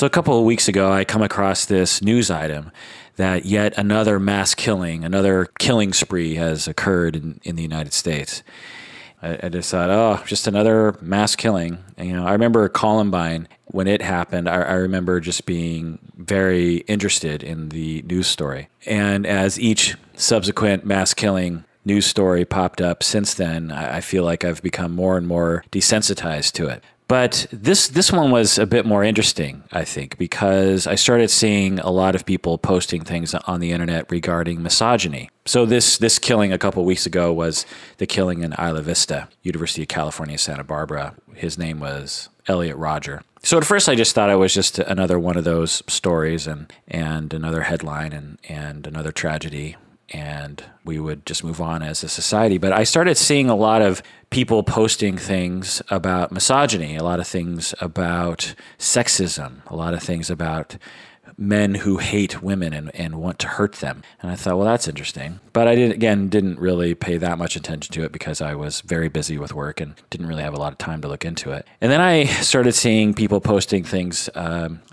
So a couple of weeks ago, I come across this news item that yet another mass killing, another killing spree has occurred in the United States. I just thought, oh, just another mass killing. And, I remember Columbine, when it happened, I remember just being very interested in the news story. And as each subsequent mass killing news story popped up since then, I feel like I've become more and more desensitized to it. But this one was a bit more interesting, I think, because I started seeing a lot of people posting things on the internet regarding misogyny. So this killing a couple of weeks ago was the killing in Isla Vista, University of California, Santa Barbara. His name was Elliot Rodger. So at first I just thought it was just another one of those stories and another headline and another tragedy, and we would just move on as a society. But I started seeing a lot of people posting things about misogyny, a lot of things about sexism, a lot of things about men who hate women and want to hurt them. And I thought, well, that's interesting. But I didn't really pay that much attention to it because I was very busy with work and didn't really have a lot of time to look into it. And then I started seeing people posting things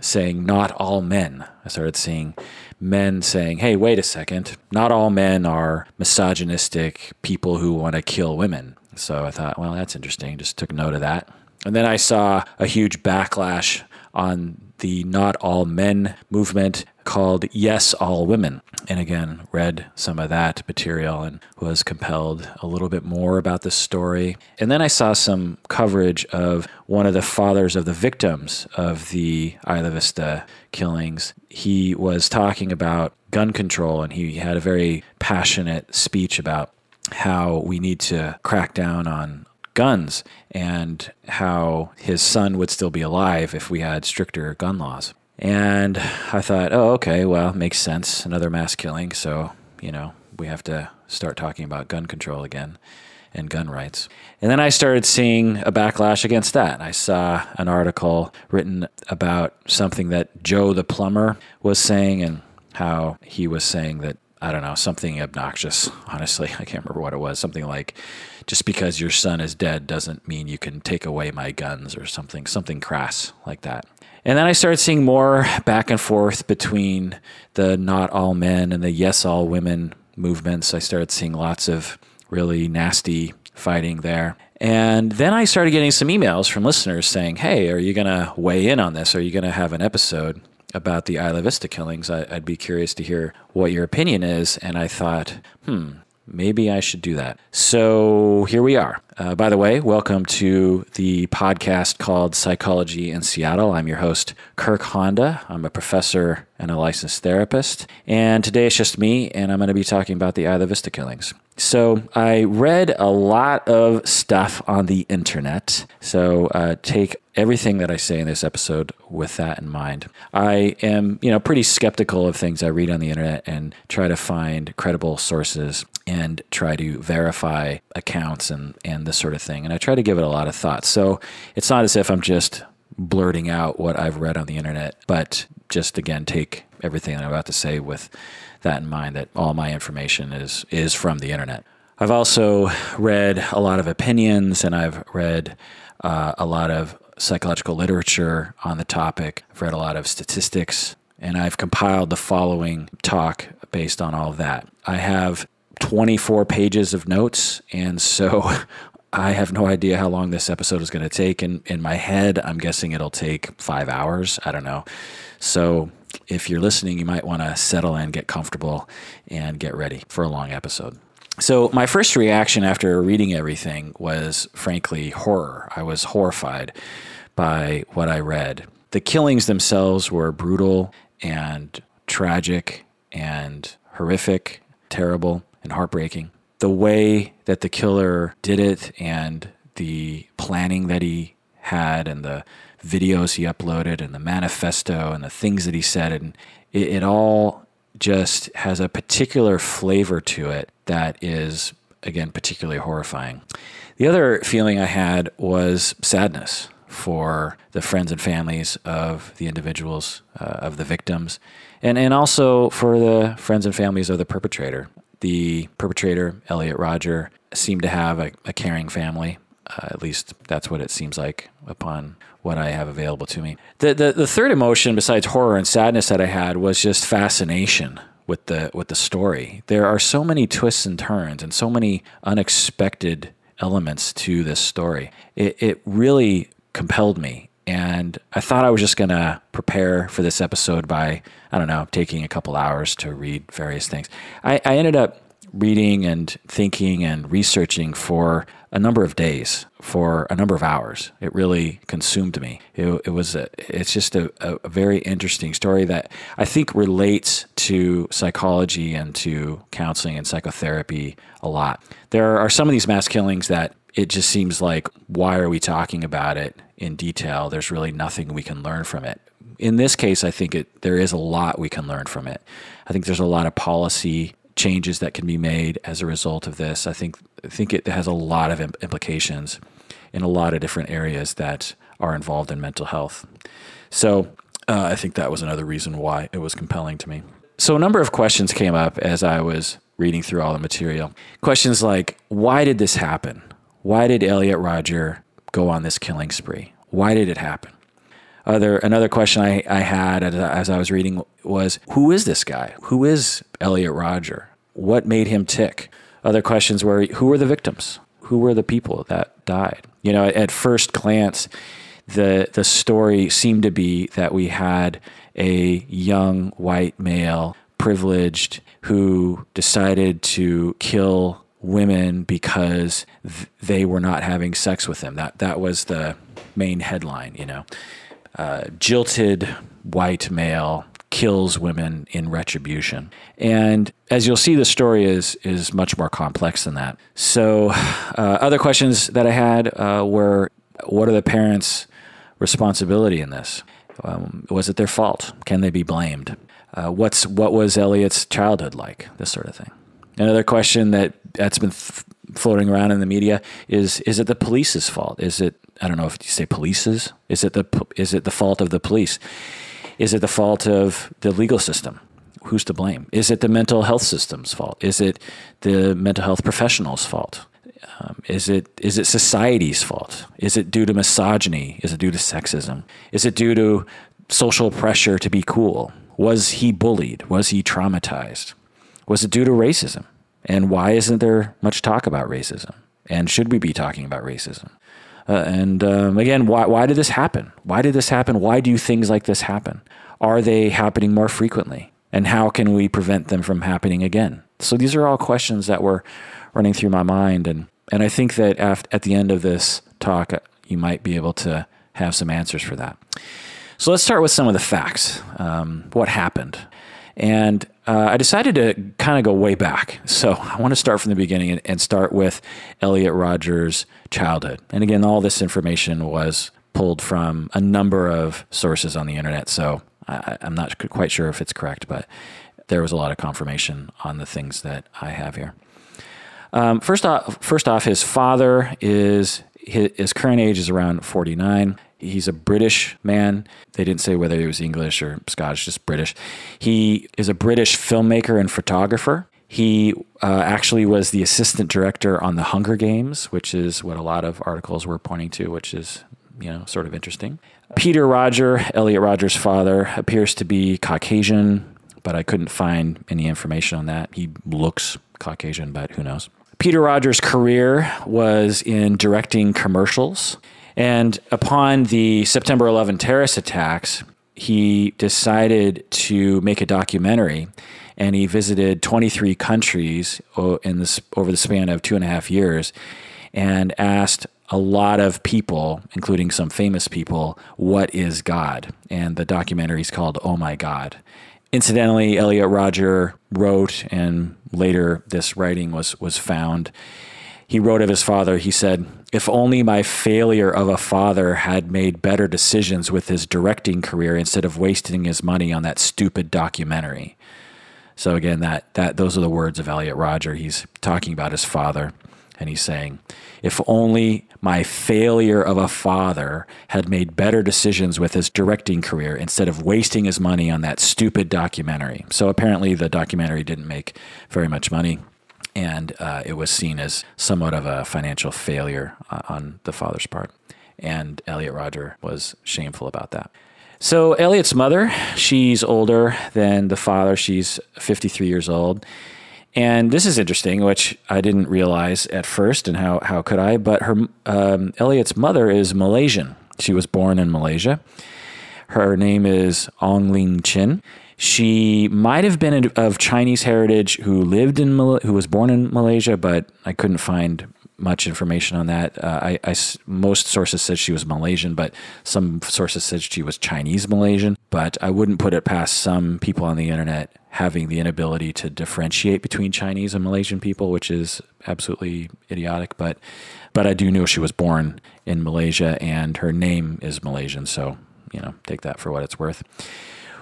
saying, not all men. I started seeing men saying, hey, wait a second, not all men are misogynistic people who want to kill women. So I thought, well, that's interesting. Just took note of that. And then I saw a huge backlash on the Not All Men movement called Yes, All Women. And again, read some of that material and was compelled a little bit more about this story. And then I saw some coverage of one of the fathers of the victims of the Isla Vista killings. He was talking about gun control, and he had a very passionate speech about how we need to crack down on guns and how his son would still be alive if we had stricter gun laws. And I thought, oh, okay, well, makes sense. Another mass killing. So, we have to start talking about gun control again and gun rights. And then I started seeing a backlash against that. I saw an article written about something that Joe the plumber was saying, and how he was saying that, I don't know, something obnoxious. Honestly, I can't remember what it was. Something like, just because your son is dead doesn't mean you can take away my guns, or something crass like that. And then I started seeing more back and forth between the Not All Men and the Yes, All Women movements. I started seeing lots of really nasty fighting there. And then I started getting some emails from listeners saying, hey, are you going to weigh in on this? Are you going to have an episode about the Isla Vista killings? I'd be curious to hear what your opinion is. And I thought, maybe I should do that. So here we are. By the way, welcome to the podcast called Psychology in Seattle. I'm your host, Kirk Honda. I'm a professor and a licensed therapist. And today it's just me, and I'm going to be talking about the Isla Vista killings. So I read a lot of stuff on the internet. So take everything that I say in this episode with that in mind. I am, pretty skeptical of things I read on the internet and try to find credible sources and try to verify accounts and this sort of thing. And I try to give it a lot of thought. So it's not as if I'm just blurting out what I've read on the internet, but just, again, take everything that I'm about to say with that in mind, that all my information is from the internet. I've also read a lot of opinions, and I've read a lot of psychological literature on the topic. I've read a lot of statistics, and I've compiled the following talk based on all of that. I have 24 pages of notes, and so I have no idea how long this episode is going to take. In my head, I'm guessing it'll take 5 hours. I don't know. So if you're listening, you might want to settle in, get comfortable, and get ready for a long episode. So my first reaction after reading everything was, frankly, horror. I was horrified by what I read. The killings themselves were brutal and tragic and horrific, terrible and heartbreaking. The way that the killer did it, and the planning that he had, and the videos he uploaded, and the manifesto, and the things that he said, and it all just has a particular flavor to it that is, again, particularly horrifying. The other feeling I had was sadness for the friends and families of the individuals, of the victims, and also for the friends and families of the perpetrator. The perpetrator, Elliot Rodger, seemed to have a caring family. At least that's what it seems like upon what I have available to me. The third emotion besides horror and sadness that I had was just fascination with the story. There are so many twists and turns and so many unexpected elements to this story. It really compelled me. And I thought I was just going to prepare for this episode by, I don't know, taking a couple hours to read various things. I ended up reading and thinking and researching for a number of days, for a number of hours. It really consumed me. It's just a very interesting story that I think relates to psychology and to counseling and psychotherapy a lot. There are some of these mass killings that it just seems like, why are we talking about it in detail? There's really nothing we can learn from it. In this case, I think there is a lot we can learn from it. I think there's a lot of policy changes that can be made as a result of this. I think it has a lot of implications in a lot of different areas that are involved in mental health. So I think that was another reason why it was compelling to me. So a number of questions came up as I was reading through all the material. Questions like, why did this happen? Why did Elliot Rodger go on this killing spree? Why did it happen? Another question I had as I was reading was, who is this guy? Who is Elliot Rodger? What made him tick? Other questions were, who were the victims? Who were the people that died? You know, at first glance, the story seemed to be that we had a young white male, privileged, who decided to kill women because they were not having sex with him. That was the main headline, you know. Jilted white male kills women in retribution. And as you'll see, the story is much more complex than that. So other questions that I had were, what are the parents' responsibility in this? Was it their fault? Can they be blamed? What was Elliot's childhood like? This sort of thing. Another question that's been floating around in the media is it the police's fault? Is it, I don't know if you say police's, is it the fault of the police? Is it the fault of the legal system? Who's to blame? Is it the mental health system's fault? Is it the mental health professionals' fault? Is it society's fault? Is it due to misogyny? Is it due to sexism? Is it due to social pressure to be cool? Was he bullied? Was he traumatized? Was it due to racism? And why isn't there much talk about racism? And should we be talking about racism? Again, why did this happen? Why did this happen? Why do things like this happen? Are they happening more frequently? And how can we prevent them from happening again? So these are all questions that were running through my mind. And I think that at the end of this talk, you might be able to have some answers for that. So let's start with some of the facts. What happened? And I decided to kind of go way back. So I want to start from the beginning and start with Elliot Rodger's childhood. And again, all this information was pulled from a number of sources on the internet. So I'm not quite sure if it's correct, but there was a lot of confirmation on the things that I have here. First off, his father his current age is around 49. He's a British man. They didn't say whether he was English or Scottish, just British. He is a British filmmaker and photographer. He actually was the assistant director on the Hunger Games, which is what a lot of articles were pointing to, which is, you know, sort of interesting. Peter Rodger, Elliot Rodger's father, appears to be Caucasian, but I couldn't find any information on that. He looks Caucasian, but who knows? Peter Rodger's career was in directing commercials. And upon the September 11 terrorist attacks, he decided to make a documentary, and he visited 23 countries over the span of 2.5 years and asked a lot of people, including some famous people, what is God? And the documentary is called Oh My God. Incidentally, Elliot Rodger wrote, and later this writing was found, he wrote of his father, he said, "If only my failure of a father had made better decisions with his directing career instead of wasting his money on that stupid documentary." So again, those are the words of Elliot Rodger. He's talking about his father, and he's saying, if only my failure of a father had made better decisions with his directing career instead of wasting his money on that stupid documentary. So apparently the documentary didn't make very much money. And it was seen as somewhat of a financial failure on the father's part. And Elliot Rodger was shameful about that. So Elliot's mother, she's older than the father. She's 53 years old. And this is interesting, which I didn't realize at first, and how could I? But her Elliot's mother is Malaysian. She was born in Malaysia. Her name is Ong Ling Chin. She might have been of Chinese heritage who was born in Malaysia, but I couldn't find much information on that. Most sources said she was Malaysian, but some sources said she was Chinese Malaysian. But I wouldn't put it past some people on the internet having the inability to differentiate between Chinese and Malaysian people, which is absolutely idiotic. But I do know she was born in Malaysia, and her name is Malaysian, so take that for what it's worth.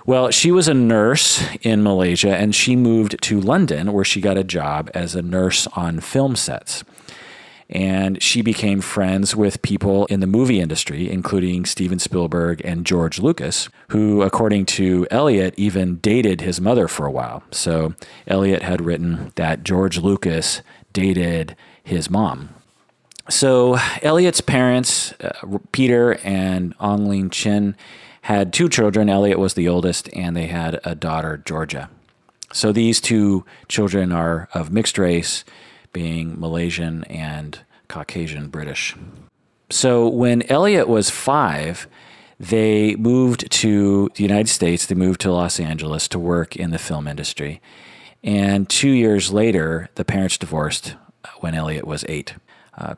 Well, she was a nurse in Malaysia, and she moved to London, where she got a job as a nurse on film sets. And she became friends with people in the movie industry, including Steven Spielberg and George Lucas, who, according to Elliot, even dated his mother for a while. So Elliot had written that George Lucas dated his mom. So Elliot's parents, Peter and Ong Ling Chin, had two children. Elliot was the oldest, and they had a daughter, Georgia. So these two children are of mixed race, being Malaysian and Caucasian British. So when Elliot was 5, they moved to the United States. They moved to Los Angeles to work in the film industry. And 2 years later, the parents divorced when Elliot was 8.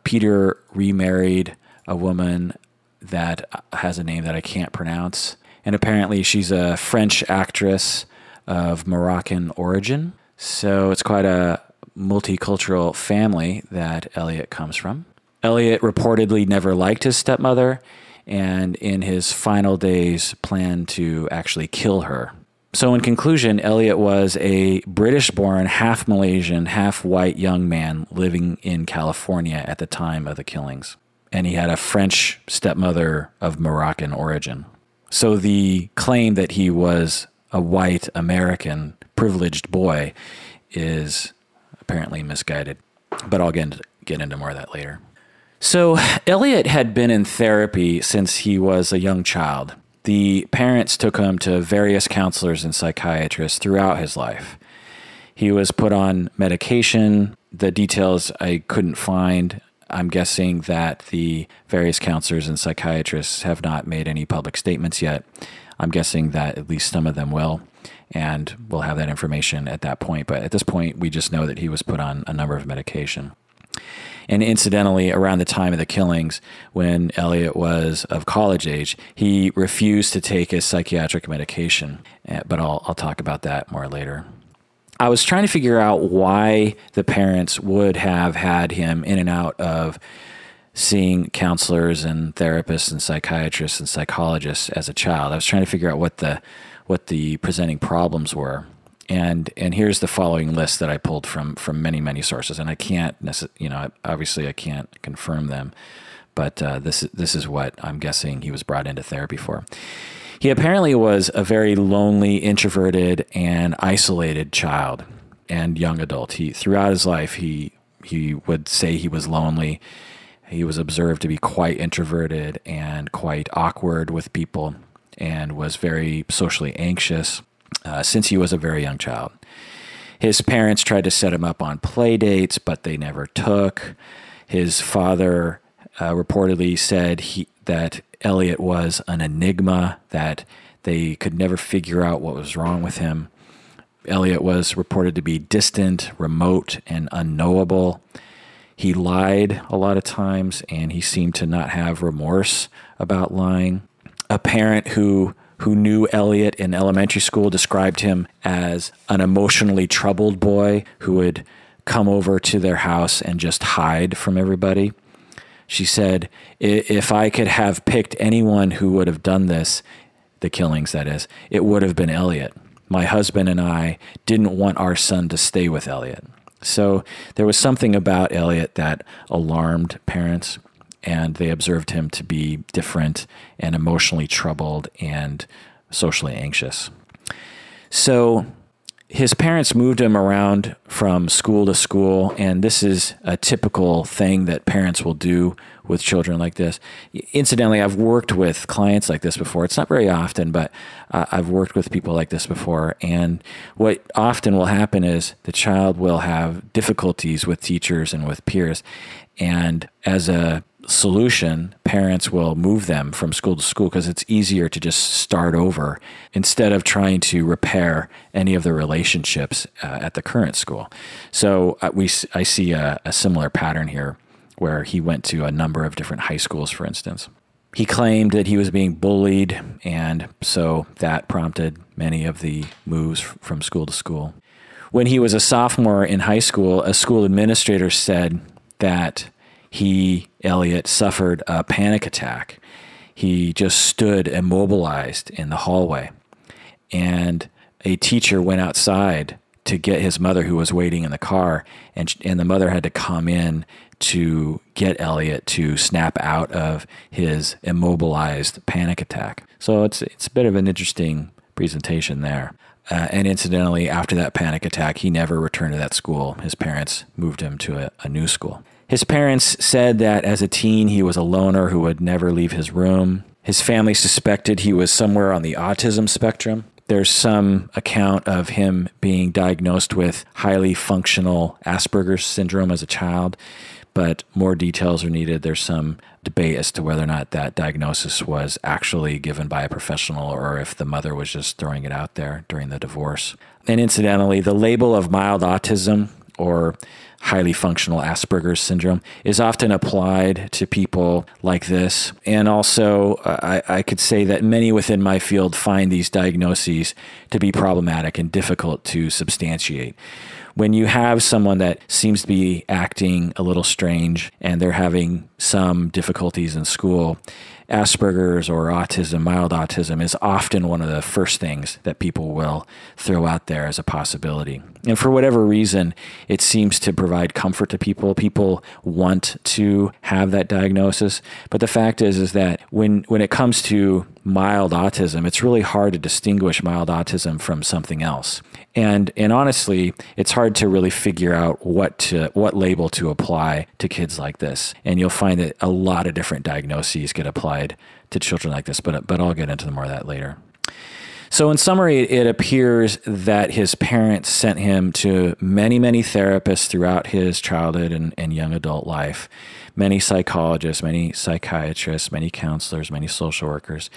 Peter remarried a woman that has a name that I can't pronounce. And apparently she's a French actress of Moroccan origin. So it's quite a multicultural family that Elliot comes from. Elliot reportedly never liked his stepmother, and in his final days planned to actually kill her. So in conclusion, Elliot was a British-born, half Malaysian, half white young man living in California at the time of the killings. And he had a French stepmother of Moroccan origin. So the claim that he was a white American privileged boy is apparently misguided. But I'll get into more of that later. So Elliot had been in therapy since he was a young child. The parents took him to various counselors and psychiatrists throughout his life. He was put on medication. The details I couldn't find. I'm guessing that the various counselors and psychiatrists have not made any public statements yet. I'm guessing that at least some of them will, and we'll have that information at that point. But at this point, we just know that he was put on a number of medication. And incidentally, around the time of the killings, when Elliot was of college age, he refused to take his psychiatric medication. But I'll talk about that more later. I was trying to figure out why the parents would have had him in and out of seeing counselors and therapists and psychiatrists and psychologists as a child. I was trying to figure out what the presenting problems were. And here's the following list that I pulled from many sources, and I can't obviously I can't confirm them, but this is what I'm guessing he was brought into therapy for. He apparently was a very lonely, introverted, and isolated child and young adult. Throughout his life, he would say he was lonely. He was observed to be quite introverted and quite awkward with people, and was very socially anxious since he was a very young child. His parents tried to set him up on play dates, but they never took. His father reportedly said that Elliot was an enigma, that they could never figure out what was wrong with him. Elliot was reported to be distant, remote, and unknowable. He lied a lot of times, and he seemed to not have remorse about lying. A parent who knew Elliot in elementary school described him as an emotionally troubled boy who would come over to their house and just hide from everybody. She said, if I could have picked anyone who would have done this, the killings that is, it would have been Elliot. My husband and I didn't want our son to stay with Elliot. So there was something about Elliot that alarmed parents, and they observed him to be different and emotionally troubled and socially anxious. So his parents moved him around from school to school, and this is a typical thing that parents will do with children like this. Incidentally, I've worked with clients like this before. It's not very often, but I've worked with people like this before. And what often will happen is the child will have difficulties with teachers and with peers. And as a solution, parents will move them from school to school because it's easier to just start over instead of trying to repair any of the relationships at the current school. So I see a similar pattern here, where he went to a number of different high schools, for instance. He claimed that he was being bullied, and so that prompted many of the moves from school to school. When he was a sophomore in high school, a school administrator said that he, Elliot, suffered a panic attack. He just stood immobilized in the hallway, and a teacher went outside to get his mother, who was waiting in the car, and the mother had to come in to get Elliot to snap out of his immobilized panic attack. So it's a bit of an interesting presentation there. And incidentally, after that panic attack, he never returned to that school. His parents moved him to a new school. His parents said that as a teen, he was a loner who would never leave his room. His family suspected he was somewhere on the autism spectrum. There's some account of him being diagnosed with highly functional Asperger's syndrome as a child, but more details are needed. There's some debate as to whether or not that diagnosis was actually given by a professional or if the mother was just throwing it out there during the divorce. And incidentally, the label of mild autism or highly functional Asperger's syndrome is often applied to people like this. And also, I could say that many within my field find these diagnoses to be problematic and difficult to substantiate. When you have someone that seems to be acting a little strange and they're having some difficulties in school, Asperger's or autism, mild autism, is often one of the first things that people will throw out there as a possibility. And for whatever reason, it seems to provide comfort to people. People want to have that diagnosis. But the fact is that when it comes to mild autism, it's really hard to distinguish mild autism from something else. And honestly, it's hard to really figure out what label to apply to kids like this. And you'll find that a lot of different diagnoses get applied to children like this, but I'll get into more of that later. So in summary, it appears that his parents sent him to many, many therapists throughout his childhood and young adult life, many psychologists, many psychiatrists, many counselors, many social workers.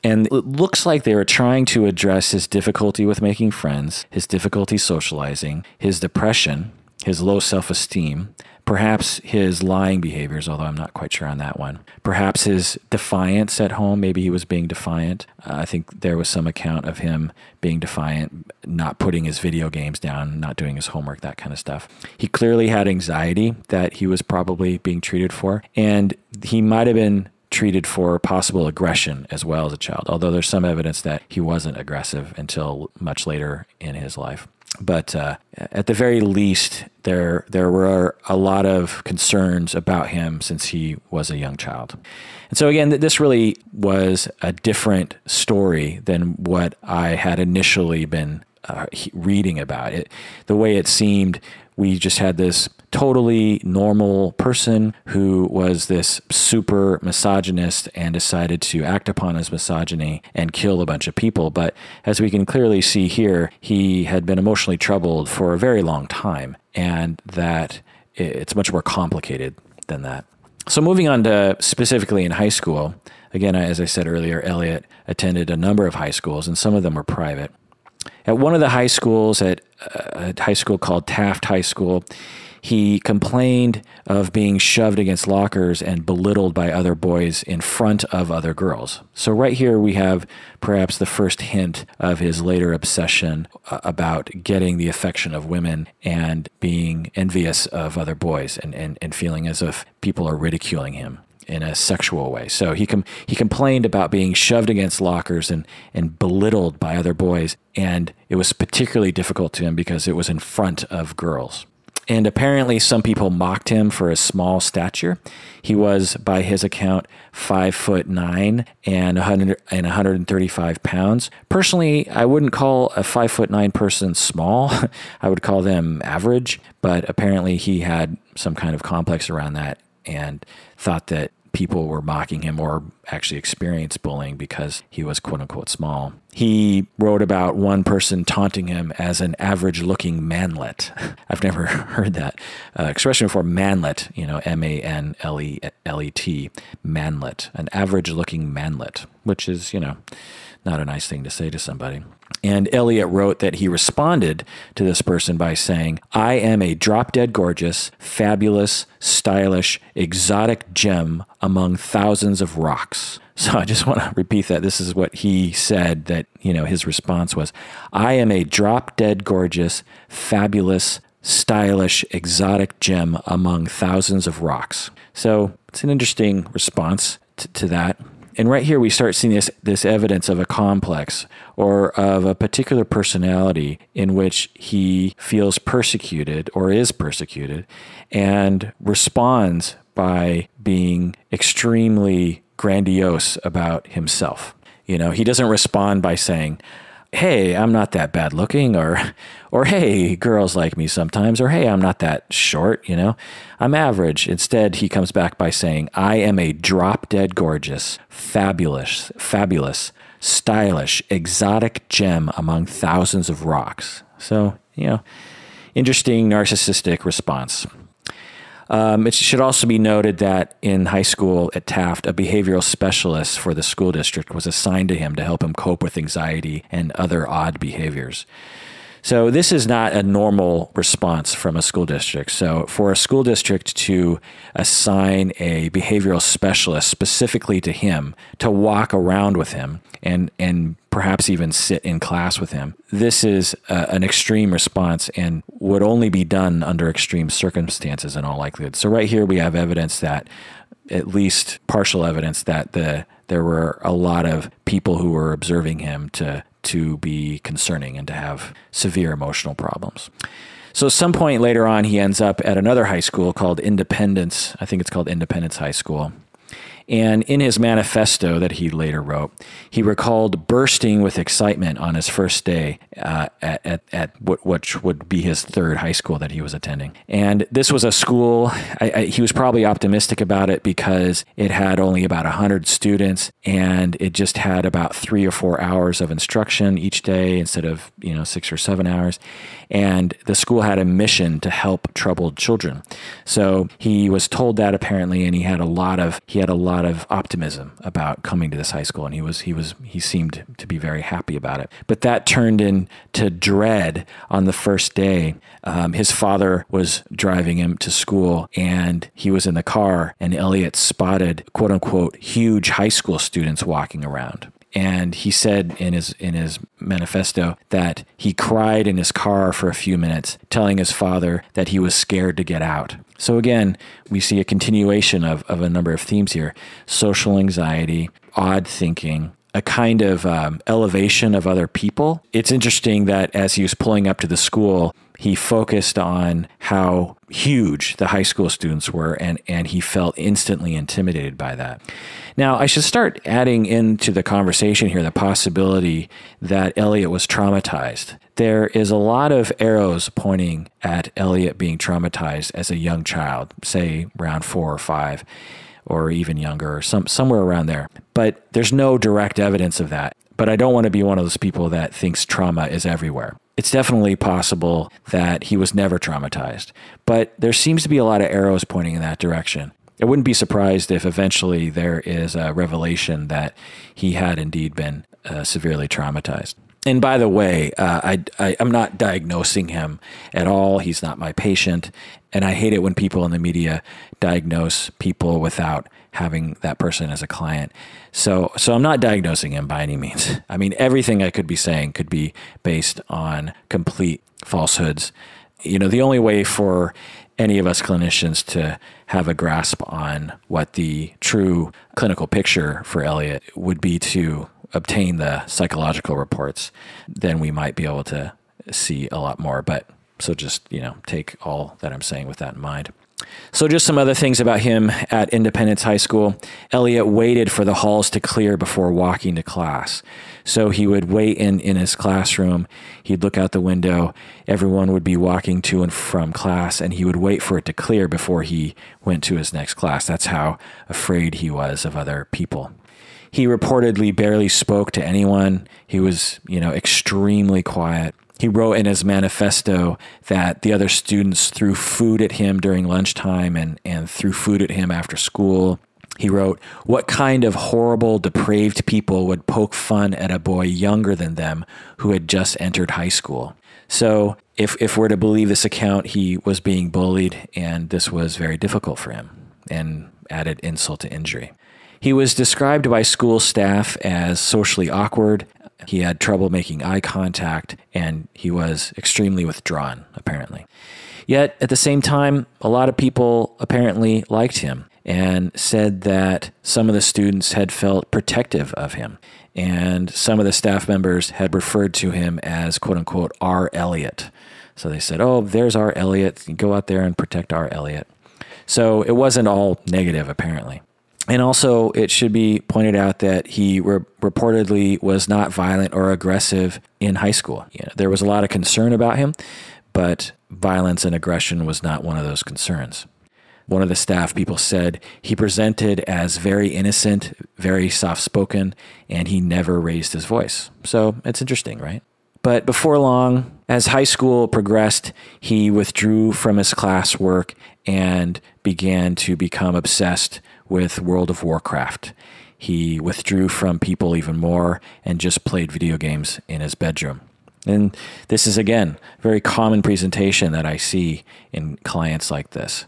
And it looks like they were trying to address his difficulty with making friends, his difficulty socializing, his depression, his low self-esteem, perhaps his lying behaviors, although I'm not quite sure on that one. Perhaps his defiance at home. Maybe he was being defiant. I think there was some account of him being defiant, not putting his video games down, not doing his homework, that kind of stuff. He clearly had anxiety that he was probably being treated for, and he might have been treated for possible aggression as well as a child, although there's some evidence that he wasn't aggressive until much later in his life. But at the very least, there were a lot of concerns about him since he was a young child. And so again, this really was a different story than what I had initially been reading about it. The way it seemed, we just had this totally normal person who was this super misogynist and decided to act upon his misogyny and kill a bunch of people. But as we can clearly see here, he had been emotionally troubled for a very long time, and that it's much more complicated than that. So moving on to specifically in high school, again, as I said earlier, Elliot attended a number of high schools, and some of them were private. At one of the high schools, at a high school called Taft High School, he complained of being shoved against lockers and belittled by other boys in front of other girls. So right here we have perhaps the first hint of his later obsession about getting the affection of women and being envious of other boys and feeling as if people are ridiculing him in a sexual way. So he complained about being shoved against lockers and belittled by other boys, and it was particularly difficult to him because it was in front of girls. And apparently some people mocked him for his small stature. He was, by his account, 5'9" and 135 pounds. Personally, I wouldn't call a 5'9" person small. I would call them average, but apparently he had some kind of complex around that and thought that people were mocking him or actually experienced bullying because he was quote unquote small. He wrote about one person taunting him as an average looking manlet. I've never heard that expression before, manlet, manlet, manlet, an average looking manlet, which is, not a nice thing to say to somebody. And Elliot wrote that he responded to this person by saying, "I am a drop-dead gorgeous, fabulous, stylish, exotic gem among thousands of rocks." So I just want to repeat that. This is what he said, that, his response was, "I am a drop-dead gorgeous, fabulous, stylish, exotic gem among thousands of rocks." So it's an interesting response to that. And right here, we start seeing this evidence of a complex or of a particular personality in which he feels persecuted or is persecuted and responds by being extremely grandiose about himself. He doesn't respond by saying, "Hey, I'm not that bad looking," or "Hey, girls like me sometimes," or "Hey, I'm not that short, I'm average." Instead, he comes back by saying, "I am a drop-dead gorgeous, fabulous, stylish, exotic gem among thousands of rocks." So, interesting narcissistic response. It should also be noted that in high school at Taft, a behavioral specialist for the school district was assigned to him to help him cope with anxiety and other odd behaviors. So this is not a normal response from a school district. So for a school district to assign a behavioral specialist specifically to him to walk around with him and perhaps even sit in class with him, this is an extreme response and would only be done under extreme circumstances in all likelihood. So right here we have evidence that, at least partial evidence, that there were a lot of people who were observing him to be concerning and to have severe emotional problems. So at some point later on, he ends up at another high school called Independence. I think it's called Independence High School. And in his manifesto that he later wrote, he recalled bursting with excitement on his first day at which would be his third high school that he was attending. And this was a school, he was probably optimistic about it because it had only about 100 students and it just had about 3 or 4 hours of instruction each day instead of 6 or 7 hours. And the school had a mission to help troubled children. So he was told that apparently, and he had a lot of optimism about coming to this high school, and he seemed to be very happy about it. But that turned into dread on the first day. His father was driving him to school, and he was in the car, and Elliot spotted quote unquote huge high school students walking around. And he said in his manifesto that he cried in his car for a few minutes, telling his father that he was scared to get out. So again, we see a continuation of a number of themes here: social anxiety, odd thinking, a kind of elevation of other people. It's interesting that as he was pulling up to the school, he focused on how huge the high school students were, and he felt instantly intimidated by that. Now, I should start adding into the conversation here the possibility that Elliot was traumatized. There is a lot of arrows pointing at Elliot being traumatized as a young child, say around 4 or 5, or even younger, or somewhere around there. But there's no direct evidence of that. But I don't want to be one of those people that thinks trauma is everywhere. It's definitely possible that he was never traumatized, but there seems to be a lot of arrows pointing in that direction. I wouldn't be surprised if eventually there is a revelation that he had indeed been severely traumatized. And by the way, I'm not diagnosing him at all. He's not my patient. And I hate it when people in the media diagnose people without having that person as a client. So I'm not diagnosing him by any means. I mean, everything I could be saying could be based on complete falsehoods. The only way for any of us clinicians to have a grasp on what the true clinical picture for Elliot would be to obtain the psychological reports, then we might be able to see a lot more. But So just, take all that I'm saying with that in mind. So just some other things about him at Independence High School. Elliot waited for the halls to clear before walking to class. So he would wait in his classroom. He'd look out the window. Everyone would be walking to and from class, and he would wait for it to clear before he went to his next class. That's how afraid he was of other people. He reportedly barely spoke to anyone. He was, extremely quiet. He wrote in his manifesto that the other students threw food at him during lunchtime and threw food at him after school. He wrote, "What kind of horrible, depraved people would poke fun at a boy younger than them who had just entered high school?" So if we're to believe this account, he was being bullied, and this was very difficult for him, and added insult to injury. He was described by school staff as socially awkward. He had trouble making eye contact, and he was extremely withdrawn, apparently. Yet, at the same time, a lot of people apparently liked him and said that some of the students had felt protective of him. And some of the staff members had referred to him as, quote unquote, our Elliot. So they said, "Oh, there's our Elliot. Go out there and protect our Elliot." So it wasn't all negative, apparently. And also, it should be pointed out that he reportedly was not violent or aggressive in high school. There was a lot of concern about him, but violence and aggression was not one of those concerns. One of the staff people said he presented as very innocent, very soft-spoken, and he never raised his voice. So it's interesting, right? But before long, as high school progressed, he withdrew from his classwork and began to become obsessed with World of Warcraft. He withdrew from people even more and just played video games in his bedroom. And this is, again, a very common presentation that I see in clients like this.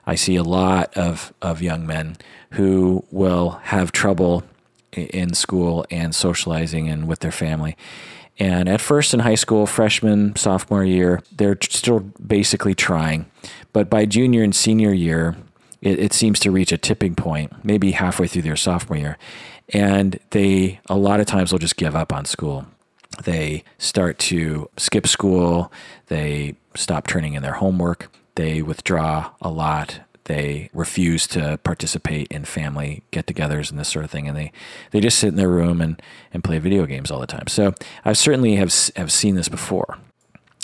I see a lot of young men who will have trouble in school and socializing and with their family. And at first in high school, freshman, sophomore year, they're still basically trying. But by junior and senior year, it seems to reach a tipping point, maybe halfway through their sophomore year. And they, a lot of times, will just give up on school. They start to skip school. They stop turning in their homework. They withdraw a lot. They refuse to participate in family get-togethers and this sort of thing. And they just sit in their room and play video games all the time. So I certainly have seen this before.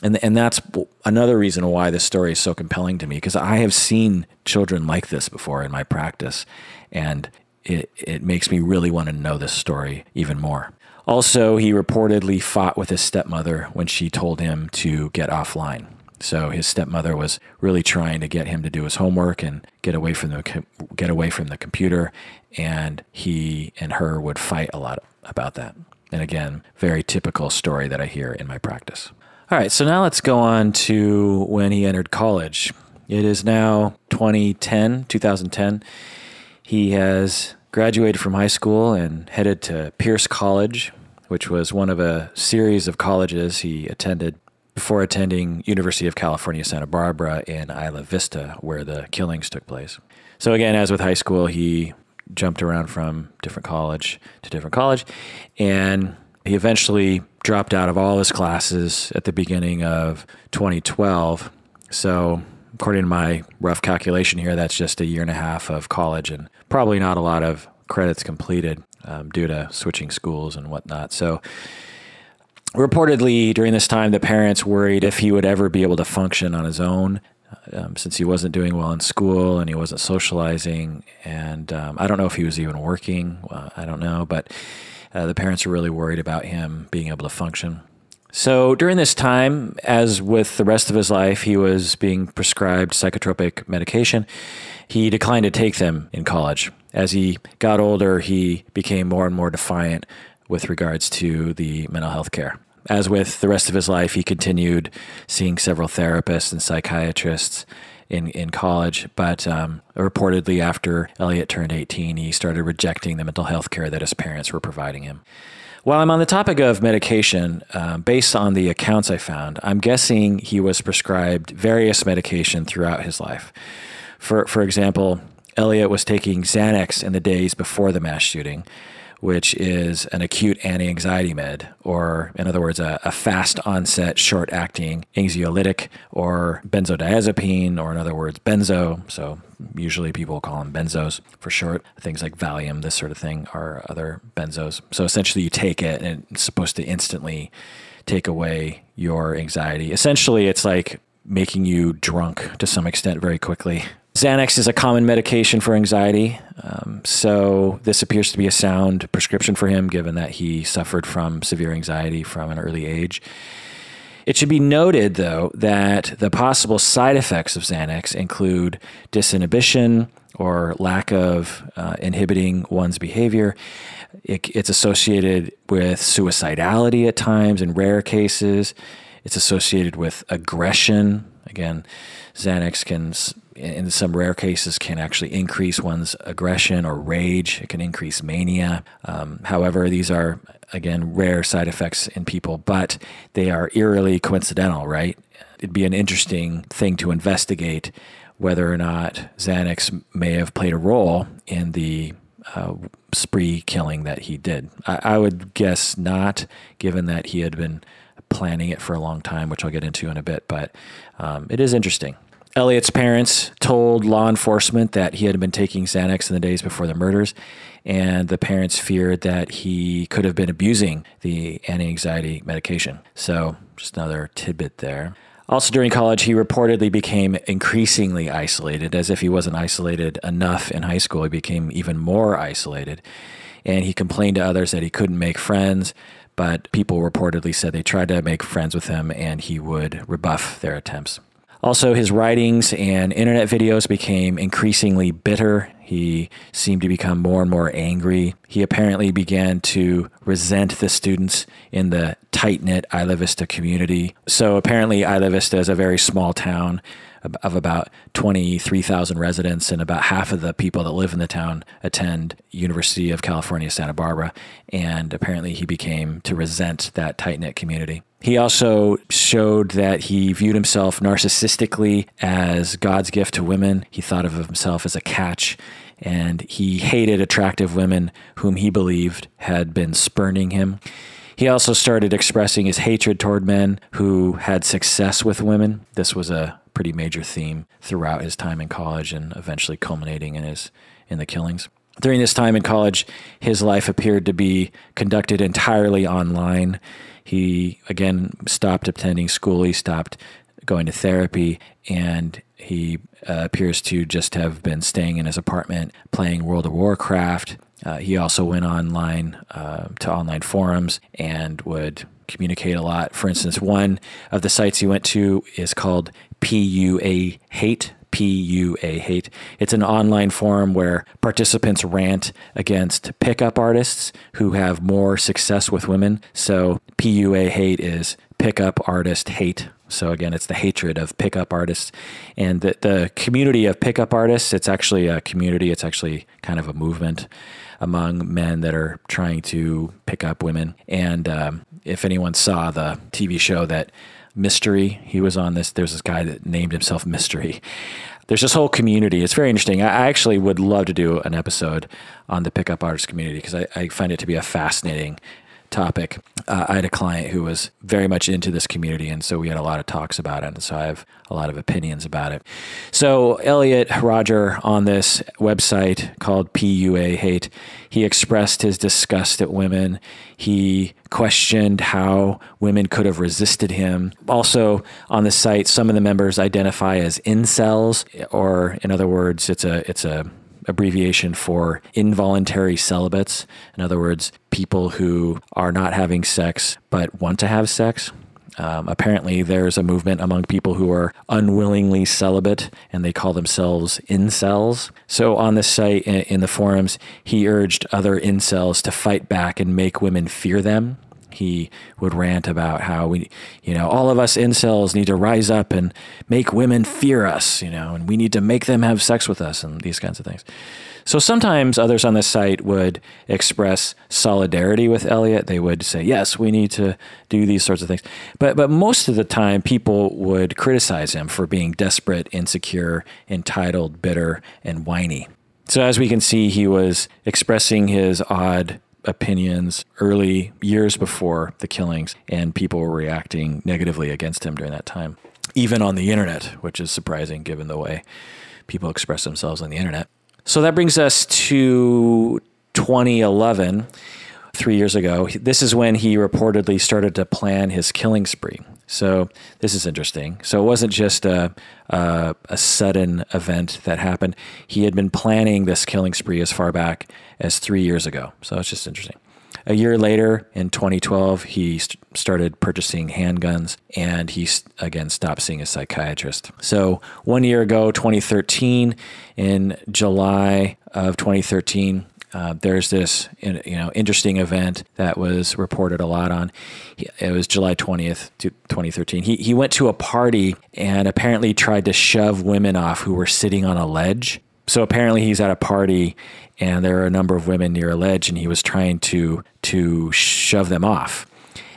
And that's another reason why this story is so compelling to me, because I have seen children like this before in my practice, and it makes me really want to know this story even more. Also, he reportedly fought with his stepmother when she told him to get offline. So his stepmother was really trying to get him to do his homework and get away from the computer, and he and her would fight a lot about that. And again, very typical story that I hear in my practice. All right, so now let's go on to when he entered college. It is now 2010. He has graduated from high school and headed to Pierce College, which was one of a series of colleges he attended before attending University of California, Santa Barbara in Isla Vista, where the killings took place. So again, as with high school, he jumped around from different college to different college, and he eventually dropped out of all his classes at the beginning of 2012. So according to my rough calculation here, that's just a year and a half of college and probably not a lot of credits completed due to switching schools and whatnot. So reportedly during this time, the parents worried if he would ever be able to function on his own, since he wasn't doing well in school and he wasn't socializing. And I don't know if he was even working. I don't know, but the parents were really worried about him being able to function. So during this time, as with the rest of his life, he was being prescribed psychotropic medication. He declined to take them in college. As he got older, he became more and more defiant with regards to the mental health care. As with the rest of his life, he continued seeing several therapists and psychiatrists in college, but reportedly after Elliot turned 18, he started rejecting the mental health care that his parents were providing him. While I'm on the topic of medication, based on the accounts I found, I'm guessing he was prescribed various medication throughout his life. For example, Elliot was taking Xanax in the days before the mass shooting, which is an acute anti-anxiety med, or in other words, a fast onset, short acting anxiolytic, or benzodiazepine, or in other words, benzo. So usually people call them benzos for short. Things like Valium, this sort of thing, are other benzos. So essentially you take it and it's supposed to instantly take away your anxiety. Essentially, it's like making you drunk to some extent very quickly. Xanax is a common medication for anxiety, so this appears to be a sound prescription for him, given that he suffered from severe anxiety from an early age. It should be noted, though, that the possible side effects of Xanax include disinhibition or lack of inhibiting one's behavior. It's associated with suicidality at times in rare cases. It's associated with aggression. Again, Xanax can, in some rare cases, can actually increase one's aggression or rage. It can increase mania. However, these are, again, rare side effects in people, but they are eerily coincidental, right? It'd be an interesting thing to investigate whether or not Xanax may have played a role in the spree killing that he did. I would guess not, given that he had been planning it for a long time, which I'll get into in a bit, but it is interesting. Elliot's parents told law enforcement that he had been taking Xanax in the days before the murders, and the parents feared that he could have been abusing the anti-anxiety medication. So just another tidbit there. Also during college, he reportedly became increasingly isolated. As if he wasn't isolated enough in high school, he became even more isolated. And he complained to others that he couldn't make friends, but people reportedly said they tried to make friends with him and he would rebuff their attempts. Also, his writings and internet videos became increasingly bitter. He seemed to become more and more angry. He apparently began to resent the students in the tight-knit Isla Vista community. So apparently Isla Vista is a very small town of about 23,000 residents, and about half of the people that live in the town attend University of California, Santa Barbara, and apparently he became to resent that tight-knit community. He also showed that he viewed himself narcissistically as God's gift to women. He thought of himself as a catch, and he hated attractive women whom he believed had been spurning him. He also started expressing his hatred toward men who had success with women. This was a pretty major theme throughout his time in college and eventually culminating in the killings. During this time in college, his life appeared to be conducted entirely online. He, again, stopped attending school. He stopped going to therapy, and he appears to just have been staying in his apartment playing World of Warcraft. He also went online to online forums and would communicate a lot. For instance, one of the sites he went to is called PUA Hate. PUA Hate. It's an online forum where participants rant against pickup artists who have more success with women. So PUA Hate is pickup artist hate. So again, it's the hatred of pickup artists. And the community of pickup artists, it's actually a community. It's actually kind of a movement among men that are trying to pick up women. And if anyone saw the TV show that Mystery, he was on this, there's this guy that named himself Mystery. There's this whole community. It's very interesting. I actually would love to do an episode on the pickup artist community because I find it to be a fascinating topic. I had a client who was very much into this community, and so we had a lot of talks about it, and so I have a lot of opinions about it. So Elliot Rodger, on this website called PUA Hate, he expressed his disgust at women. He questioned how women could have resisted him. Also on the site, some of the members identify as incels, or in other words, it's a abbreviation for involuntary celibates. In other words, people who are not having sex but want to have sex. Apparently, there's a movement among people who are unwillingly celibate, and they call themselves incels. So on this site, in the forums, he urged other incels to fight back and make women fear them. He would rant about how all of us incels need to rise up and make women fear us, and we need to make them have sex with us and these kinds of things. So sometimes others on this site would express solidarity with Elliot. They would say, yes, we need to do these sorts of things. But most of the time, people would criticize him for being desperate, insecure, entitled, bitter, and whiny. So as we can see, he was expressing his odd opinions early years before the killings, and people were reacting negatively against him during that time, even on the internet, which is surprising given the way people express themselves on the internet. So that brings us to 2011, 3 years ago. This is when he reportedly started to plan his killing spree. So this is interesting. So it wasn't just a sudden event that happened. He had been planning this killing spree as far back as 3 years ago. So it's just interesting. A year later, in 2012, he started purchasing handguns, and he, again, stopped seeing a psychiatrist. So 1 year ago, 2013, in July of 2013, there's this interesting event that was reported a lot on. It was July 20th, 2013. He went to a party and apparently tried to shove women off who were sitting on a ledge. So apparently he's at a party and there are a number of women near a ledge, and he was trying to shove them off.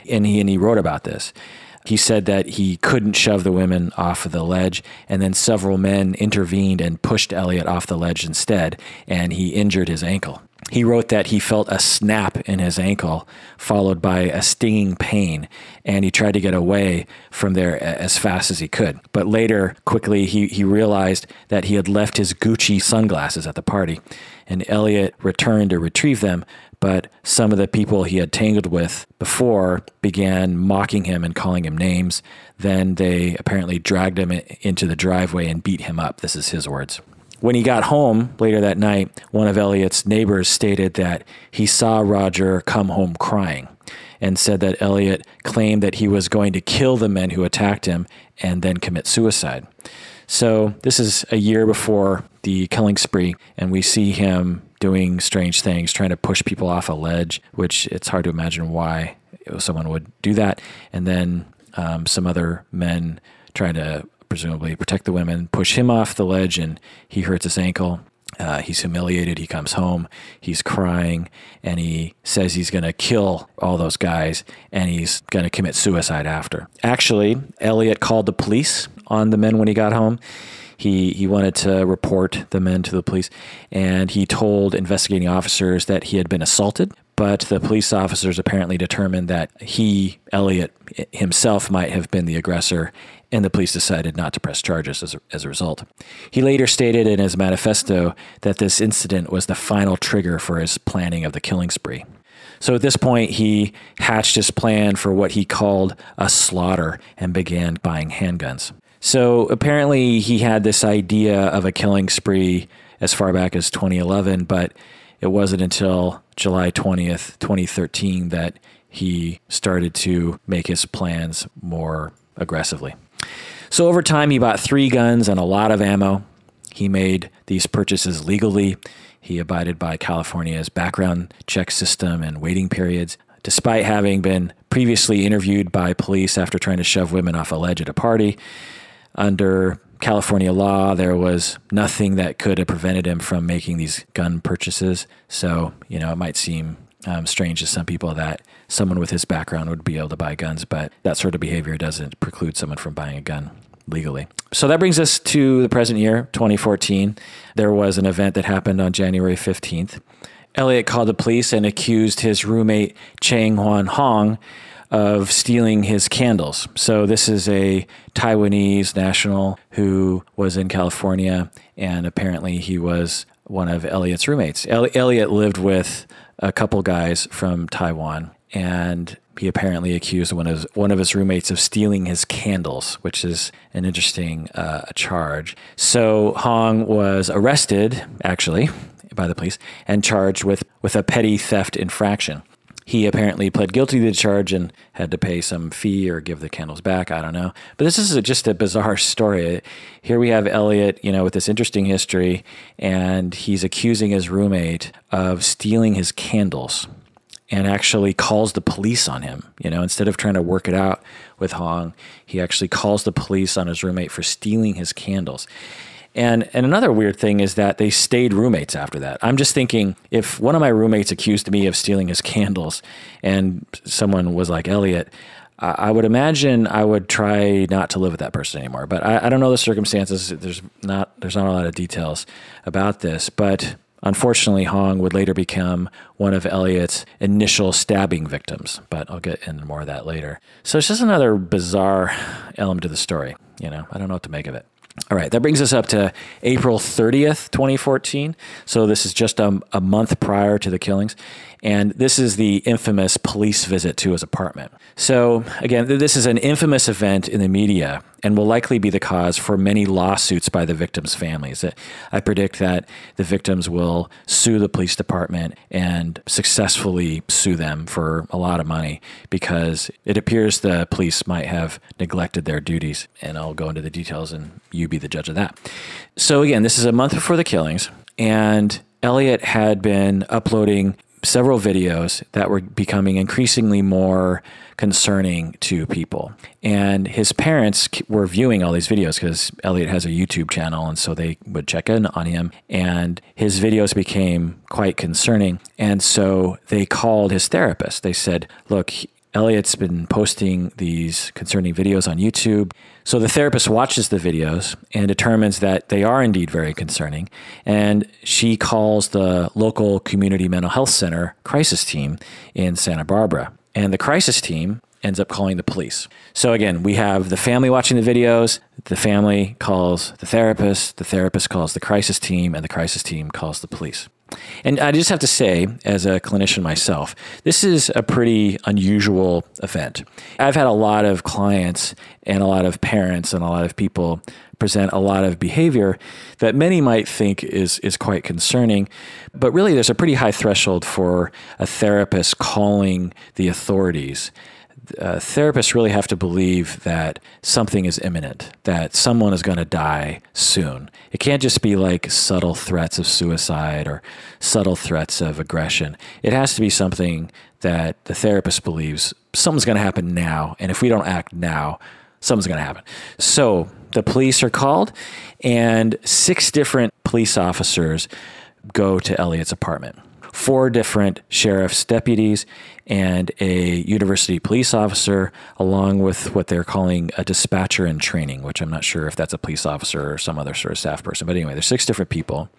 And he wrote about this. He said that he couldn't shove the women off of the ledge, and then several men intervened and pushed Elliot off the ledge instead, and he injured his ankle. He wrote that he felt a snap in his ankle followed by a stinging pain, and he tried to get away from there as fast as he could. But later, quickly, he realized that he had left his Gucci sunglasses at the party, and Elliot returned to retrieve them, but some of the people he had tangled with before began mocking him and calling him names. Then they apparently dragged him into the driveway and beat him up. This is his words. When he got home later that night, one of Elliot's neighbors stated that he saw Rodger come home crying, and said that Elliot claimed that he was going to kill the men who attacked him and then commit suicide. So this is a year before the killing spree, and we see him doing strange things, trying to push people off a ledge, which it's hard to imagine why someone would do that. And then some other men trying to presumably protect the women, push him off the ledge, and he hurts his ankle. He's humiliated. He comes home. He's crying, and he says he's going to kill all those guys, and he's going to commit suicide after. Actually, Elliot called the police on the men when he got home. He wanted to report the men to the police, and he told investigating officers that he had been assaulted, but the police officers apparently determined that he, Elliot himself, might have been the aggressor, and the police decided not to press charges as a result. He later stated in his manifesto that this incident was the final trigger for his planning of the killing spree. So at this point, he hatched his plan for what he called a slaughter and began buying handguns. So apparently he had this idea of a killing spree as far back as 2011, but it wasn't until July 20th, 2013 that he started to make his plans more aggressively. So over time, he bought 3 guns and a lot of ammo. He made these purchases legally. He abided by California's background check system and waiting periods. Despite having been previously interviewed by police after trying to shove women off a ledge at a party, under California law, there was nothing that could have prevented him from making these gun purchases. So, it might seem strange to some people that someone with his background would be able to buy guns, but that sort of behavior doesn't preclude someone from buying a gun legally. So that brings us to the present year, 2014. There was an event that happened on January 15th. Elliot called the police and accused his roommate, Chang Hwan Hong, of stealing his candles. So this is a Taiwanese national who was in California, and apparently he was one of Elliot's roommates. Elliot lived with a couple guys from Taiwan, and he apparently accused one of his roommates of stealing his candles, which is an interesting charge. So Hong was arrested, actually, by the police, and charged with a petty theft infraction. He apparently pled guilty to the charge and had to pay some fee or give the candles back. I don't know. But this is just a bizarre story. Here we have Elliot, with this interesting history, and he's accusing his roommate of stealing his candles and actually calls the police on him. Instead of trying to work it out with Hong, he actually calls the police on his roommate for stealing his candles. And another weird thing is that they stayed roommates after that. I'm just thinking, if one of my roommates accused me of stealing his candles and someone was like Elliot, I would imagine I would try not to live with that person anymore. But I don't know the circumstances. There's not a lot of details about this. But Unfortunately, Hong would later become one of Elliot's initial stabbing victims, but I'll get into more of that later. So it's just another bizarre element to the story. I don't know what to make of it. All right, that brings us up to April 30th, 2014. So this is just a month prior to the killings. And this is the infamous police visit to his apartment. So again, this is an infamous event in the media and will likely be the cause for many lawsuits by the victims' families. I predict that the victims will sue the police department and successfully sue them for a lot of money because it appears the police might have neglected their duties. And I'll go into the details and you be the judge of that. So again, this is a month before the killings, and Elliot had been uploading several videos that were becoming increasingly more concerning to people. And his parents were viewing all these videos because Elliot has a YouTube channel, and so they would check in on him, and his videos became quite concerning. And so they called his therapist. They said, look, Elliot's been posting these concerning videos on YouTube. So the therapist watches the videos and determines that they are indeed very concerning. And she calls the local community mental health center crisis team in Santa Barbara. And the crisis team ends up calling the police. So again, we have the family watching the videos, the family calls the therapist calls the crisis team, and the crisis team calls the police. And I just have to say, as a clinician myself, this is a pretty unusual event. I've had a lot of clients and a lot of parents and a lot of people present a lot of behavior that many might think is quite concerning, but really there's a pretty high threshold for a therapist calling the authorities. Therapists really have to believe that something is imminent, that someone is going to die soon. It can't just be like subtle threats of suicide or subtle threats of aggression. It has to be something that the therapist believes something's going to happen now, and if we don't act now, something's going to happen. So the police are called, and 6 different police officers go to Elliot's apartment. 4 different sheriff's deputies and a university police officer, along with what they're calling a dispatcher in training, which I'm not sure if that's a police officer or some other sort of staff person. But anyway, there's 6 different people.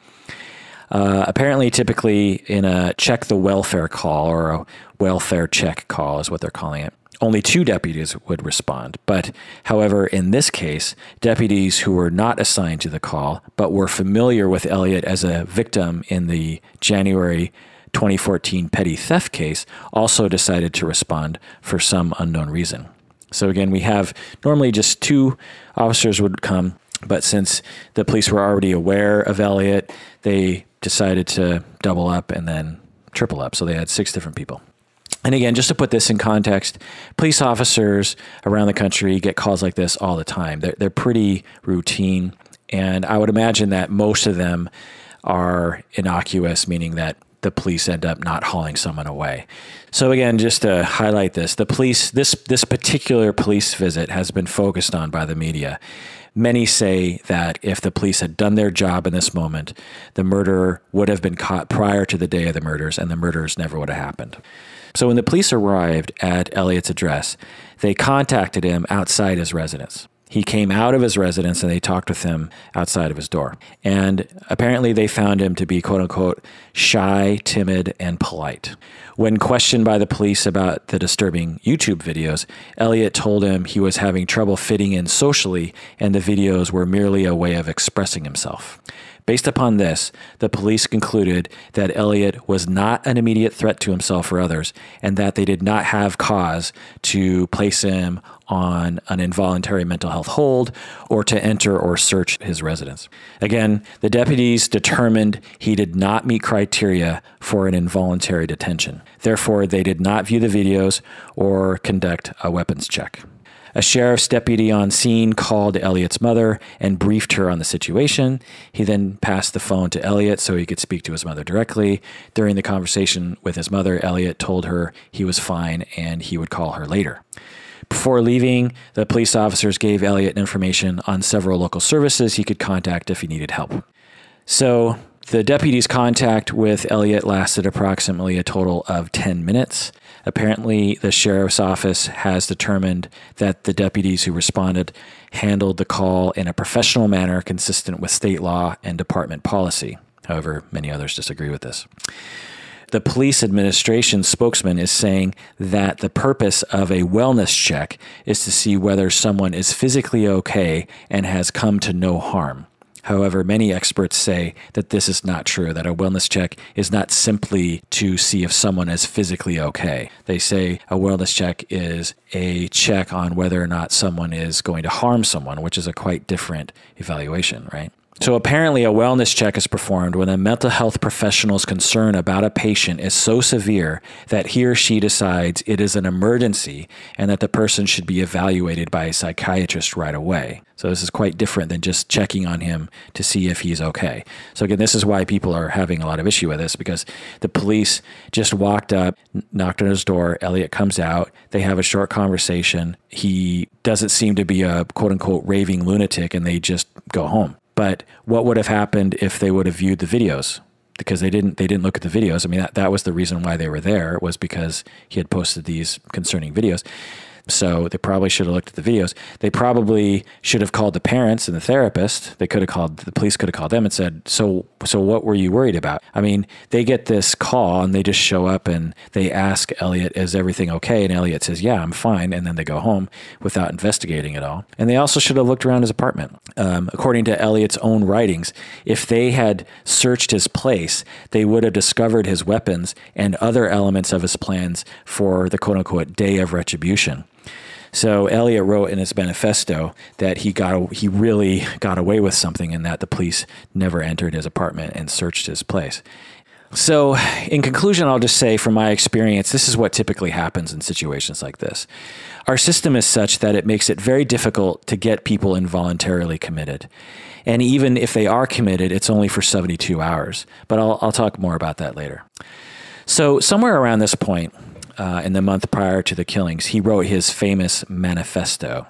Apparently, typically in a check the welfare call or a welfare check call is what they're calling it. Only 2 deputies would respond. But however, in this case, deputies who were not assigned to the call, but were familiar with Elliot as a victim in the January 2014 petty theft case, also decided to respond for some unknown reason. So again, we have normally just 2 officers would come, but since the police were already aware of Elliot, they decided to double up and then triple up. So they had 6 different people. And again, just to put this in context, police officers around the country get calls like this all the time. They're pretty routine. And I would imagine that most of them are innocuous, meaning that the police end up not hauling someone away. So again, just to highlight this, the police, this particular police visit has been focused on by the media. Many say that if the police had done their job in this moment, the murderer would have been caught prior to the day of the murders, and the murders never would have happened. So when the police arrived at Elliot's address, they contacted him outside his residence. He came out of his residence and they talked with him outside of his door. And apparently they found him to be, quote unquote, shy, timid, and polite. When questioned by the police about the disturbing YouTube videos, Elliot told him he was having trouble fitting in socially and the videos were merely a way of expressing himself. Based upon this, the police concluded that Elliot was not an immediate threat to himself or others, and that they did not have cause to place him on an involuntary mental health hold or to enter or search his residence. Again, the deputies determined he did not meet criteria for an involuntary detention. Therefore, they did not view the videos or conduct a weapons check. A sheriff's deputy on scene called Elliot's mother and briefed her on the situation. He then passed the phone to Elliot so he could speak to his mother directly. During the conversation with his mother, Elliot told her he was fine and he would call her later. Before leaving, the police officers gave Elliot information on several local services he could contact if he needed help. So the deputy's contact with Elliot lasted approximately a total of 10 minutes. Apparently, the sheriff's office has determined that the deputies who responded handled the call in a professional manner consistent with state law and department policy. However, many others disagree with this. The police administration spokesman is saying that the purpose of a wellness check is to see whether someone is physically okay and has come to no harm. However, many experts say that this is not true, that a wellness check is not simply to see if someone is physically okay. They say a wellness check is a check on whether or not someone is going to harm someone, which is a quite different evaluation, right? So apparently a wellness check is performed when a mental health professional's concern about a patient is so severe that he or she decides it is an emergency and that the person should be evaluated by a psychiatrist right away. So this is quite different than just checking on him to see if he's okay. So again, this is why people are having a lot of issue with this, because the police just walked up, knocked on his door. Elliot comes out. They have a short conversation. He doesn't seem to be a quote unquote raving lunatic, and they just go home. But what would have happened if they would have viewed the videos? Because they didn't look at the videos. I mean, that was the reason why they were there, was because he had posted these concerning videos. So they probably should have looked at the videos. They probably should have called the parents and the therapist. They could have called, the police could have called them and said, so what were you worried about? I mean, they get this call and they just show up and they ask Elliot, is everything okay? And Elliot says, yeah, I'm fine. And then they go home without investigating at all. And they also should have looked around his apartment. According to Elliot's own writings, if they had searched his place, they would have discovered his weapons and other elements of his plans for the quote unquote day of retribution. So Elliot wrote in his manifesto that he really got away with something, and that the police never entered his apartment and searched his place. So in conclusion, I'll just say from my experience, this is what typically happens in situations like this. Our system is such that it makes it very difficult to get people involuntarily committed. And even if they are committed, it's only for 72 hours. But I'll talk more about that later. So somewhere around this point, in the month prior to the killings, he wrote his famous manifesto,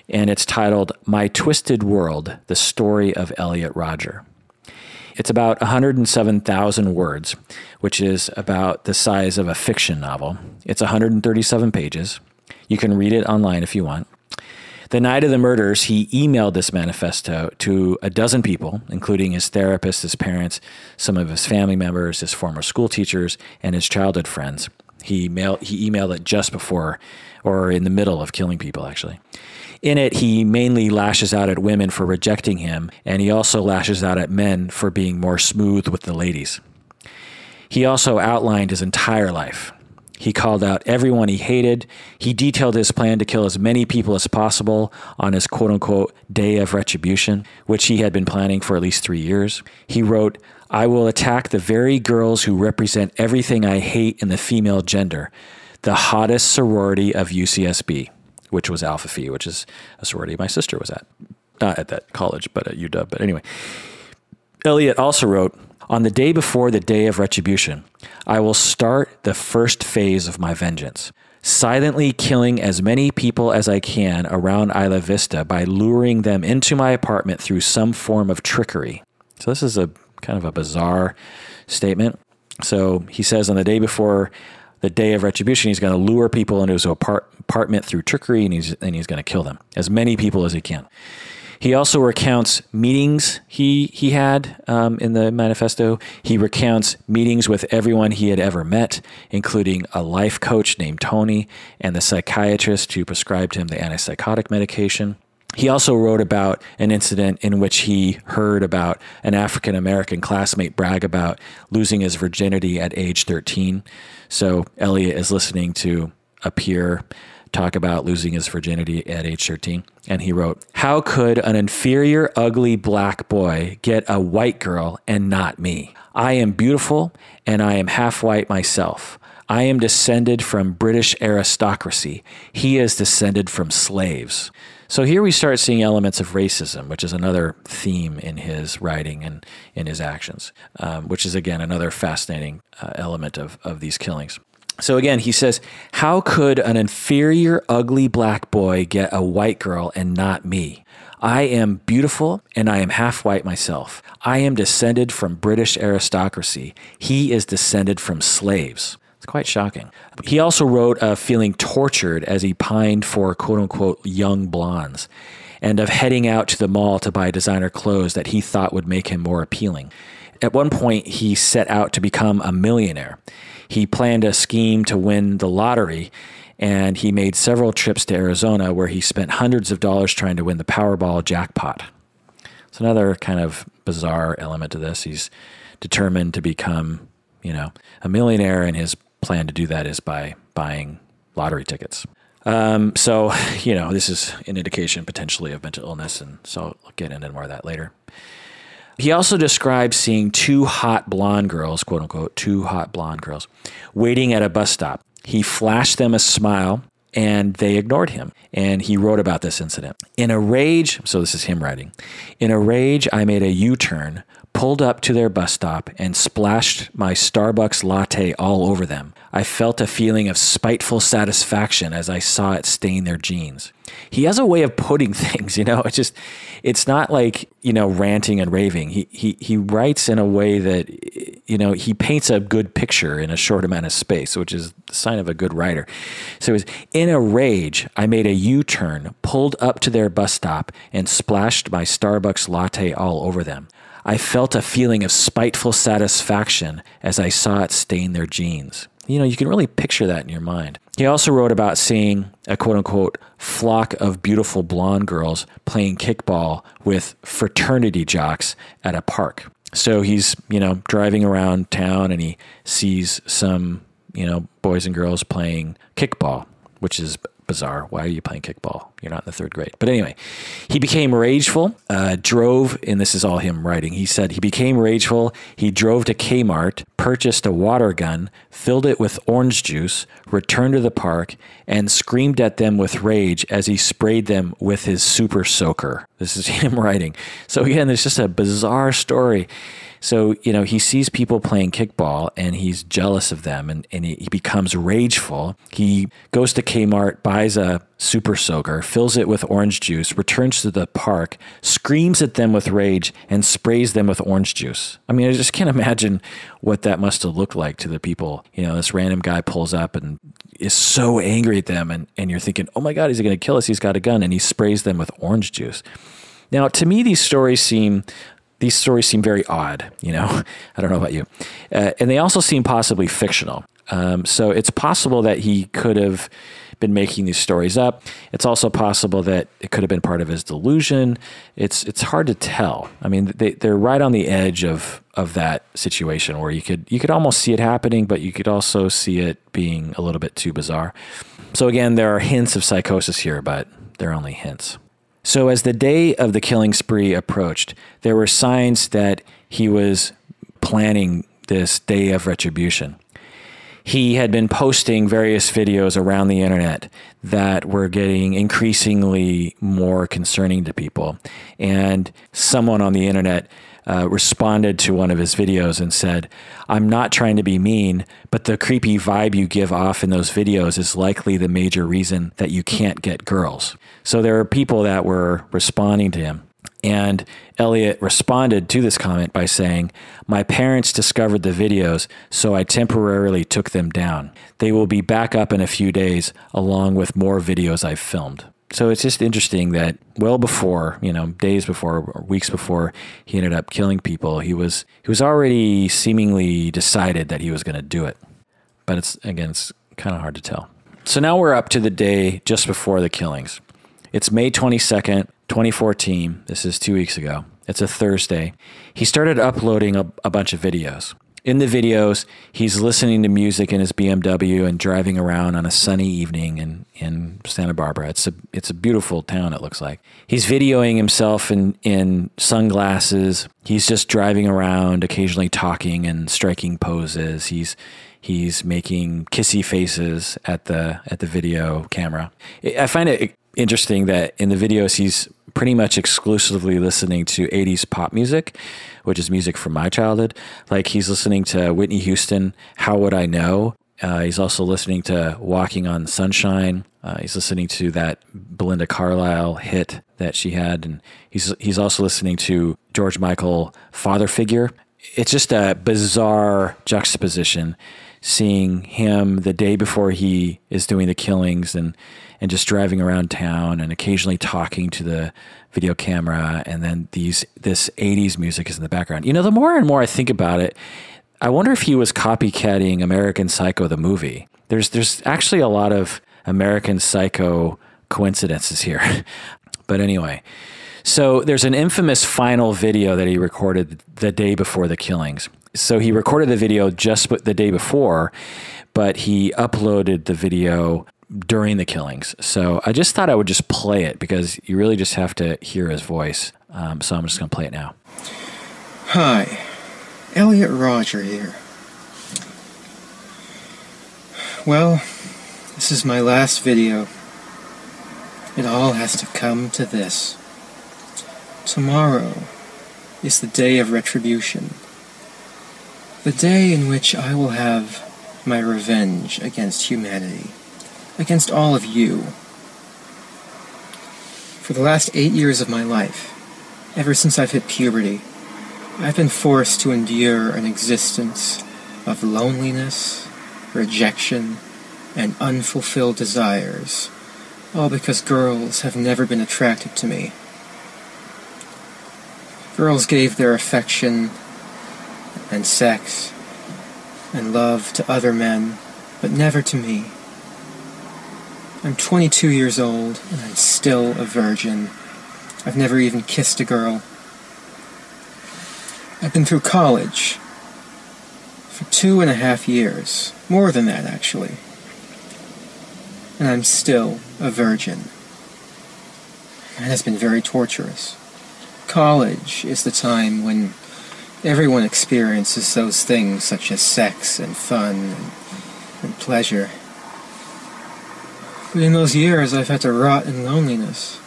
and it's titled My Twisted World, The Story of Elliot Rodger. It's about 107,000 words, which is about the size of a fiction novel. It's 137 pages. You can read it online if you want. The night of the murders, he emailed this manifesto to a dozen people, including his therapist, his parents, some of his family members, his former school teachers, and his childhood friends. He emailed it just before, or in the middle of killing people, actually. In it, he mainly lashes out at women for rejecting him, and he also lashes out at men for being more smooth with the ladies. He also outlined his entire life. He called out everyone he hated. He detailed his plan to kill as many people as possible on his quote-unquote day of retribution, which he had been planning for at least 3 years. He wrote, I will attack the very girls who represent everything I hate in the female gender, the hottest sorority of UCSB, which was Alpha Phi, which is a sorority my sister was at. Not at that college, but at UW. But anyway, Elliot also wrote, on the day before the day of retribution, I will start the first phase of my vengeance, silently killing as many people as I can around Isla Vista by luring them into my apartment through some form of trickery. So this is a kind of a bizarre statement. So he says on the day before the day of retribution, he's going to lure people into his apartment through trickery, and he's going to kill them, as many people as he can. He also recounts meetings he had in the manifesto. He recounts meetings with everyone he had ever met, including a life coach named Tony and the psychiatrist who prescribed him the antipsychotic medication. He also wrote about an incident in which he heard about an African-American classmate brag about losing his virginity at age 13. So Elliot is listening to a peer talk about losing his virginity at age 13. And he wrote, how could an inferior, ugly black boy get a white girl and not me? I am beautiful and I am half white myself. I am descended from British aristocracy. He is descended from slaves. So here we start seeing elements of racism, which is another theme in his writing and in his actions, which is, again, another fascinating element of these killings. So again, he says, how could an inferior, ugly black boy get a white girl and not me? I am beautiful and I am half white myself. I am descended from British aristocracy. He is descended from slaves. It's quite shocking. He also wrote of feeling tortured as he pined for quote-unquote young blondes, and of heading out to the mall to buy designer clothes that he thought would make him more appealing. At one point, he set out to become a millionaire. He planned a scheme to win the lottery, and he made several trips to Arizona where he spent hundreds of dollars trying to win the Powerball jackpot. It's another kind of bizarre element to this. He's determined to become, a millionaire, and his plan to do that is by buying lottery tickets. So, this is an indication potentially of mental illness, and so I'll get into more of that later. He also describes seeing two hot blonde girls, quote unquote, two hot blonde girls, waiting at a bus stop. He flashed them a smile, and they ignored him. And he wrote about this incident. In a rage, so this is him writing, in a rage, I made a U-turn, pulled up to their bus stop, and splashed my Starbucks latte all over them. I felt a feeling of spiteful satisfaction as I saw it stain their jeans. He has a way of putting things, it's not like, ranting and raving. He writes in a way that, he paints a good picture in a short amount of space, which is the sign of a good writer. So it was, in a rage, I made a U-turn, pulled up to their bus stop, and splashed my Starbucks latte all over them. I felt a feeling of spiteful satisfaction as I saw it stain their jeans. You can really picture that in your mind. He also wrote about seeing a quote-unquote flock of beautiful blonde girls playing kickball with fraternity jocks at a park. So he's, driving around town, and he sees some, boys and girls playing kickball, which is bizarre. Why are you playing kickball? You're not in the third grade. But anyway, he became rageful, drove, and this is all him writing. He said he became rageful. He drove to Kmart, purchased a water gun, filled it with orange juice, returned to the park, and screamed at them with rage as he sprayed them with his super soaker. This is him writing. So again, there's just a bizarre story. So, he sees people playing kickball, and he's jealous of them, and he becomes rageful. He goes to Kmart, buys a super soaker, fills it with orange juice, returns to the park, screams at them with rage, and sprays them with orange juice. I mean, I just can't imagine what that must have looked like to the people. This random guy pulls up and is so angry at them, and you're thinking, oh my God, he's going to kill us. He's got a gun, and he sprays them with orange juice. Now, to me, these stories seem very odd, I don't know about you. And they also seem possibly fictional. So it's possible that he could have been making these stories up. It's also possible that it could have been part of his delusion. It's hard to tell. I mean, they're right on the edge of that situation where you could almost see it happening, but you could also see it being a little bit too bizarre. So again, there are hints of psychosis here, but they're only hints. So as the day of the killing spree approached, there were signs that he was planning this day of retribution. He had been posting various videos around the internet that were getting increasingly more concerning to people. And someone on the internet responded to one of his videos and said, I'm not trying to be mean, but the creepy vibe you give off in those videos is likely the major reason that you can't get girls. So there are people that were responding to him. And Elliot responded to this comment by saying, my parents discovered the videos, so I temporarily took them down. They will be back up in a few days, along with more videos I've filmed. So it's just interesting that well before, days before or weeks before he ended up killing people, he was already seemingly decided that he was going to do it. But it's kind of hard to tell. So now we're up to the day just before the killings. It's May 22nd, 2014. This is 2 weeks ago. It's a Thursday. He started uploading a bunch of videos. In the videos, he's listening to music in his BMW and driving around on a sunny evening in Santa Barbara. It's a beautiful town, it looks like. He's videoing himself in sunglasses. He's just driving around, occasionally talking and striking poses. He's making kissy faces at the video camera. I find it interesting that in the videos, he's pretty much exclusively listening to 80s pop music, which is music from my childhood. Like he's listening to Whitney Houston, How Would I Know? He's also listening to Walking on Sunshine. He's listening to that Belinda Carlisle hit that she had. And he's also listening to George Michael, Father Figure. It's just a bizarre juxtaposition seeing him the day before he is doing the killings and just driving around town and occasionally talking to the video camera, and then this 80s music is in the background. You know, the more and more I think about it, I wonder if he was copycatting American Psycho the movie. There's actually a lot of American Psycho coincidences here. But anyway, so there's an infamous final video that he recorded the day before the killings. So he recorded the video just the day before, but he uploaded the video during the killings. So I just thought I would just play it because you really just have to hear his voice. So I'm just going to play it now. Hi, Elliot Rodger here. Well, this is my last video. It all has to come to this. Tomorrow is the day of retribution. The day in which I will have my revenge against humanity. Against all of you. For the last 8 years of my life, ever since I've hit puberty, I've been forced to endure an existence of loneliness, rejection, and unfulfilled desires, all because girls have never been attracted to me. Girls gave their affection and sex and love to other men, but never to me. I'm 22 years old, and I'm still a virgin. I've never even kissed a girl. I've been through college for 2.5 years. More than that, actually. And I'm still a virgin. And it has been very torturous. College is the time when everyone experiences those things such as sex and fun and pleasure. But in those years, I've had to rot in loneliness.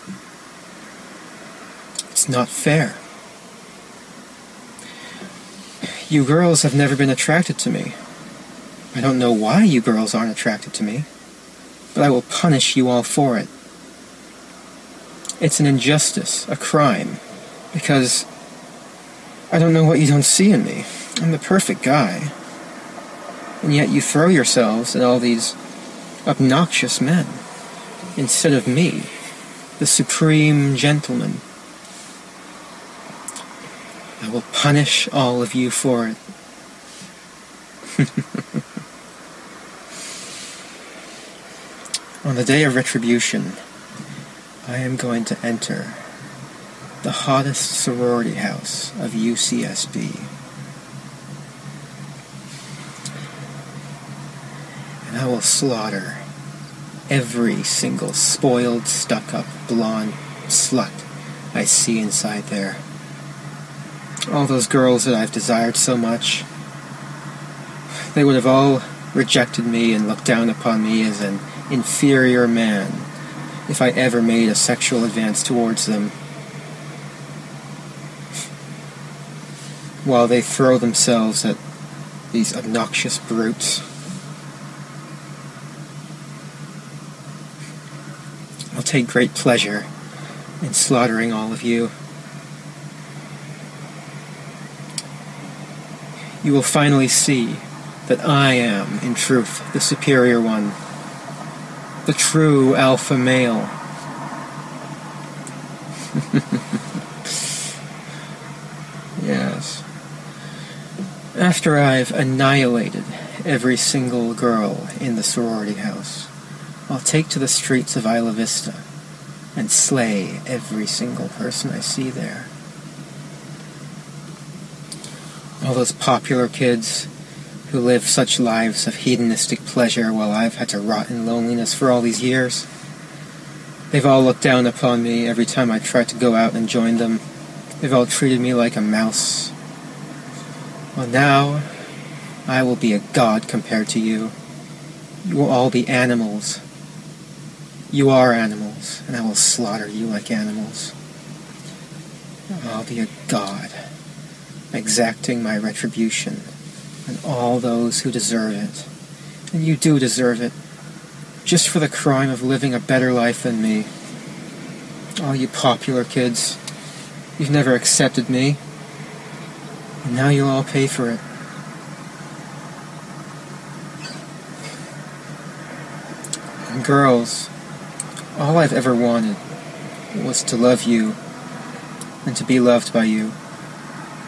It's not fair. You girls have never been attracted to me. I don't know why you girls aren't attracted to me, but I will punish you all for it. It's an injustice, a crime, because I don't know what you don't see in me. I'm the perfect guy. And yet you throw yourselves at all these obnoxious men, instead of me, the supreme gentleman. I will punish all of you for it. On the day of retribution, I am going to enter the hottest sorority house of UCSB. And I will slaughter every single spoiled, stuck-up, blonde slut I see inside there. All those girls that I've desired so much, they would have all rejected me and looked down upon me as an inferior man if I ever made a sexual advance towards them. While they throw themselves at these obnoxious brutes. I'll take great pleasure in slaughtering all of you. You will finally see that I am, in truth, the superior one, the true alpha male. Yes. After I've annihilated every single girl in the sorority house, I'll take to the streets of Isla Vista and slay every single person I see there. All those popular kids who live such lives of hedonistic pleasure while I've had to rot in loneliness for all these years. They've all looked down upon me every time I tried to go out and join them. They've all treated me like a mouse. Well, now, I will be a god compared to you. You will all be animals. You are animals, and I will slaughter you like animals. I'll be a god, exacting my retribution on all those who deserve it. And you do deserve it, just for the crime of living a better life than me. All you popular kids, you've never accepted me, and now you'll all pay for it. Girls, all I've ever wanted was to love you and to be loved by you.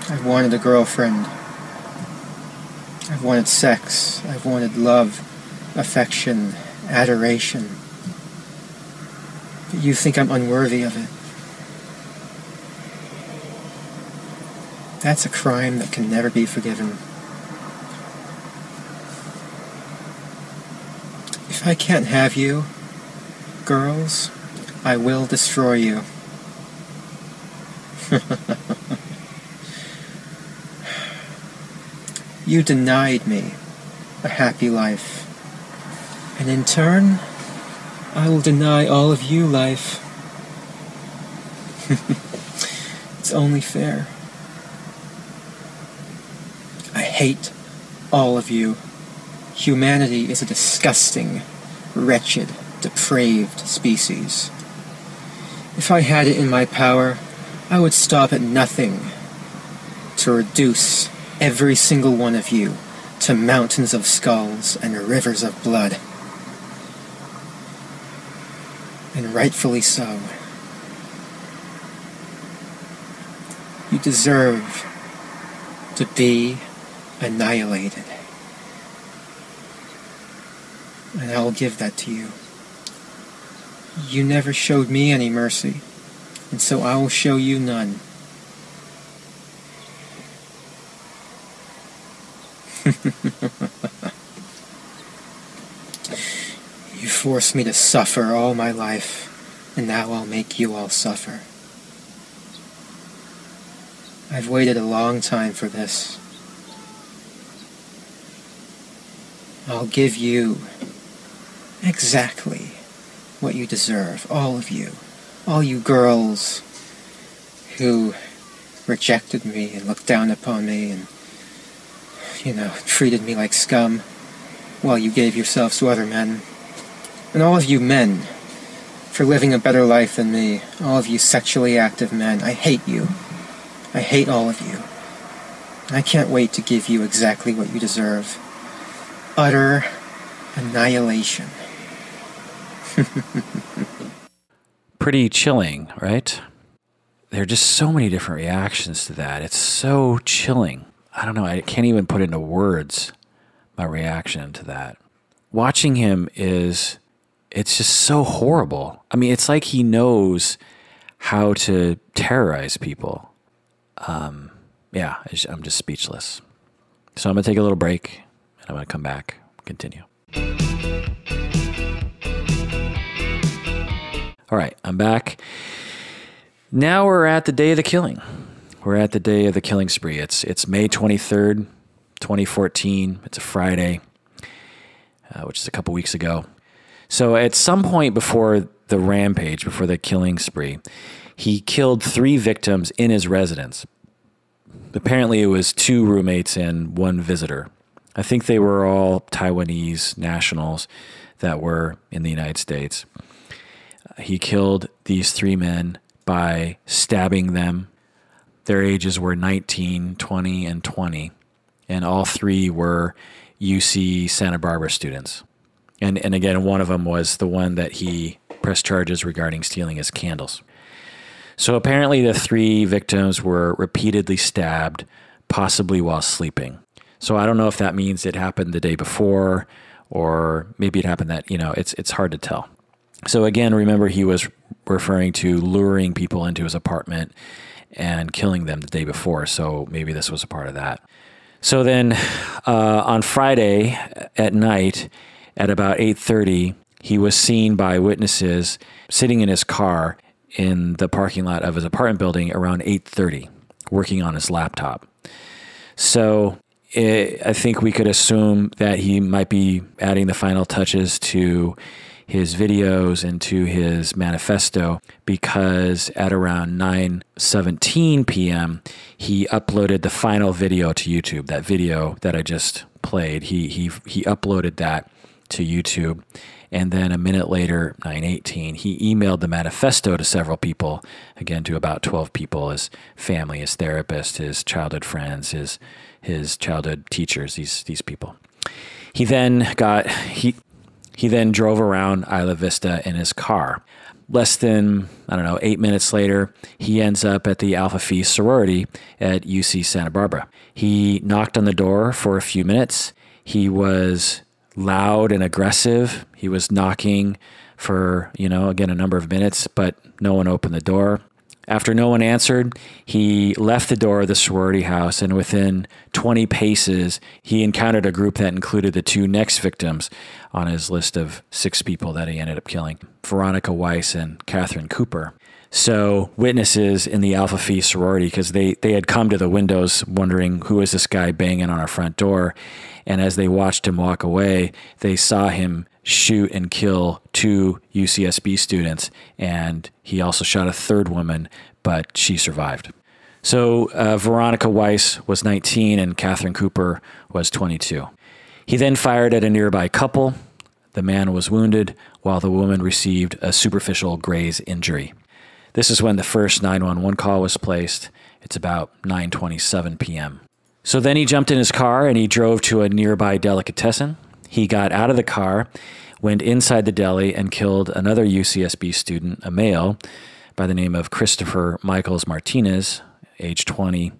I've wanted a girlfriend. I've wanted sex. I've wanted love, affection, adoration. But you think I'm unworthy of it. That's a crime that can never be forgiven. If I can't have you, girls, I will destroy you. You denied me a happy life, and in turn, I will deny all of you life. It's only fair. I hate all of you. Humanity is a disgusting, wretched, depraved species. If I had it in my power, I would stop at nothing to reduce every single one of you to mountains of skulls and rivers of blood. And rightfully so. You deserve to be annihilated. And I will give that to you. You never showed me any mercy, and so I will show you none. You forced me to suffer all my life, and now I'll make you all suffer. I've waited a long time for this. I'll give you exactly what you deserve, all of you. All you girls who rejected me and looked down upon me and, treated me like scum while you gave yourselves to other men. And all of you men for living a better life than me. All of you sexually active men. I hate you. I hate all of you. And I can't wait to give you exactly what you deserve. Utter annihilation. Pretty chilling, right? There are just so many different reactions to that. It's so chilling. I don't know. I can't even put into words my reaction to that. Watching him it's just so horrible. I mean, it's like he knows how to terrorize people. Yeah, I'm just speechless. So I'm going to take a little break, and I'm going to come back, continue. All right, I'm back. Now we're at the day of the killing. We're at the day of the killing spree. It's May 23rd, 2014. It's a Friday, which is a couple weeks ago. So at some point before the rampage, before the killing spree, he killed 3 victims in his residence. Apparently it was 2 roommates and 1 visitor. I think they were all Taiwanese nationals that were in the United States. He killed these 3 men by stabbing them. Their ages were 19, 20, and 20. And all 3 were UC Santa Barbara students. And again, one of them was the one that he pressed charges regarding stealing his candles. So apparently the 3 victims were repeatedly stabbed, possibly while sleeping. So I don't know if that means it happened the day before, or maybe it happened that, it's hard to tell. So again, remember, he was referring to luring people into his apartment and killing them the day before. So maybe this was a part of that. So then on Friday at night at about 8:30, he was seen by witnesses sitting in his car in the parking lot of his apartment building around 8:30, working on his laptop. So I think we could assume that he might be adding the final touches to his videos and to his manifesto, because at around 9:17 p.m., he uploaded the final video to YouTube. That video that I just played, he uploaded that to YouTube. And then a minute later, 9:18, he emailed the manifesto to several people, again, to about 12 people, his family, his therapist, his childhood friends, his childhood teachers, these people. He then He then drove around Isla Vista in his car. Less than, 8 minutes later, he ends up at the Alpha Phi sorority at UC Santa Barbara. He knocked on the door for a few minutes. He was loud and aggressive. He was knocking for, again, a number of minutes, but no one opened the door. After no one answered, he left the door of the sorority house, and within 20 paces, he encountered a group that included the two next victims on his list of 6 people that he ended up killing, Veronica Weiss and Catherine Cooper. So witnesses in the Alpha Phi sorority, because they had come to the windows wondering, who is this guy banging on our front door? And as they watched him walk away, they saw him shoot and kill 2 UCSB students, and he also shot a 3rd woman, but she survived. So Veronica Weiss was 19 and Catherine Cooper was 22. He then fired at a nearby couple. The man was wounded, while the woman received a superficial graze injury. This is when the first 911 call was placed. It's about 9:27 p.m. So then he jumped in his car and he drove to a nearby delicatessen. He got out of the car, went inside the deli, and killed another UCSB student, a male, by the name of Christopher Michaels Martinez, age 20.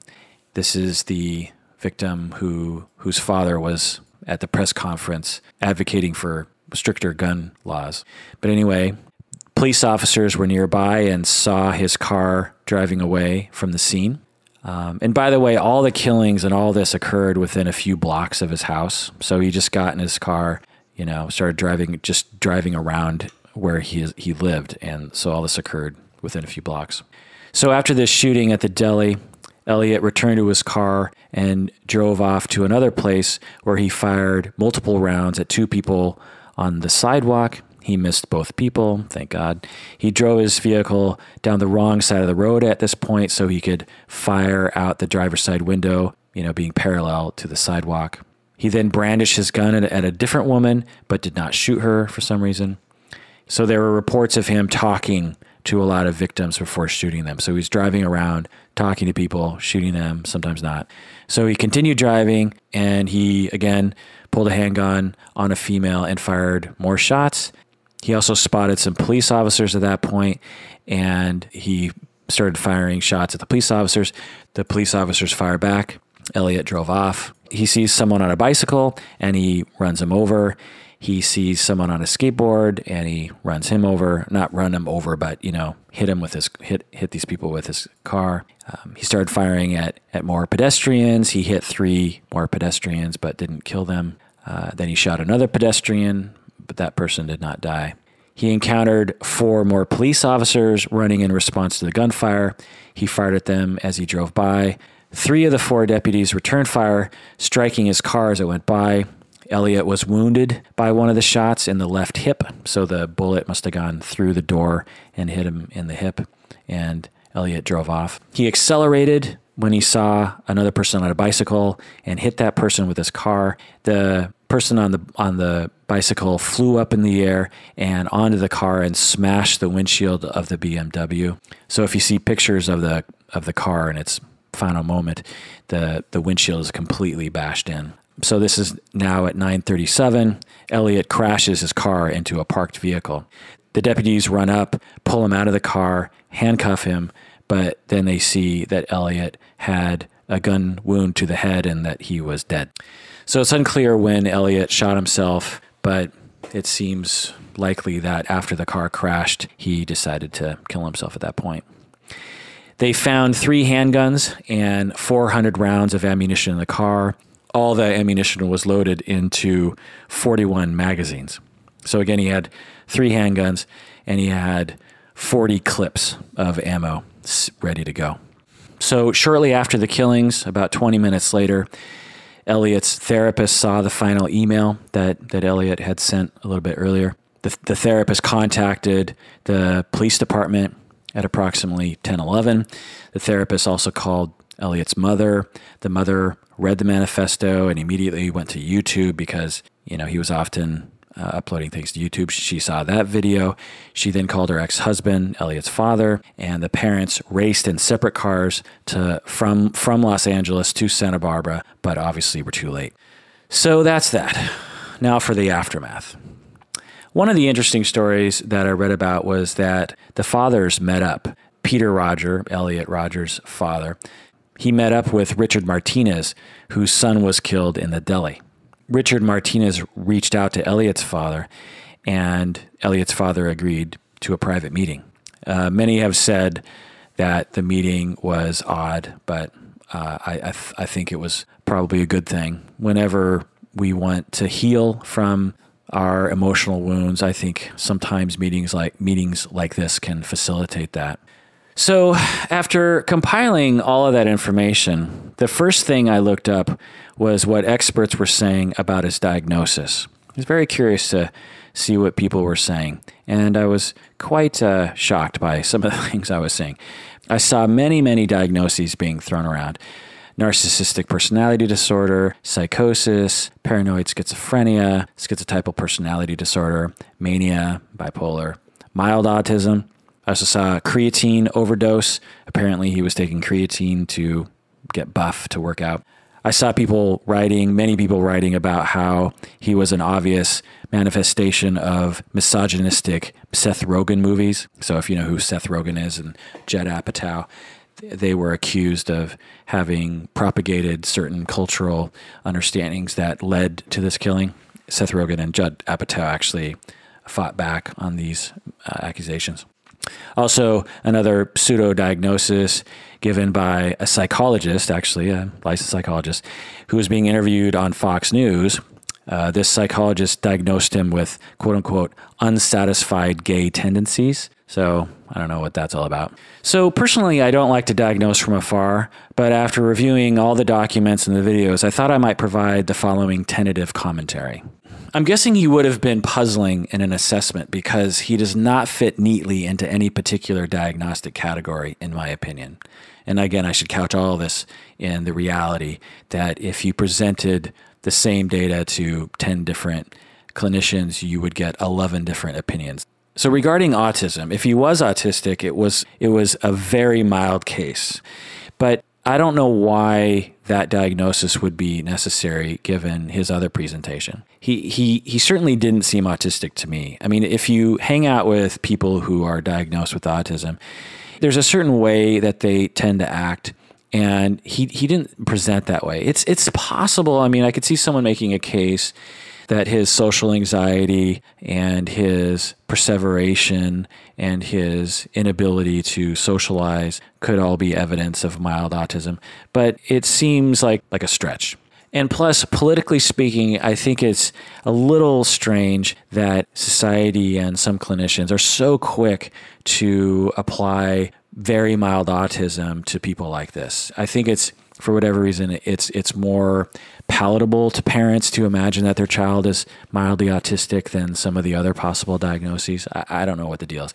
This is the victim whose father was at the press conference advocating for stricter gun laws. But anyway, police officers were nearby and saw his car driving away from the scene. And by the way, all the killings and all this occurred within a few blocks of his house. So he just got in his car, started driving around where he lived. And so all this occurred within a few blocks. So after this shooting at the deli, Elliot returned to his car and drove off to another place where he fired multiple rounds at 2 people on the sidewalk. He missed both people, thank God. He drove his vehicle down the wrong side of the road at this point so he could fire out the driver's side window, being parallel to the sidewalk. He then brandished his gun at a different woman, but did not shoot her for some reason. So there were reports of him talking to a lot of victims before shooting them. So he's driving around, talking to people, shooting them, sometimes not. So he continued driving, and he, again, pulled a handgun on a female and fired more shots. He also spotted some police officers at that point, and he started firing shots at the police officers. The police officers fire back. Elliot drove off. He sees someone on a bicycle, and he runs him over. He sees someone on a skateboard, and he runs him over. Not run him over, but, hit these people with his car. He started firing at more pedestrians. He hit 3 more pedestrians, but didn't kill them. Then he shot another pedestrian, but that person did not die. He encountered 4 more police officers running in response to the gunfire. He fired at them as he drove by. 3 of the 4 deputies returned fire, striking his car as it went by. Elliot was wounded by one of the shots in the left hip, so the bullet must have gone through the door and hit him in the hip, and Elliot drove off. He accelerated when he saw another person on a bicycle and hit that person with his car. The person on the bicycle flew up in the air and onto the car and smashed the windshield of the BMW. So if you see pictures of the car in its final moment, the windshield is completely bashed in. So this is now at 9:37. Elliot crashes his car into a parked vehicle. The deputies run up, pull him out of the car, handcuff him, but then they see that Elliot had a gun wound to the head and that he was dead. So it's unclear when Elliot shot himself, but it seems likely that after the car crashed, he decided to kill himself at that point. They found 3 handguns and 400 rounds of ammunition in the car. All the ammunition was loaded into 41 magazines. So again, he had 3 handguns and he had 40 clips of ammo ready to go. So shortly after the killings, about 20 minutes later, Elliot's therapist saw the final email that Elliot had sent a little bit earlier. The therapist contacted the police department at approximately 10:11. The therapist also called Elliot's mother. The mother read the manifesto and immediately went to YouTube because, he was often uploading things to YouTube. She saw that video. She then called her ex-husband, Elliot's father, and the parents raced in separate cars from Los Angeles to Santa Barbara, but obviously were too late. So that's that. Now for the aftermath. One of the interesting stories that I read about was that the fathers met up. Peter Rodger, Elliot Rodger's father, he met up with Richard Martinez, whose son was killed in the deli. Richard Martinez reached out to Elliot's father, and Elliot's father agreed to a private meeting. Many have said that the meeting was odd, but I think it was probably a good thing. Whenever we want to heal from our emotional wounds, I think sometimes meetings like this can facilitate that. So after compiling all of that information, the first thing I looked up was what experts were saying about his diagnosis. I was very curious to see what people were saying, and I was quite shocked by some of the things I was seeing. I saw many diagnoses being thrown around: narcissistic personality disorder, psychosis, paranoid schizophrenia, schizotypal personality disorder, mania, bipolar, mild autism. I also saw a creatine overdose. Apparently he was taking creatine to get buff, to work out. I saw many people writing about how he was an obvious manifestation of misogynistic Seth Rogen movies. So if you know who Seth Rogen is and Judd Apatow, they were accused of having propagated certain cultural understandings that led to this killing. Seth Rogen and Judd Apatow actually fought back on these accusations. Also, another pseudo-diagnosis given by a psychologist, actually a licensed psychologist, who was being interviewed on Fox News. This psychologist diagnosed him with, quote-unquote, unsatisfied gay tendencies. So I don't know what that's all about. So personally, I don't like to diagnose from afar, but after reviewing all the documents and the videos, I thought I might provide the following tentative commentary. I'm guessing he would have been puzzling in an assessment because he does not fit neatly into any particular diagnostic category, in my opinion. And again, I should couch all of this in the reality that if you presented the same data to 10 different clinicians, you would get 11 different opinions. So regarding autism, if he was autistic, it was a very mild case. But I don't know why that diagnosis would be necessary given his other presentation. He certainly didn't seem autistic to me. I mean, if you hang out with people who are diagnosed with autism, there's a certain way that they tend to act, and he didn't present that way. It's possible. I mean, I could see someone making a case that his social anxiety and his perseveration and his inability to socialize could all be evidence of mild autism, but it seems like a stretch. And plus, politically speaking, I think it's a little strange that society and some clinicians are so quick to apply very mild autism to people like this. I think it's, for whatever reason, it's more palatable to parents to imagine that their child is mildly autistic than some of the other possible diagnoses. I don't know what the deal is.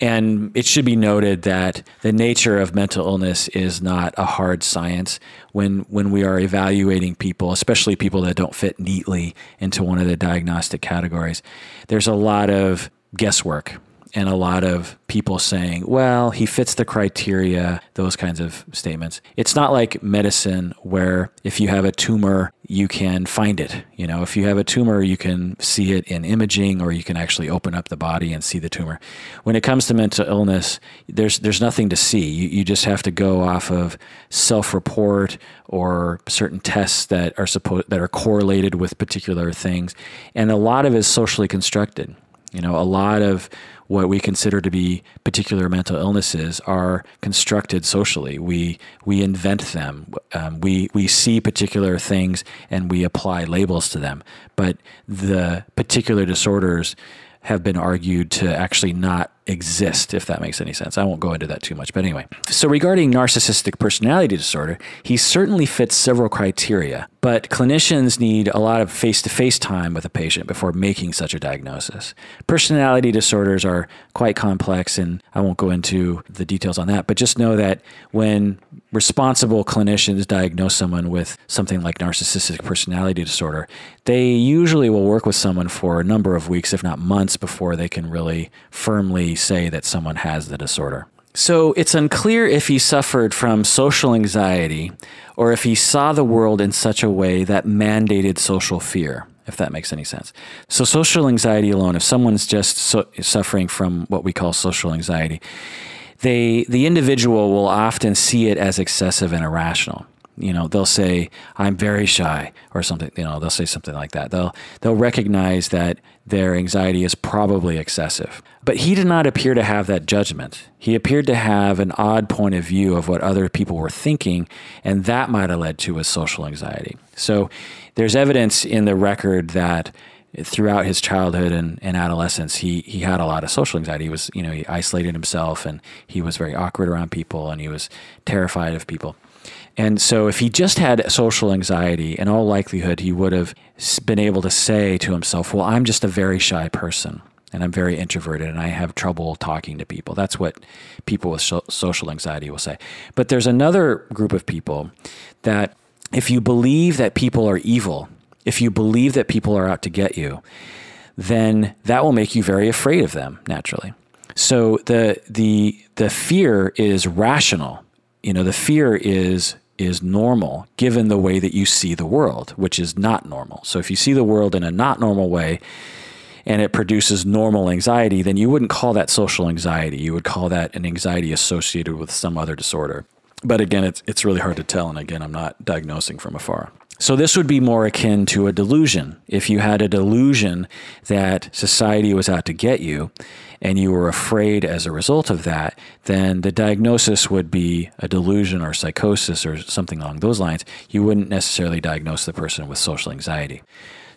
And it should be noted that the nature of mental illness is not a hard science. When we are evaluating people, especially people that don't fit neatly into one of the diagnostic categories, there's a lot of guesswork and a lot of people saying, well, he fits the criteria, those kinds of statements. It's not like medicine where if you have a tumor, you can find it. You know, if you have a tumor, you can see it in imaging, or you can actually open up the body and see the tumor. When it comes to mental illness, there's nothing to see. You just have to go off of self-report or certain tests that are correlated with particular things. And a lot of it is socially constructed. You know, a lot of what we consider to be particular mental illnesses are constructed socially. We invent them. We see particular things and we apply labels to them. But the particular disorders have been argued to actually not exist, if that makes any sense. I won't go into that too much, but anyway. So regarding narcissistic personality disorder, he certainly fits several criteria, but clinicians need a lot of face-to-face time with a patient before making such a diagnosis. Personality disorders are quite complex, and I won't go into the details on that, but just know that when responsible clinicians diagnose someone with something like narcissistic personality disorder, they usually will work with someone for a number of weeks, if not months, before they can really firmly say that someone has the disorder. So it's unclear if he suffered from social anxiety or if he saw the world in such a way that mandated social fear. if that makes any sense. So social anxiety alone, if someone's just suffering from what we call social anxiety, the individual will often see it as excessive and irrational. They'll say, I'm very shy or something, they'll say something like that. They'll recognize that their anxiety is probably excessive. But he did not appear to have that judgment. He appeared to have an odd point of view of what other people were thinking, and that might have led to his social anxiety. So there's evidence in the record that throughout his childhood and adolescence, he had a lot of social anxiety. He isolated himself, and he was very awkward around people, and he was terrified of people. And so if he just had social anxiety, in all likelihood, he would have been able to say to himself, well, I'm just a very shy person, and I'm very introverted, and I have trouble talking to people. That's what people with social anxiety will say. But there's another group of people that if you believe that people are evil, if you believe that people are out to get you, then that will make you very afraid of them, naturally. So the fear is rational. The fear is normal given the way that you see the world, which is not normal. So if you see the world in a not normal way and it produces normal anxiety, then you wouldn't call that social anxiety. You would call that an anxiety associated with some other disorder. But again, it's really hard to tell. And again, I'm not diagnosing from afar. So this would be more akin to a delusion. If you had a delusion that society was out to get you and you were afraid as a result of that, then the diagnosis would be a delusion or psychosis or something along those lines. You wouldn't necessarily diagnose the person with social anxiety.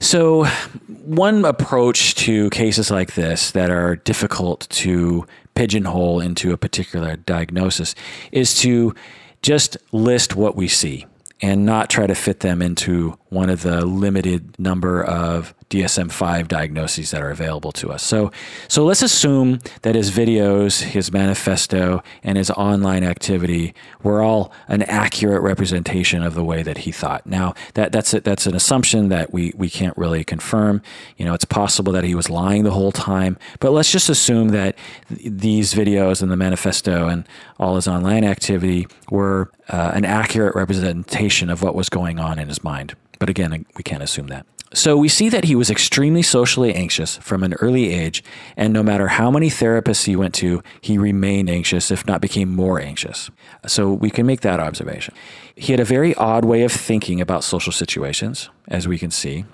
So one approach to cases like this that are difficult to pigeonhole into a particular diagnosis is to just list what we see and not try to fit them into one of the limited number of DSM-5 diagnoses that are available to us. So let's assume that his videos, his manifesto, and his online activity were all an accurate representation of the way that he thought. Now, that's an assumption that we can't really confirm. It's possible that he was lying the whole time, but let's just assume that these videos and the manifesto and all his online activity were an accurate representation of what was going on in his mind. But again, we can't assume that. So we see that he was extremely socially anxious from an early age, and no matter how many therapists he went to, he remained anxious, if not became more anxious. So we can make that observation. He had a very odd way of thinking about social situations, as we can see.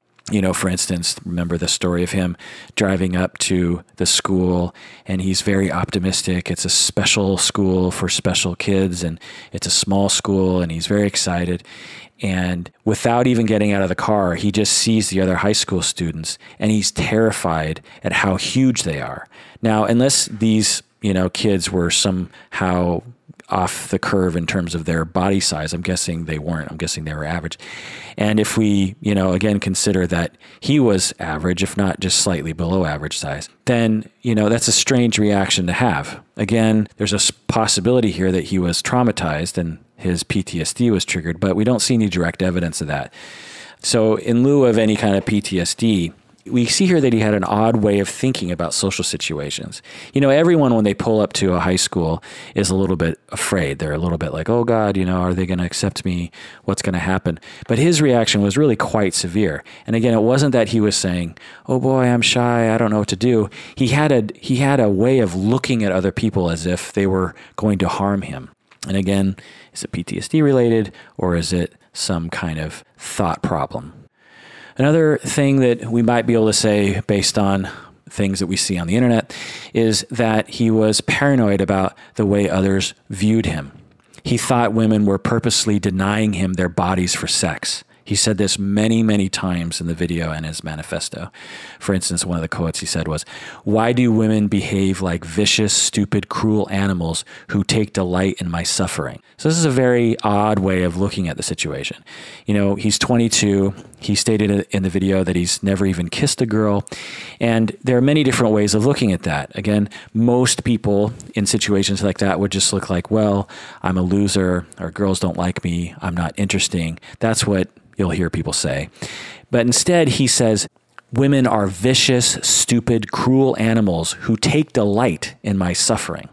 For instance, remember the story of him driving up to the school, and he's very optimistic. It's a special school for special kids, and it's a small school, and he's very excited. And without even getting out of the car, he just sees the other high school students, and he's terrified at how huge they are. Now, unless these, kids were somehow off the curve in terms of their body size, I'm guessing they weren't. I'm guessing they were average. And if we, again, consider that he was average, if not just slightly below average size, then, that's a strange reaction to have. Again, there's a possibility here that he was traumatized and his PTSD was triggered, but we don't see any direct evidence of that. So in lieu of any kind of PTSD, we see here that he had an odd way of thinking about social situations. Everyone, when they pull up to a high school, is a little bit afraid. They're a little bit like, oh God, are they going to accept me? What's going to happen? But his reaction was really quite severe. And again, it wasn't that he was saying, oh boy, I'm shy, I don't know what to do. He had a way of looking at other people as if they were going to harm him. And again, is it PTSD related, or is it some kind of thought problem? Another thing that we might be able to say based on things that we see on the internet is that he was paranoid about the way others viewed him. He thought women were purposely denying him their bodies for sex. He said this many, many times in the video and his manifesto. For instance, one of the quotes he said was, "Why do women behave like vicious, stupid, cruel animals who take delight in my suffering?" So this is a very odd way of looking at the situation. He's 22. He stated in the video that he's never even kissed a girl. And there are many different ways of looking at that. Again, most people in situations like that would just look like, well, I'm a loser, or girls don't like me, I'm not interesting. That's what you'll hear people say. But instead, he says, women are vicious, stupid, cruel animals who take delight in my suffering.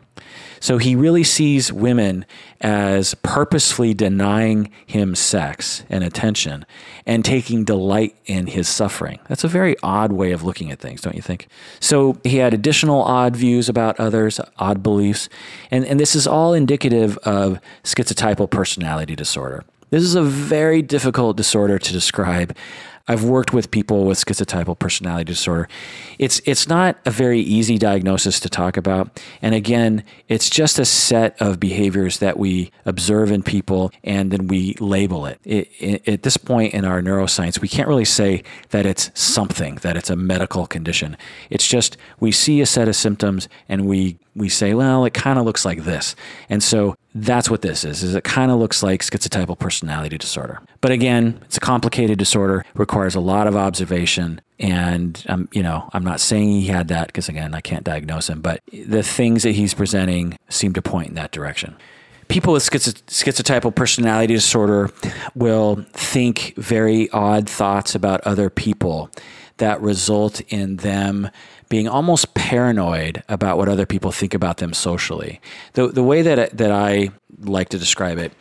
So he really sees women as purposefully denying him sex and attention and taking delight in his suffering. That's a very odd way of looking at things, don't you think? So he had additional odd views about others, odd beliefs, and this is all indicative of schizotypal personality disorder. This is a very difficult disorder to describe. I've worked with people with schizotypal personality disorder. It's not a very easy diagnosis to talk about. And again, it's just a set of behaviors that we observe in people and then we label it. At this point in our neuroscience, we can't really say that it's something, that it's a medical condition. It's just we see a set of symptoms and we say, well, it kind of looks like this. And so that's what this is it kind of looks like schizotypal personality disorder. But again, it's a complicated disorder, requires a lot of observation. And, I'm not saying he had that because, again, I can't diagnose him, but the things that he's presenting seem to point in that direction. People with schizotypal personality disorder will think very odd thoughts about other people that result in them being almost paranoid about what other people think about them socially. The way that I like to describe it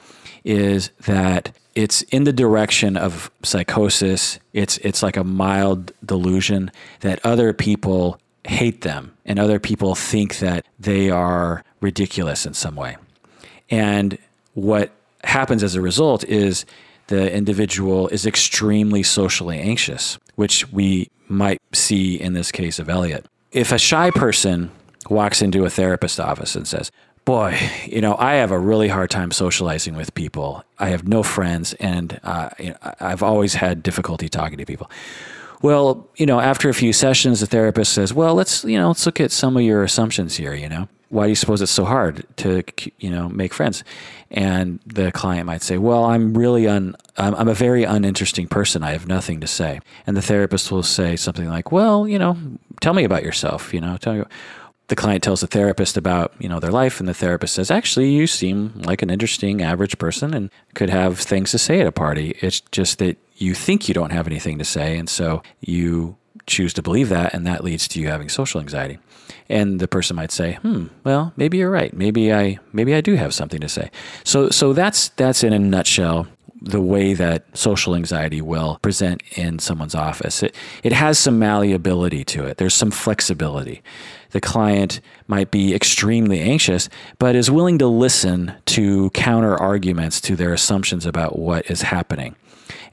is that it's in the direction of psychosis. It's like a mild delusion that other people hate them and other people think that they are ridiculous in some way. And what happens as a result is the individual is extremely socially anxious, which we might see in this case of Elliot. If a shy person walks into a therapist's office and says, boy, I have a really hard time socializing with people. I have no friends, and I've always had difficulty talking to people. Well, after a few sessions, the therapist says, well, let's look at some of your assumptions here, Why do you suppose it's so hard to, make friends? And the client might say, well, I'm a very uninteresting person. I have nothing to say. And the therapist will say something like, well, tell me about yourself, tell me. The client tells the therapist about, their life, and the therapist says, actually, you seem like an interesting average person and could have things to say at a party. It's just that you think you don't have anything to say, and so you choose to believe that, and that leads to you having social anxiety. And the person might say, well, maybe you're right. Maybe I do have something to say. So that's in a nutshell the way that social anxiety will present in someone's office. It has some malleability to it. There's some flexibility. The client might be extremely anxious, but is willing to listen to counter arguments to their assumptions about what is happening.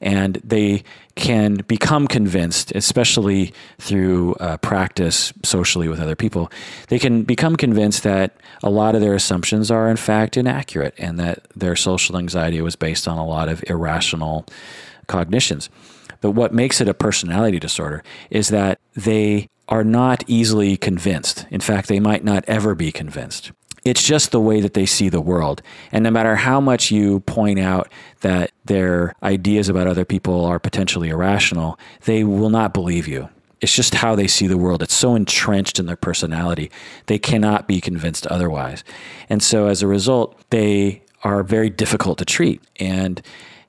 And they can become convinced, especially through practice socially with other people, they can become convinced that a lot of their assumptions are in fact inaccurate and that their social anxiety was based on a lot of irrational cognitions. But what makes it a personality disorder is that they are not easily convinced. In fact, they might not ever be convinced. It's just the way that they see the world. And no matter how much you point out that their ideas about other people are potentially irrational, they will not believe you. It's just how they see the world. It's so entrenched in their personality, they cannot be convinced otherwise. And so as a result, they are very difficult to treat and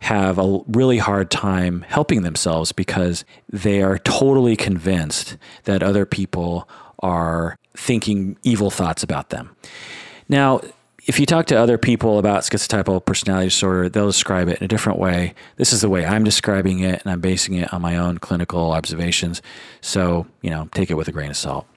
have a really hard time helping themselves because they are totally convinced that other people are thinking evil thoughts about them. Now, if you talk to other people about schizotypal personality disorder, they'll describe it in a different way. This is the way I'm describing it, and I'm basing it on my own clinical observations. So, take it with a grain of salt.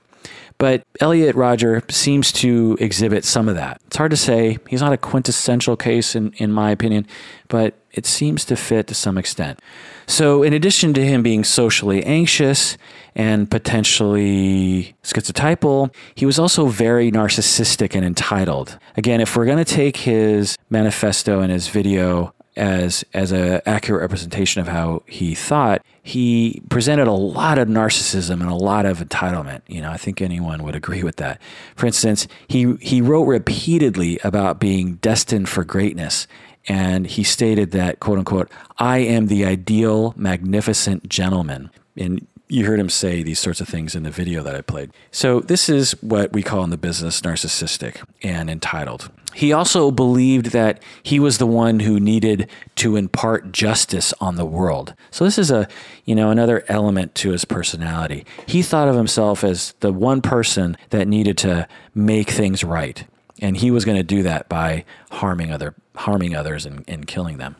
But Elliot Rodger seems to exhibit some of that. It's hard to say. He's not a quintessential case in my opinion, but it seems to fit to some extent. So in addition to him being socially anxious and potentially schizotypal, he was also very narcissistic and entitled. Again, if we're going to take his manifesto and his video as an accurate representation of how he thought, he presented a lot of narcissism and a lot of entitlement. I think anyone would agree with that. For instance, he wrote repeatedly about being destined for greatness. And he stated that, quote unquote, I am the ideal, magnificent gentleman. And you heard him say these sorts of things in the video that I played. So this is what we call in the business narcissistic and entitled. He also believed that he was the one who needed to impart justice on the world. So this is another element to his personality. He thought of himself as the one person that needed to make things right. And he was going to do that by harming others and killing them.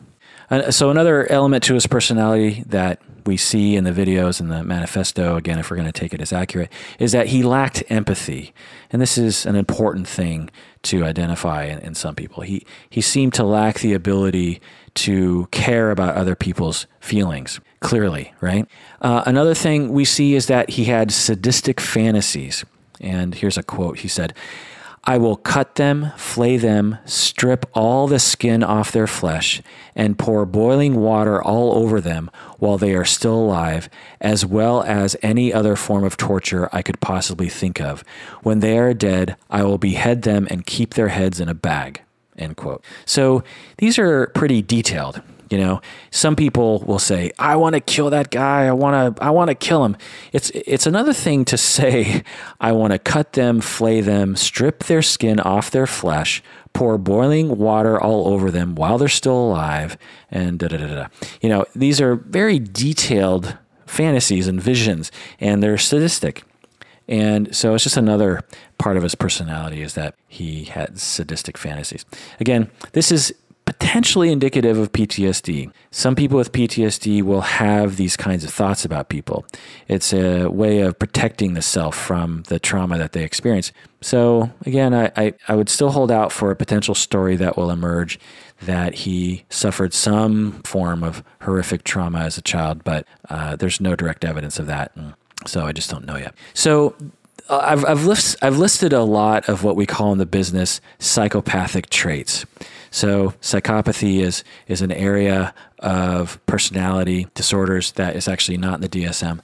So another element to his personality that we see in the videos and the manifesto, again, if we're going to take it as accurate, is that he lacked empathy. And this is an important thing to identify in some people. He seemed to lack the ability to care about other people's feelings, clearly, right? Another thing we see is that he had sadistic fantasies. And here's a quote. He said, "I will cut them, flay them, strip all the skin off their flesh, and pour boiling water all over them while they are still alive, as well as any other form of torture I could possibly think of. When they are dead, I will behead them and keep their heads in a bag." End quote. So these are pretty detailed. You know, some people will say, "I want to kill that guy. I want to kill him." It's another thing to say, "I want to cut them, flay them, strip their skin off their flesh, pour boiling water all over them while they're still alive," and da da da da. You know, these are very detailed fantasies and visions, and they're sadistic. And so it's just another part of his personality is that he had sadistic fantasies. Again, this is potentially indicative of PTSD. Some people with PTSD will have these kinds of thoughts about people. It's a way of protecting the self from the trauma that they experience. So again, I would still hold out for a potential story that will emerge that he suffered some form of horrific trauma as a child, but there's no direct evidence of that. So I just don't know yet. So I've listed a lot of what we call in the business psychopathic traits. So psychopathy is an area of personality disorders that is actually not in the DSM.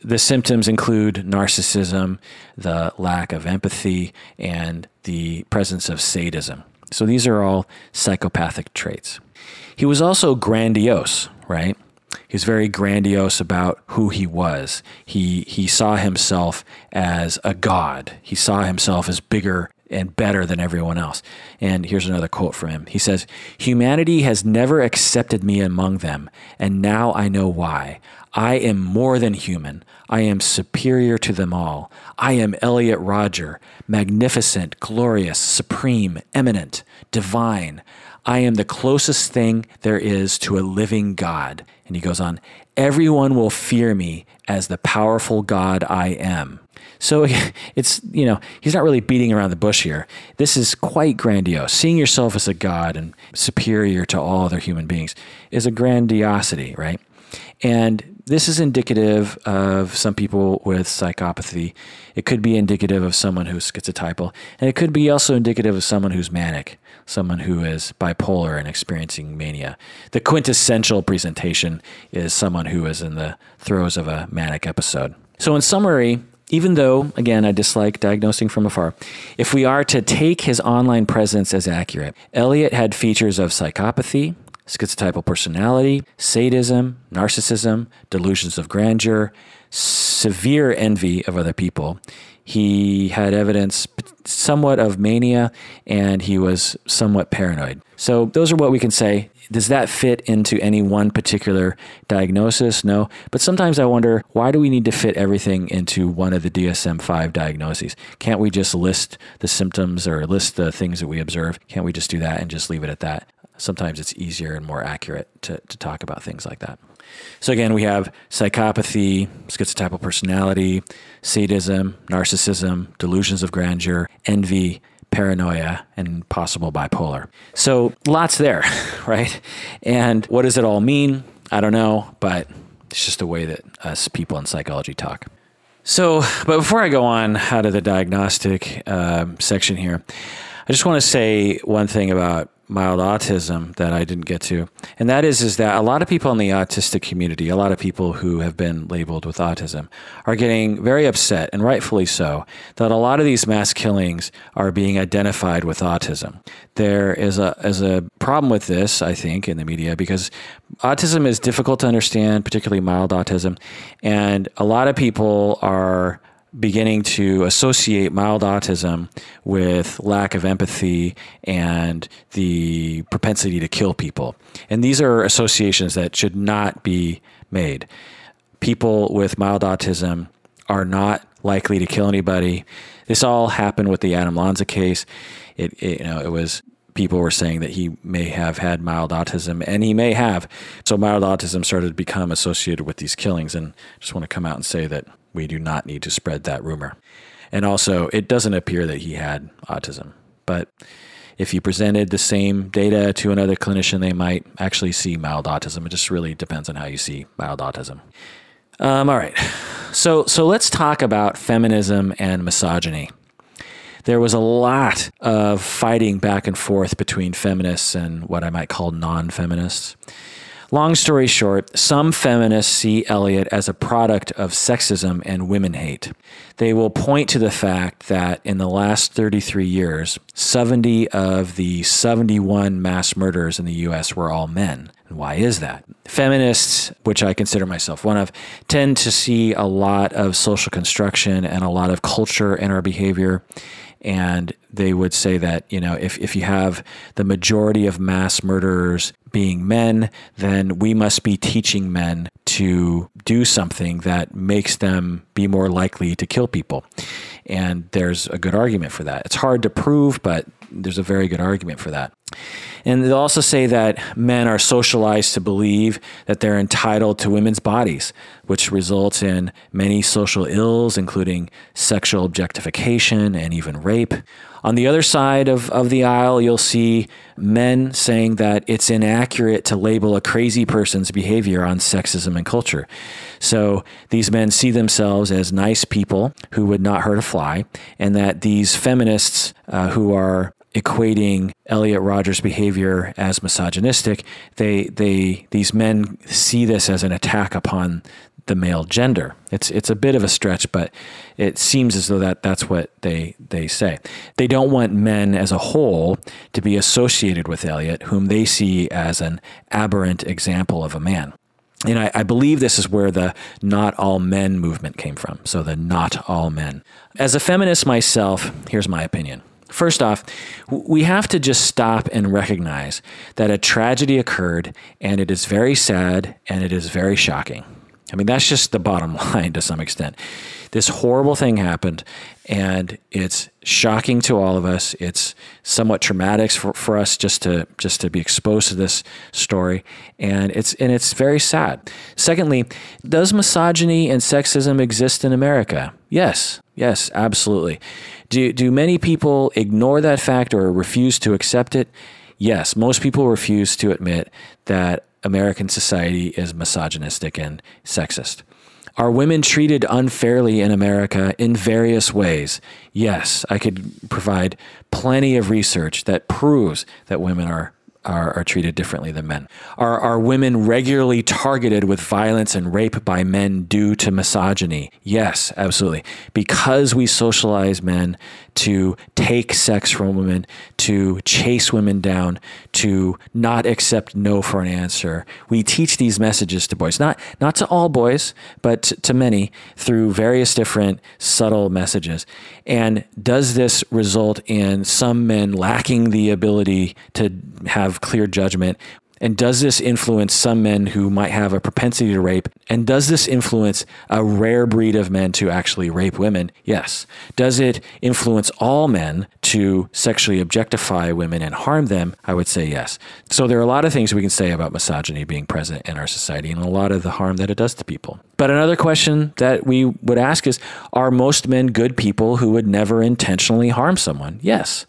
The symptoms include narcissism, the lack of empathy, and the presence of sadism. So these are all psychopathic traits. He was also grandiose, right? He was very grandiose about who he was. He saw himself as a god. He saw himself as bigger and better than everyone else. And here's another quote from him. He says, "Humanity has never accepted me among them, and now I know why. I am more than human. I am superior to them all. I am Elliot Rodger, magnificent, glorious, supreme, eminent, divine. I am the closest thing there is to a living God." And he goes on, "Everyone will fear me as the powerful God I am." So it's, you know, he's not really beating around the bush here. This is quite grandiose. Seeing yourself as a god and superior to all other human beings is a grandiosity, right? And this is indicative of some people with psychopathy. It could be indicative of someone who's schizotypal, and it could be also indicative of someone who's manic, someone who is bipolar and experiencing mania. The quintessential presentation is someone who is in the throes of a manic episode. So in summary, even though, again, I dislike diagnosing from afar, if we are to take his online presence as accurate, Elliot had features of psychopathy, schizotypal personality, sadism, narcissism, delusions of grandeur, severe envy of other people. He had evidence somewhat of mania, and he was somewhat paranoid. So those are what we can say. Does that fit into any one particular diagnosis? No. But sometimes I wonder, why do we need to fit everything into one of the DSM-5 diagnoses? Can't we just list the symptoms or list the things that we observe? Can't we just do that and just leave it at that? Sometimes it's easier and more accurate to talk about things like that. So again, we have psychopathy, schizotypal personality, sadism, narcissism, delusions of grandeur, envy, paranoia, and possible bipolar. So lots there, right? And what does it all mean? I don't know, but it's just a way that us people in psychology talk. So, but before I go on out of the diagnostic section here, I just want to say one thing about mild autism that I didn't get to. And that is that a lot of people in the autistic community, a lot of people who have been labeled with autism are getting very upset, and rightfully so, that a lot of these mass killings are being identified with autism. There is a problem with this, I think, in the media, because autism is difficult to understand, particularly mild autism. And a lot of people are beginning to associate mild autism with lack of empathy and the propensity to kill people. And these are associations that should not be made. People with mild autism are not likely to kill anybody. This all happened with the Adam Lanza case. It was people were saying that he may have had mild autism, and he may have. So mild autism started to become associated with these killings. And I just want to come out and say that we do not need to spread that rumor. And also, it doesn't appear that he had autism. But if you presented the same data to another clinician, they might actually see mild autism. It just really depends on how you see mild autism. All right. So let's talk about feminism and misogyny. There was a lot of fighting back and forth between feminists and what I might call non-feminists. Long story short, some feminists see Elliot as a product of sexism and women hate. They will point to the fact that in the last 33 years, 70 of the 71 mass murders in the U.S. were all men. And why is that? Feminists, which I consider myself one of, tend to see a lot of social construction and a lot of culture in our behavior. And they would say that, if you have the majority of mass murderers being men, then we must be teaching men to do something that makes them be more likely to kill people. And there's a good argument for that. It's hard to prove, but there's a very good argument for that. And they'll also say that men are socialized to believe that they're entitled to women's bodies, which results in many social ills, including sexual objectification and even rape. On the other side of the aisle, you'll see men saying that it's inaccurate to label a crazy person's behavior on sexism and culture. So these men see themselves as nice people who would not hurt a fly, and that these feminists who are equating Elliot Rodger's behavior as misogynistic, these men see this as an attack upon the male gender. It's a bit of a stretch, but it seems as though that's what they say. They don't want men as a whole to be associated with Elliot, whom they see as an aberrant example of a man. And I believe this is where the not all men movement came from. So the not all men. As a feminist myself, here's my opinion. First off, we have to just stop and recognize that a tragedy occurred, and it is very sad and it is very shocking. I mean, that's just the bottom line to some extent. This horrible thing happened, and it's shocking to all of us. It's somewhat traumatic for us just to be exposed to this story, and it's very sad. Secondly, does misogyny and sexism exist in America? Yes, absolutely. Do many people ignore that fact or refuse to accept it? Yes, most people refuse to admit that American society is misogynistic and sexist. Are women treated unfairly in America in various ways? Yes, I could provide plenty of research that proves that women are treated differently than men. Are women regularly targeted with violence and rape by men due to misogyny? Yes, absolutely. Because we socialize men to take sex from women, to chase women down, to not accept no for an answer. We teach these messages to boys, not to all boys, but to many through various different subtle messages. And does this result in some men lacking the ability to have clear judgment? And does this influence some men who might have a propensity to rape? And does this influence a rare breed of men to actually rape women? Yes. Does it influence all men to sexually objectify women and harm them? I would say yes. So there are a lot of things we can say about misogyny being present in our society and a lot of the harm that it does to people. But another question that we would ask is, are most men good people who would never intentionally harm someone? Yes.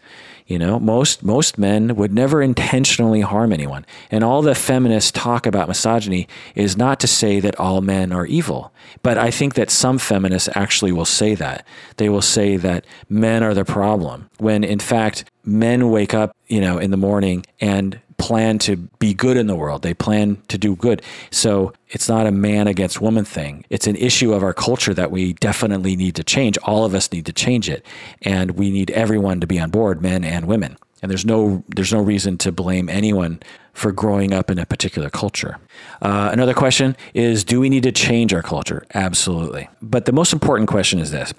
Most men would never intentionally harm anyone. And all the feminists talk about misogyny is not to say that all men are evil. But I think that some feminists actually will say that. They will say that men are the problem, when in fact, men wake up, in the morning and plan to be good in the world. They plan to do good. So it's not a man against woman thing. It's an issue of our culture that we definitely need to change. All of us need to change it. And we need everyone to be on board, men and women. And there's no reason to blame anyone for growing up in a particular culture. Another question is, do we need to change our culture? Absolutely. But the most important question is this.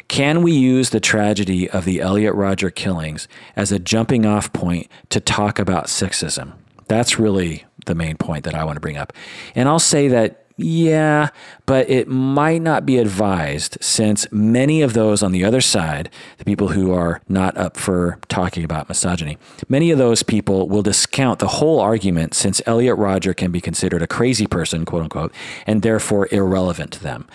Can we use the tragedy of the Elliot Rodger killings as a jumping off point to talk about sexism? That's really the main point that I want to bring up. And I'll say that Yeah, but it might not be advised since many of those on the other side, the people who are not up for talking about misogyny, many of those people will discount the whole argument since Elliot Rodger can be considered a crazy person, quote unquote, and therefore irrelevant to them.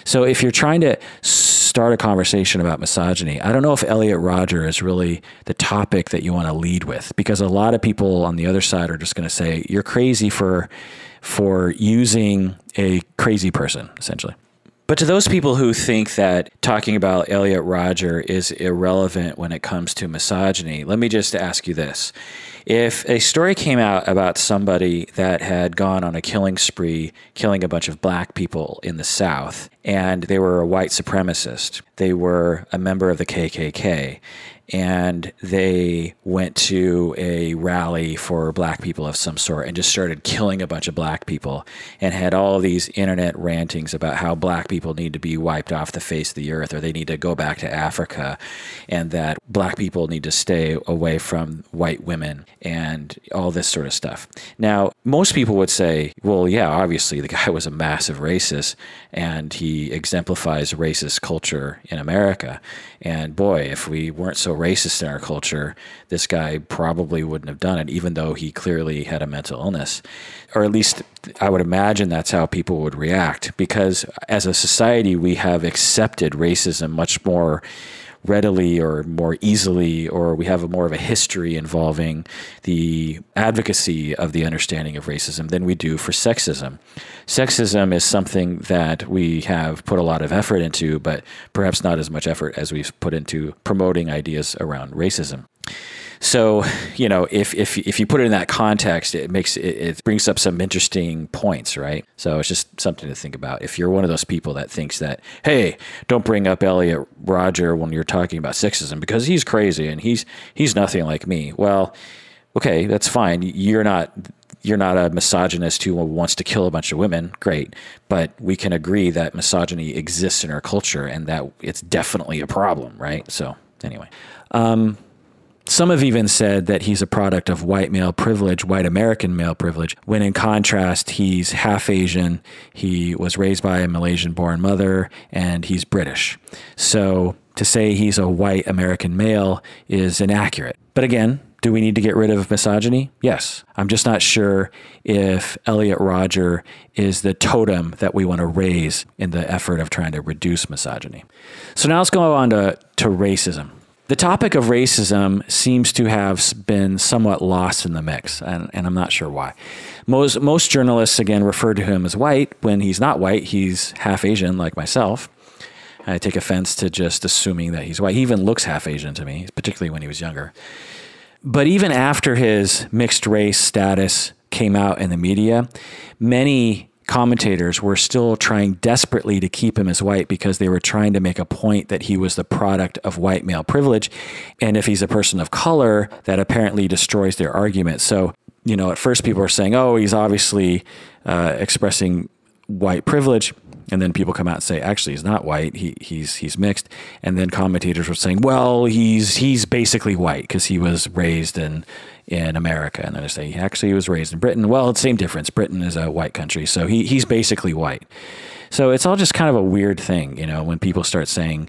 So if you're trying to start a conversation about misogyny, I don't know if Elliot Rodger is really the topic that you want to lead with, because a lot of people on the other side are just going to say, you're crazy for using a crazy person, essentially. But to those people who think that talking about Elliot Rodger is irrelevant when it comes to misogyny, let me just ask you this. If a story came out about somebody that had gone on a killing spree, killing a bunch of black people in the South, and they were a white supremacist, they were a member of the KKK, and they went to a rally for black people of some sort and just started killing a bunch of black people and had all these internet rantings about how black people need to be wiped off the face of the earth, or they need to go back to Africa, and that black people need to stay away from white women and all this sort of stuff. Now, most people would say, well, yeah, obviously the guy was a massive racist and he exemplifies racist culture in America. And boy, if we weren't so racist in our culture, this guy probably wouldn't have done it, even though he clearly had a mental illness. Or at least I would imagine that's how people would react, because as a society, we have accepted racism much more readily or more easily, or we have more of a history involving the advocacy of the understanding of racism than we do for sexism. Sexism is something that we have put a lot of effort into, but perhaps not as much effort as we've put into promoting ideas around racism. So, you know, if you put it in that context, it brings up some interesting points, right? So it's just something to think about. If you're one of those people that thinks that, hey, don't bring up Elliot Rodger when you're talking about sexism because he's crazy and he's nothing like me. Well, okay, that's fine. You're not a misogynist who wants to kill a bunch of women. Great. But we can agree that misogyny exists in our culture and that it's definitely a problem, right? So anyway, some have even said that he's a product of white male privilege, white American male privilege, when in contrast, he's half Asian, he was raised by a Malaysian-born mother, and he's British. So to say he's a white American male is inaccurate. But again, do we need to get rid of misogyny? Yes. I'm just not sure if Elliot Rodger is the totem that we want to raise in the effort of trying to reduce misogyny. So now let's go on to racism. The topic of racism seems to have been somewhat lost in the mix, and I'm not sure why. Most journalists, again, refer to him as white. When he's not white, he's half Asian, like myself. I take offense to just assuming that he's white. He even looks half Asian to me, particularly when he was younger. But even after his mixed race status came out in the media, many commentators were still trying desperately to keep him as white because they were trying to make a point that he was the product of white male privilege. And if he's a person of color, that apparently destroys their argument. So, you know, at first people were saying, oh, he's obviously expressing white privilege. And then people come out and say, actually, he's not white. He's mixed. And then commentators were saying, well, he's basically white because he was raised in America. And then they say, actually, he was raised in Britain. Well, it's the same difference. Britain is a white country. So he's basically white. So it's all just kind of a weird thing, you know, when people start saying,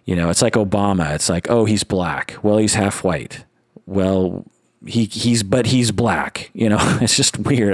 you know, it's like Obama. It's like, oh, he's black. Well, he's half white. Well, he's black, you know. It's just weird.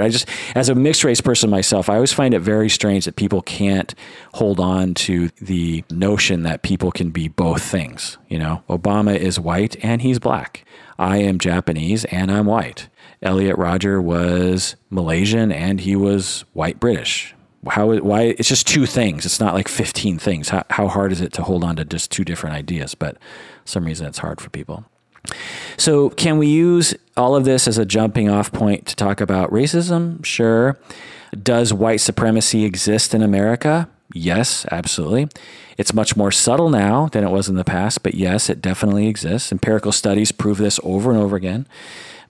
As a mixed race person myself, I always find it very strange that people can't hold on to the notion that people can be both things. You know, Obama is white and he's black. I am Japanese and I'm white. Elliot Rodger was Malaysian and he was white British. Why? It's just two things. It's not like 15 things. How hard is it to hold on to just two different ideas? But for some reason it's hard for people. So can we use all of this as a jumping off point to talk about racism? Sure. Does white supremacy exist in America? Yes, absolutely. It's much more subtle now than it was in the past, but yes, it definitely exists. Empirical studies prove this over and over again.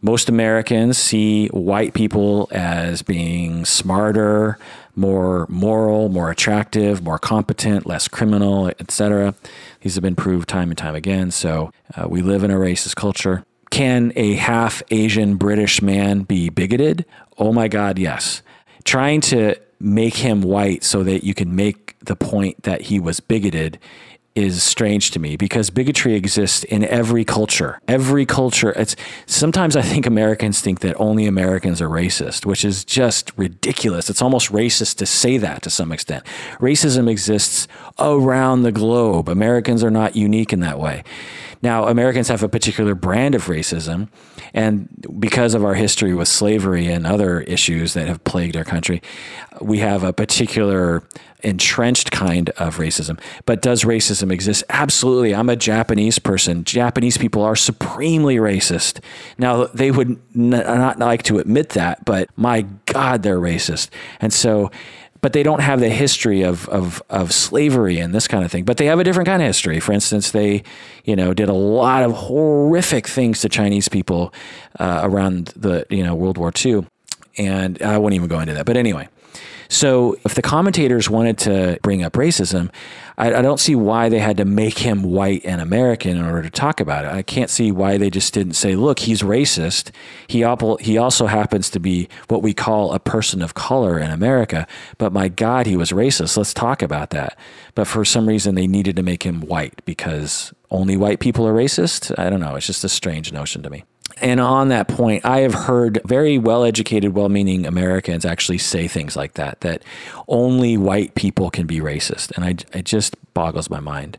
Most Americans see white people as being smarter, more moral, more attractive, more competent, less criminal, etc. These have been proved time and time again. So we live in a racist culture. Can a half Asian British man be bigoted? Oh my God, yes. Trying to make him white so that you can make the point that he was bigoted is strange to me, because bigotry exists in every culture. Every culture. Sometimes I think Americans think that only Americans are racist, which is just ridiculous. It's almost racist to say that to some extent. Racism exists around the globe. Americans are not unique in that way. Now, Americans have a particular brand of racism, and because of our history with slavery and other issues that have plagued our country, we have a particular entrenched kind of racism. But does racism exist? Absolutely. I'm a Japanese person. Japanese people are supremely racist. Now, they would not like to admit that, but my God, they're racist. And so, but they don't have the history of slavery and this kind of thing. But they have a different kind of history. For instance, they, did a lot of horrific things to Chinese people around the, World War II. And I won't even go into that. But anyway, so if the commentators wanted to bring up racism, I don't see why they had to make him white and American in order to talk about it. I can't see why they just didn't say, look, he's racist. He also happens to be what we call a person of color in America, but my God, he was racist. Let's talk about that. But for some reason, they needed to make him white because only white people are racist. I don't know. It's just a strange notion to me. And on that point, I have heard very well-educated, well-meaning Americans actually say things like that only white people can be racist. And it just boggles my mind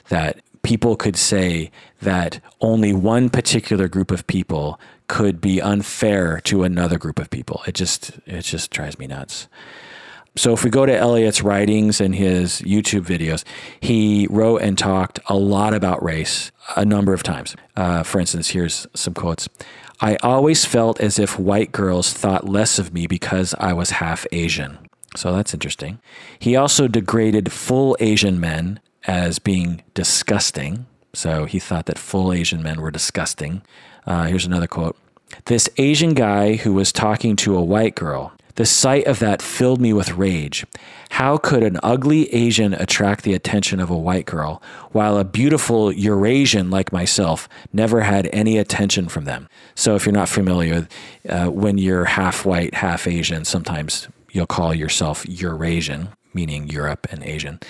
that people could say that only one particular group of people could be unfair to another group of people. It just drives me nuts. So if we go to Elliot's writings and his YouTube videos, he wrote and talked a lot about race a number of times. For instance, here's some quotes. I always felt as if white girls thought less of me because I was half Asian. So that's interesting. He also degraded full Asian men as being disgusting. So he thought that full Asian men were disgusting. Here's another quote. This Asian guy who was talking to a white girl, the sight of that filled me with rage. How could an ugly Asian attract the attention of a white girl, while a beautiful Eurasian like myself never had any attention from them? So if you're not familiar, when you're half white, half Asian, sometimes you'll call yourself Eurasian, meaning Europe and Asian.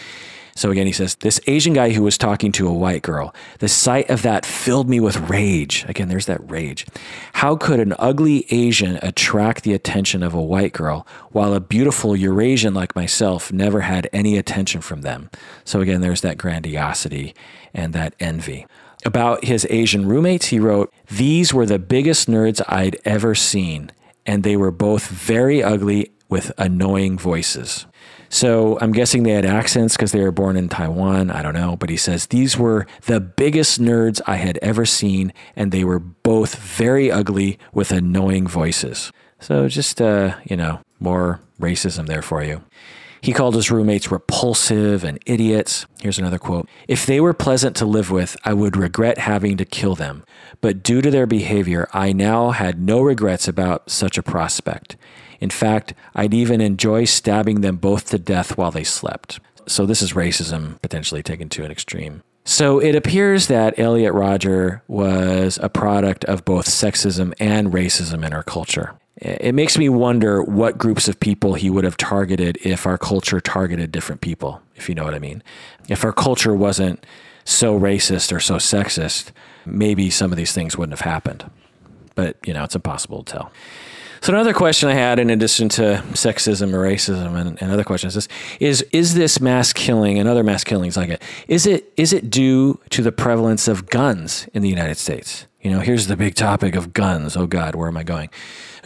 So again, he says, this Asian guy who was talking to a white girl, the sight of that filled me with rage. Again, there's that rage. How could an ugly Asian attract the attention of a white girl, while a beautiful Eurasian like myself never had any attention from them? So again, there's that grandiosity and that envy. About his Asian roommates, he wrote, these were the biggest nerds I'd ever seen, and they were both very ugly with annoying voices. So I'm guessing they had accents because they were born in Taiwan. I don't know. But he says, these were the biggest nerds I had ever seen, and they were both very ugly with annoying voices. So just, more racism there for you. He called his roommates repulsive and idiots. Here's another quote. If they were pleasant to live with, I would regret having to kill them. But due to their behavior, I now had no regrets about such a prospect. In fact, I'd even enjoy stabbing them both to death while they slept. So this is racism potentially taken to an extreme. So it appears that Elliot Rodger was a product of both sexism and racism in our culture. It makes me wonder what groups of people he would have targeted if our culture targeted different people, if you know what I mean. If our culture wasn't so racist or so sexist, maybe some of these things wouldn't have happened. But, it's impossible to tell. So another question I had, in addition to sexism or racism and other questions, is this mass killing and other mass killings like it, is it due to the prevalence of guns in the United States? Here's the big topic of guns. Oh God, where am I going?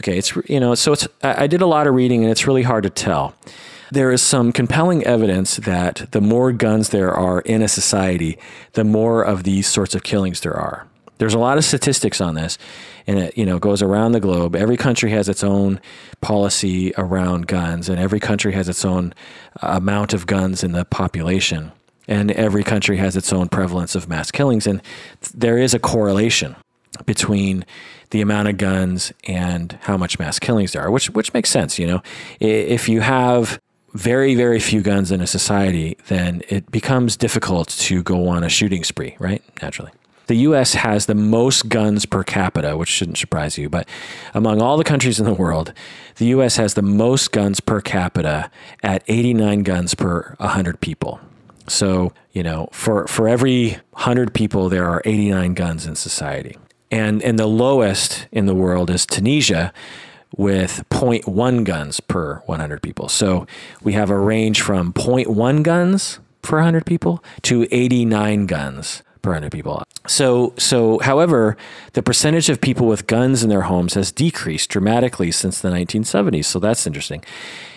Okay, I did a lot of reading, and it's really hard to tell. There is some compelling evidence that the more guns there are in a society, the more of these sorts of killings there are. There's a lot of statistics on this, and it goes around the globe. Every country has its own policy around guns, and every country has its own amount of guns in the population, and every country has its own prevalence of mass killings, and there is a correlation between the amount of guns and how much mass killings there are, which makes sense. If you have very, very few guns in a society, then it becomes difficult to go on a shooting spree, right? Naturally. The U.S. has the most guns per capita, which shouldn't surprise you, but among all the countries in the world, the U.S. has the most guns per capita at 89 guns per 100 people. So, for every 100 people, there are 89 guns in society. And the lowest in the world is Tunisia with 0.1 guns per 100 people. So we have a range from 0.1 guns per 100 people to 89 guns per 100 people. So, however, the percentage of people with guns in their homes has decreased dramatically since the 1970s. So that's interesting.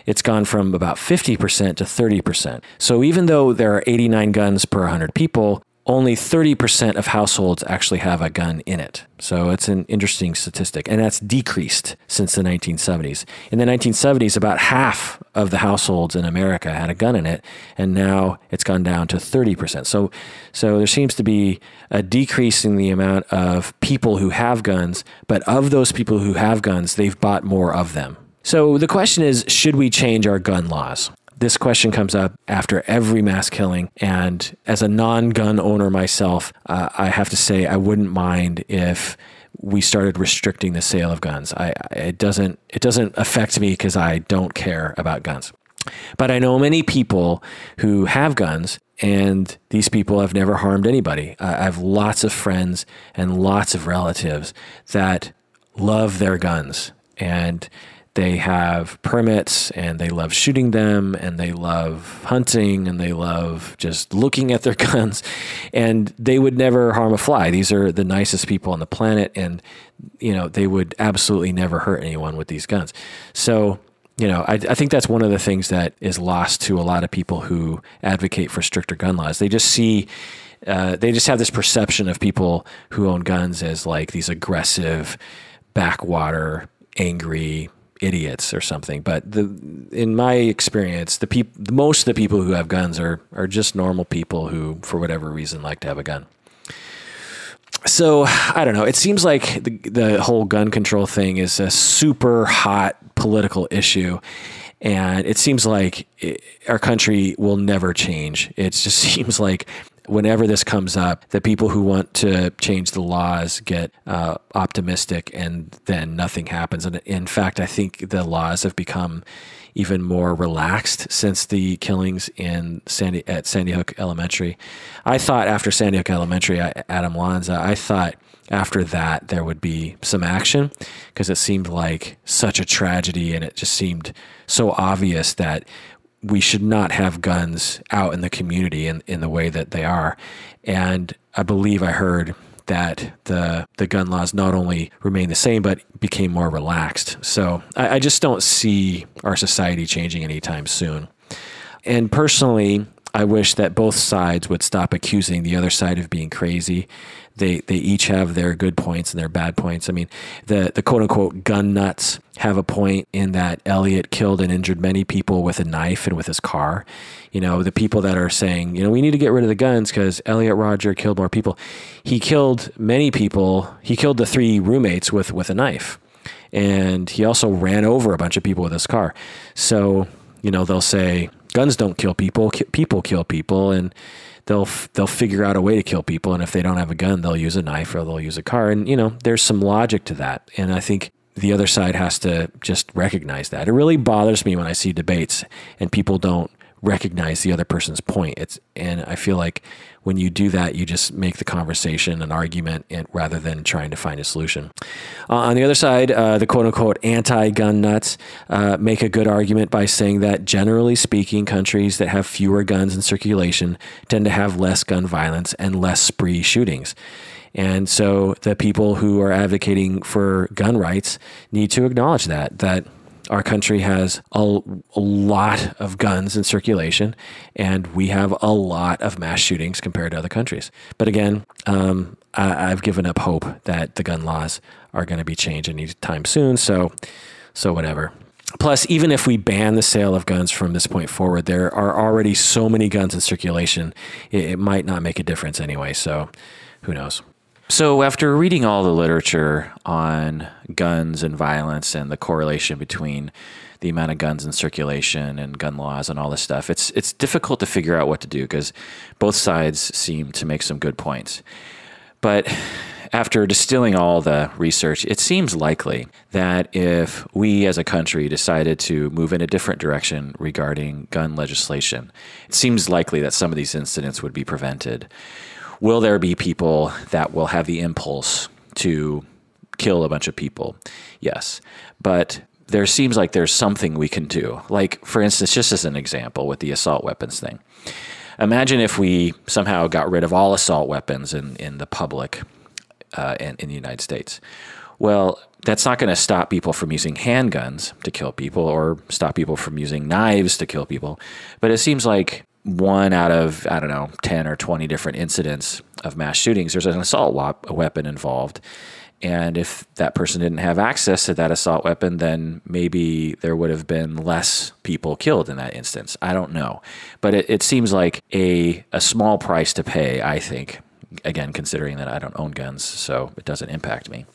It's gone from about 50% to 30%. So even though there are 89 guns per 100 people, only 30% of households actually have a gun in it. So it's an interesting statistic. And that's decreased since the 1970s. In the 1970s, about half of the households in America had a gun in it. And now it's gone down to 30%. So there seems to be a decrease in the amount of people who have guns. But of those people who have guns, they've bought more of them. So the question is, should we change our gun laws? This question comes up after every mass killing. And as a non-gun owner myself, I have to say I wouldn't mind if we started restricting the sale of guns. It doesn't affect me because I don't care about guns. But I know many people who have guns, and these people have never harmed anybody. I have lots of friends and lots of relatives that love their guns, and they have permits, and they love shooting them, and they love hunting, and they love just looking at their guns, and they would never harm a fly. These are the nicest people on the planet, and they would absolutely never hurt anyone with these guns. So I think that's one of the things that is lost to a lot of people who advocate for stricter gun laws. They just have this perception of people who own guns as like these aggressive, backwater, angry idiots or something. But in my experience, most of the people who have guns are just normal people who, for whatever reason, like to have a gun. So I don't know. It seems like the whole gun control thing is a super hot political issue. And it seems like our country will never change. It just seems like whenever this comes up, the people who want to change the laws get optimistic, and then nothing happens. And in fact, I think the laws have become even more relaxed since the killings at Sandy Hook Elementary. I thought after Sandy Hook Elementary, Adam Lanza, I thought after that there would be some action, because it seemed like such a tragedy, and it just seemed so obvious that we should not have guns out in the community in the way that they are. And I believe I heard that the gun laws not only remain the same, but became more relaxed. So I just don't see our society changing anytime soon. And personally, I wish that both sides would stop accusing the other side of being crazy. They each have their good points and their bad points. I mean, the quote-unquote gun nuts have a point in that Elliot killed and injured many people with a knife and with his car. The people that are saying, we need to get rid of the guns because Elliot Rodger killed more people. He killed many people. He killed the 3 roommates with a knife. And he also ran over a bunch of people with his car. So, they'll say, guns don't kill people, people kill people, and they'll figure out a way to kill people. And if they don't have a gun, they'll use a knife or they'll use a car. And, there's some logic to that. And I think the other side has to just recognize that. It really bothers me when I see debates and people don't recognize the other person's point. And I feel like when you do that, you just make the conversation an argument rather than trying to find a solution. On the other side, the quote-unquote anti-gun nuts make a good argument by saying that generally speaking, countries that have fewer guns in circulation tend to have less gun violence and less spree shootings. And so the people who are advocating for gun rights need to acknowledge that our country has a lot of guns in circulation, and we have a lot of mass shootings compared to other countries. But again, I've given up hope that the gun laws are going to be changed anytime soon. So whatever. Plus, even if we ban the sale of guns from this point forward, there are already so many guns in circulation, it might not make a difference anyway. So who knows? So after reading all the literature on guns and violence and the correlation between the amount of guns in circulation and gun laws and all this stuff, it's difficult to figure out what to do because both sides seem to make some good points. But after distilling all the research, it seems likely that if we as a country decided to move in a different direction regarding gun legislation, it seems likely that some of these incidents would be prevented. Will there be people that will have the impulse to kill a bunch of people? Yes. But there seems like there's something we can do. Like, for instance, just as an example with the assault weapons thing. Imagine if we somehow got rid of all assault weapons in the public in the United States. Well, that's not going to stop people from using handguns to kill people or stop people from using knives to kill people. But it seems like 1 out of, I don't know, 10 or 20 different incidents of mass shootings, there's an assault weapon involved. And if that person didn't have access to that assault weapon, then maybe there would have been less people killed in that instance. I don't know. But it seems like a small price to pay, I think. Again, considering that I don't own guns, so it doesn't impact me.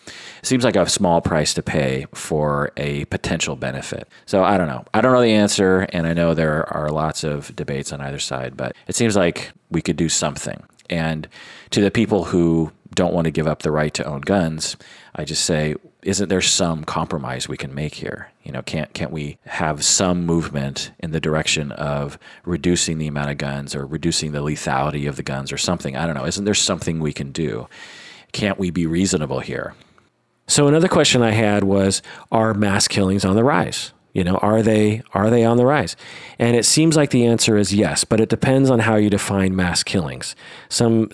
It seems like a small price to pay for a potential benefit. So I don't know. I don't know the answer, and I know there are lots of debates on either side, but it seems like we could do something. And to the people who don't want to give up the right to own guns, I just say, isn't there some compromise we can make here? You know, can't we have some movement in the direction of reducing the amount of guns or reducing the lethality of the guns or something? I don't know. Isn't there something we can do? Can't we be reasonable here? So another question I had was, are mass killings on the rise? You know, are they on the rise? And it seems like the answer is yes, but it depends on how you define mass killings. Some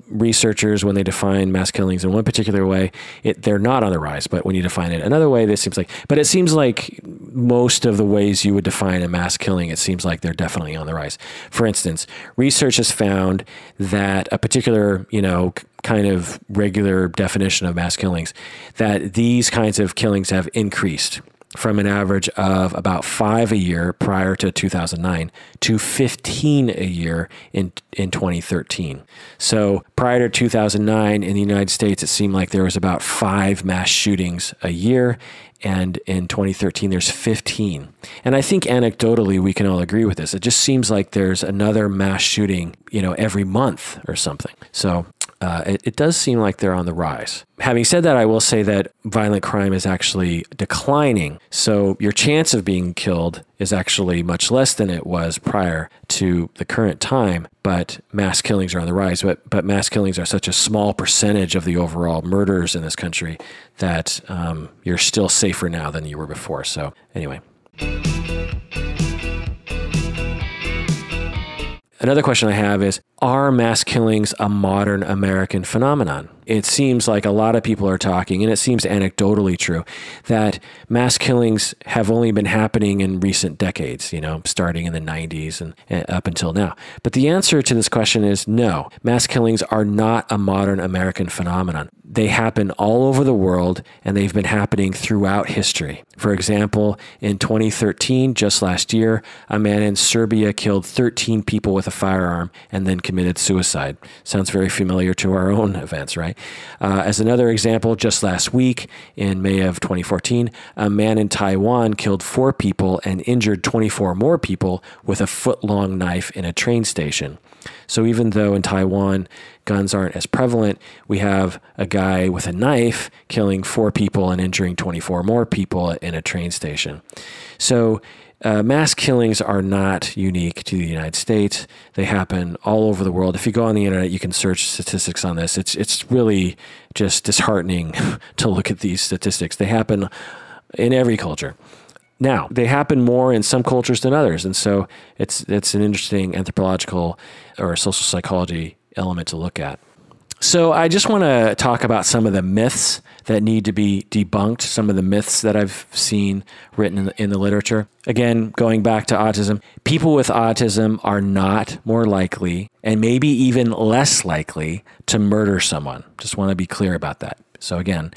researchers, when they define mass killings in one particular way, they're not on the rise. But when you define it another way, it seems like most of the ways you would define a mass killing, it seems like they're definitely on the rise. For instance, research has found that a particular, kind of regular definition of mass killings, that these kinds of killings have increased from an average of about 5 a year prior to 2009 to 15 a year in 2013. So prior to 2009 in the United States, it seemed like there was about 5 mass shootings a year. And in 2013, there's 15. And I think anecdotally, we can all agree with this. It just seems like there's another mass shooting, every month or something. So it does seem like they're on the rise. Having said that, I will say that violent crime is actually declining. So your chance of being killed is actually much less than it was prior to the current time, but mass killings are on the rise. But mass killings are such a small percentage of the overall murders in this country that you're still safer now than you were before. So anyway. Another question I have is, are mass killings a modern American phenomenon? It seems like a lot of people are talking, and it seems anecdotally true, that mass killings have only been happening in recent decades, starting in the 90s and up until now. But the answer to this question is no. Mass killings are not a modern American phenomenon. They happen all over the world, and they've been happening throughout history. For example, in 2013, just last year, a man in Serbia killed 13 people with a firearm and then committed suicide. Sounds very familiar to our own events, right? As another example, just last week, in May of 2014, a man in Taiwan killed 4 people and injured 24 more people with a foot-long knife in a train station. So even though in Taiwan guns aren't as prevalent, we have a guy with a knife killing 4 people and injuring 24 more people in a train station. So mass killings are not unique to the United States. They happen all over the world. If you go on the internet, you can search statistics on this. It's really just disheartening to look at these statistics. They happen in every culture. Now, they happen more in some cultures than others, and so it's an interesting anthropological or social psychology element to look at. So I just want to talk about some of the myths that need to be debunked, some of the myths that I've seen written in the literature. Again, going back to autism, people with autism are not more likely and maybe even less likely to murder someone. Just want to be clear about that. So again,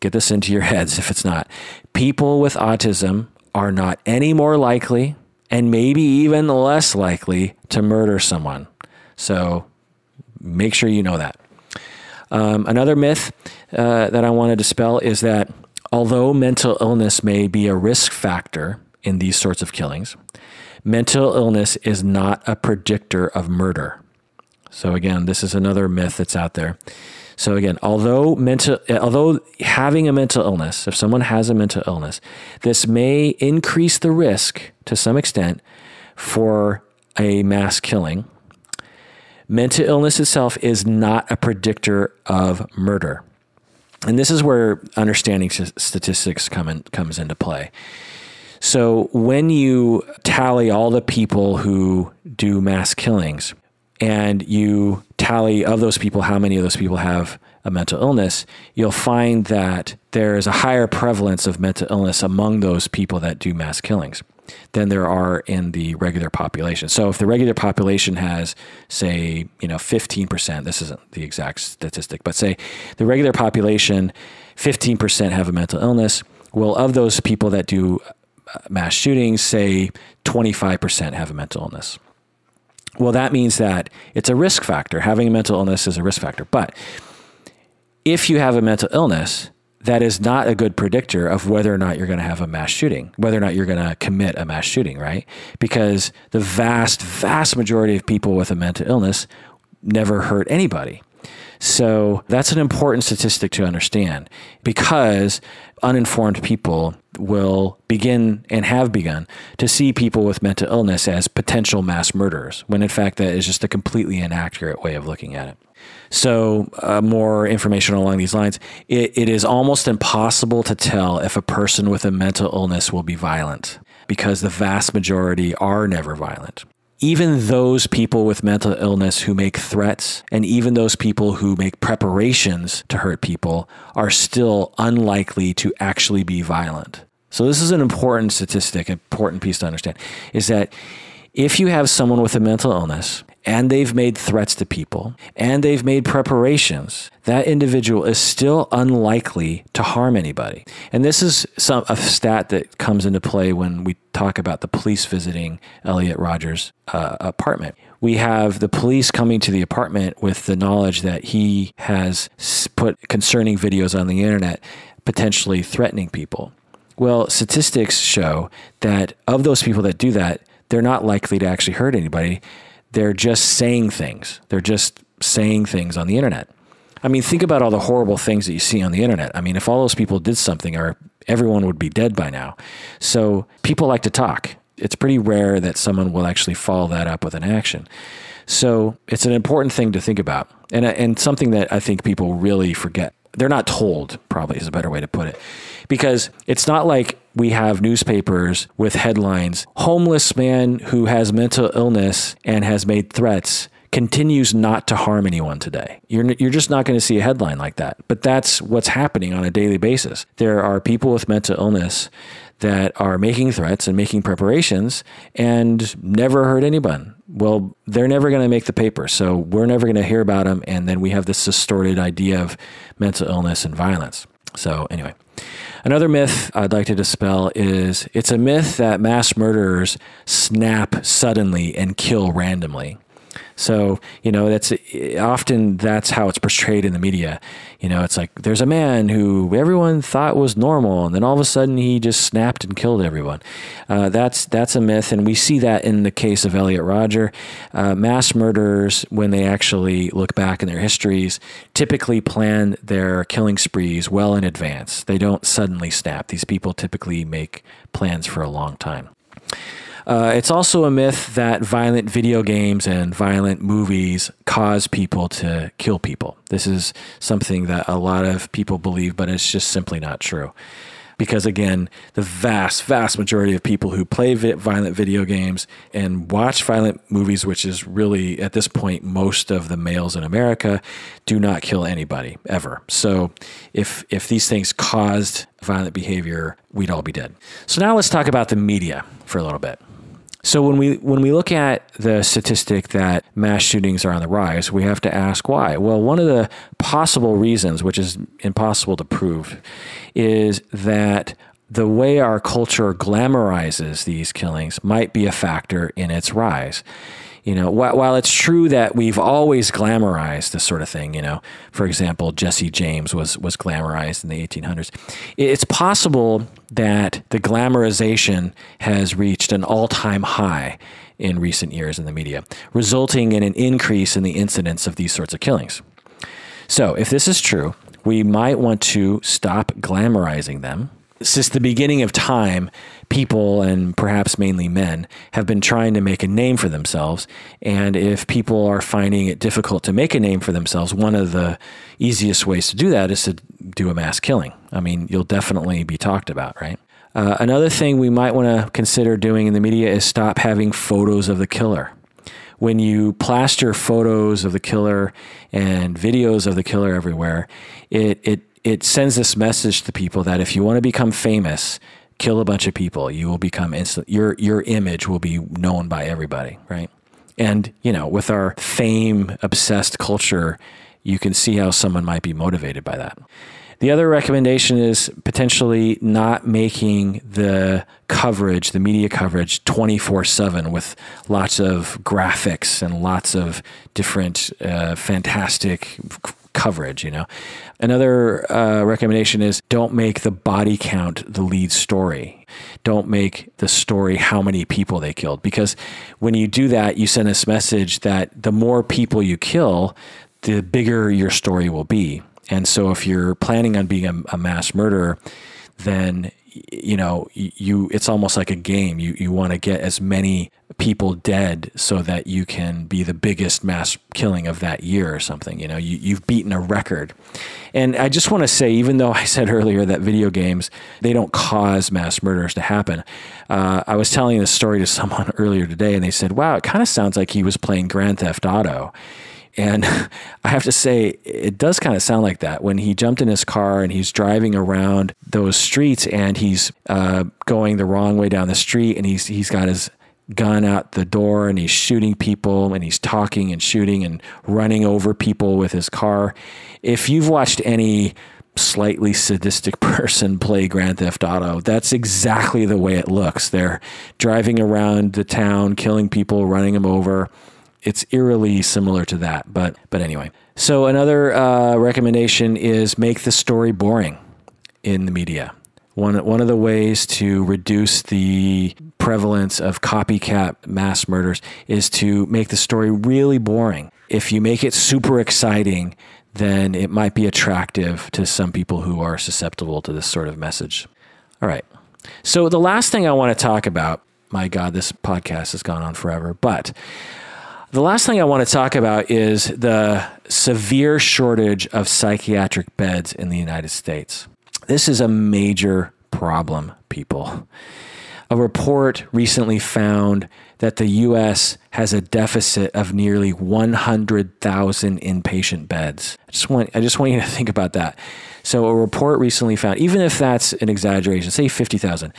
get this into your heads if it's not. People with autism are not any more likely and maybe even less likely to murder someone. So make sure you know that. Another myth that I want to dispel is that although mental illness may be a risk factor in these sorts of killings, mental illness is not a predictor of murder. So again, this is another myth that's out there. So again, although having a mental illness, if someone has a mental illness, this may increase the risk to some extent for a mass killing. Mental illness itself is not a predictor of murder. And this is where understanding statistics comes into play. So when you tally all the people who do mass killings, and you tally of those people, how many of those people have a mental illness, you'll find that there is a higher prevalence of mental illness among those people that do mass killings than there are in the regular population. So if the regular population has, say, 15%, this isn't the exact statistic, but say the regular population, 15% have a mental illness. Well, of those people that do mass shootings, say 25% have a mental illness. Well, that means that it's a risk factor. Having a mental illness is a risk factor. But if you have a mental illness, that is not a good predictor of whether or not you're going to have a mass shooting, whether or not you're going to commit a mass shooting, right? Because the vast, vast majority of people with a mental illness never hurt anybody. So that's an important statistic to understand, because uninformed people will begin and have begun to see people with mental illness as potential mass murderers, when in fact that is just a completely inaccurate way of looking at it. So more information along these lines, it is almost impossible to tell if a person with a mental illness will be violent, because the vast majority are never violent. Even those people with mental illness who make threats, and even those people who make preparations to hurt people, are still unlikely to actually be violent. So this is an important statistic, important piece to understand, is that if you have someone with a mental illness and they've made threats to people and they've made preparations, that individual is still unlikely to harm anybody. And this is a stat that comes into play when we talk about the police visiting Elliot Rodger's apartment. We have the police coming to the apartment with the knowledge that he has put concerning videos on the internet, potentially threatening people. Well, statistics show that of those people that do that, they're not likely to actually hurt anybody. They're just saying things. They're just saying things on the internet. I mean, think about all the horrible things that you see on the internet. I mean, if all those people did something, everyone would be dead by now. So people like to talk. It's pretty rare that someone will actually follow that up with an action. So it's an important thing to think about, and something that I think people really forget. They're not told, probably is a better way to put it, because it's not like we have newspapers with headlines, homeless man who has mental illness and has made threats continues not to harm anyone today. You're just not going to see a headline like that. But that's what's happening on a daily basis. There are people with mental illness that are making threats and making preparations and never hurt anyone. Well, they're never going to make the paper, so we're never going to hear about them, and then we have this distorted idea of mental illness and violence. So anyway, another myth I'd like to dispel is it's a myth that mass murderers snap suddenly and kill randomly. So, that's how it's portrayed in the media. It's like there's a man who everyone thought was normal, and then all of a sudden he just snapped and killed everyone. That's a myth, and we see that in the case of Elliot Rodger. Mass murderers, when they actually look back in their histories, typically plan their killing sprees well in advance. They don't suddenly snap. These people typically make plans for a long time. It's also a myth that violent video games and violent movies cause people to kill people. This is something that a lot of people believe, but it's just simply not true. Because again, the vast, vast majority of people who play violent video games and watch violent movies, which is really, at this point, most of the males in America, do not kill anybody, ever. So if these things caused violent behavior, we'd all be dead. So now let's talk about the media for a little bit. So when we look at the statistic that mass shootings are on the rise, we have to ask why. Well, one of the possible reasons, which is impossible to prove, is that the way our culture glamorizes these killings might be a factor in its rise. While it's true that we've always glamorized this sort of thing, for example, Jesse James was glamorized in the 1800s. It's possible that the glamorization has reached an all-time high in recent years in the media, resulting in an increase in the incidence of these sorts of killings. So if this is true, we might want to stop glamorizing them. Since the beginning of time, people, and perhaps mainly men, have been trying to make a name for themselves. And if people are finding it difficult to make a name for themselves, one of the easiest ways to do that is to do a mass killing. I mean, you'll definitely be talked about, right? Another thing we might want to consider doing in the media is stop having photos of the killer. When you plaster photos of the killer and videos of the killer everywhere, it sends this message to people that if you want to become famous, kill a bunch of people. You will become your image will be known by everybody, right? And, you know, with our fame-obsessed culture, you can see how someone might be motivated by that. The other recommendation is potentially not making the coverage, the media coverage, 24/7 with lots of graphics and lots of different fantastic coverage, you know. Another recommendation is don't make the body count the lead story. Don't make the story how many people they killed, because when you do that, you send this message that the more people you kill, the bigger your story will be. And so if you're planning on being a mass murderer, then, you know, it's almost like a game. You want to get as many people dead so that you can be the biggest mass killing of that year or something. You know, you've beaten a record. And I just want to say, even though I said earlier that video games, they don't cause mass murders to happen. I was telling this story to someone earlier today, and they said, wow, it kind of sounds like he was playing Grand Theft Auto. And I have to say, it does kind of sound like that. When he jumped in his car and he's driving around those streets and he's going the wrong way down the street, and he's got his gun out the door and he's shooting people and he's talking and shooting and running over people with his car. If you've watched any slightly sadistic person play Grand Theft Auto, that's exactly the way it looks. They're driving around the town, killing people, running them over. It's eerily similar to that, but anyway. So another recommendation is make the story boring in the media. One of the ways to reduce the prevalence of copycat mass murders is to make the story really boring. If you make it super exciting, then it might be attractive to some people who are susceptible to this sort of message. All right. So the last thing I want to talk about, my God, this podcast has gone on forever, but the last thing I want to talk about is the severe shortage of psychiatric beds in the United States. This is a major problem, people. A report recently found that the U.S. has a deficit of nearly 100,000 inpatient beds. I just want you to think about that. So a report recently found, even if that's an exaggeration, say 50,000,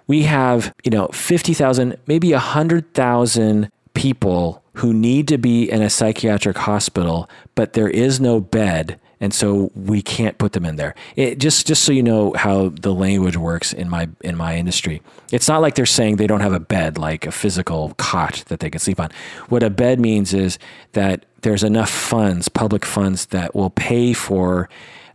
we have, 50,000, maybe 100,000 people who need to be in a psychiatric hospital, but there is no bed, and so we can't put them in there. Just so you know how the language works in my industry. It's not like they're saying they don't have a bed, like a physical cot that they can sleep on. What a bed means is that there's enough funds, public funds, that will pay for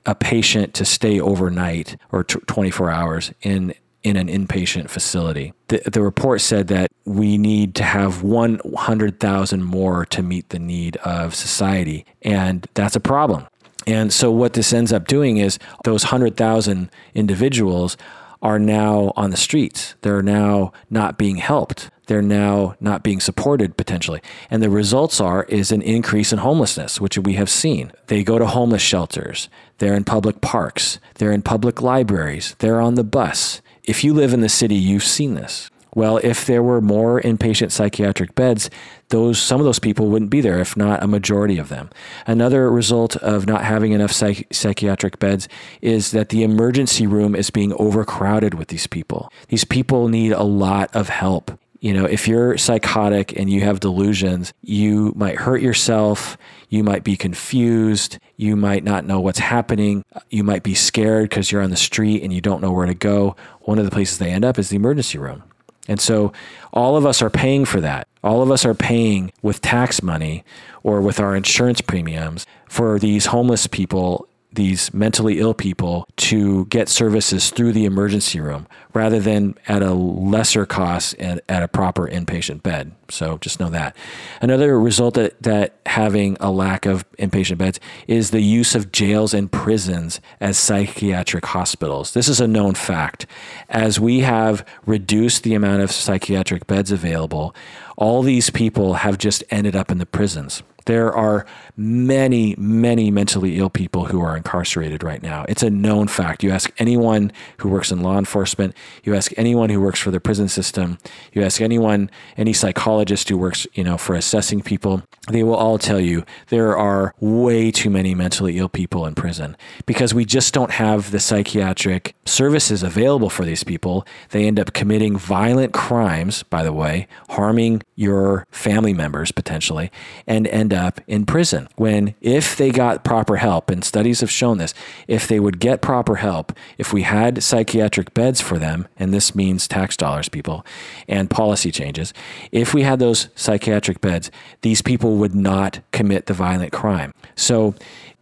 a patient to stay overnight or 24 hours in an inpatient facility. The report said that we need to have 100,000 more to meet the need of society, and that's a problem. And so what this ends up doing is those 100,000 individuals are now on the streets. They're now not being helped. They're now not being supported potentially. And the results is an increase in homelessness, which we have seen. They go to homeless shelters. They're in public parks. They're in public libraries. They're on the bus. If you live in the city, you've seen this. Well, if there were more inpatient psychiatric beds, some of those people wouldn't be there, if not a majority of them. Another result of not having enough psychiatric beds is that the emergency room is being overcrowded with these people. These people need a lot of help. If you're psychotic and you have delusions, you might hurt yourself, you might be confused, you might not know what's happening, you might be scared because you're on the street and you don't know where to go. One of the places they end up is the emergency room. And so all of us are paying for that. All of us are paying with tax money or with our insurance premiums for these homeless people these mentally ill people to get services through the emergency room rather than at a lesser cost at a proper inpatient bed. So just know that. Another result that having a lack of inpatient beds is the use of jails and prisons as psychiatric hospitals. This is a known fact. As we have reduced the amount of psychiatric beds available, all these people have just ended up in the prisons. There are many, many mentally ill people who are incarcerated right now. It's a known fact. You ask anyone who works in law enforcement, you ask anyone who works for the prison system, you ask anyone, any psychologist who works, for assessing people, they will all tell you there are way too many mentally ill people in prison because we just don't have the psychiatric services available for these people. They end up committing violent crimes, by the way, harming your family members potentially, and end up in prison. When, if they got proper help, and studies have shown this, if they would get proper help, if we had psychiatric beds for them, and this means tax dollars, people, and policy changes, if we had those psychiatric beds, these people would not commit the violent crime. So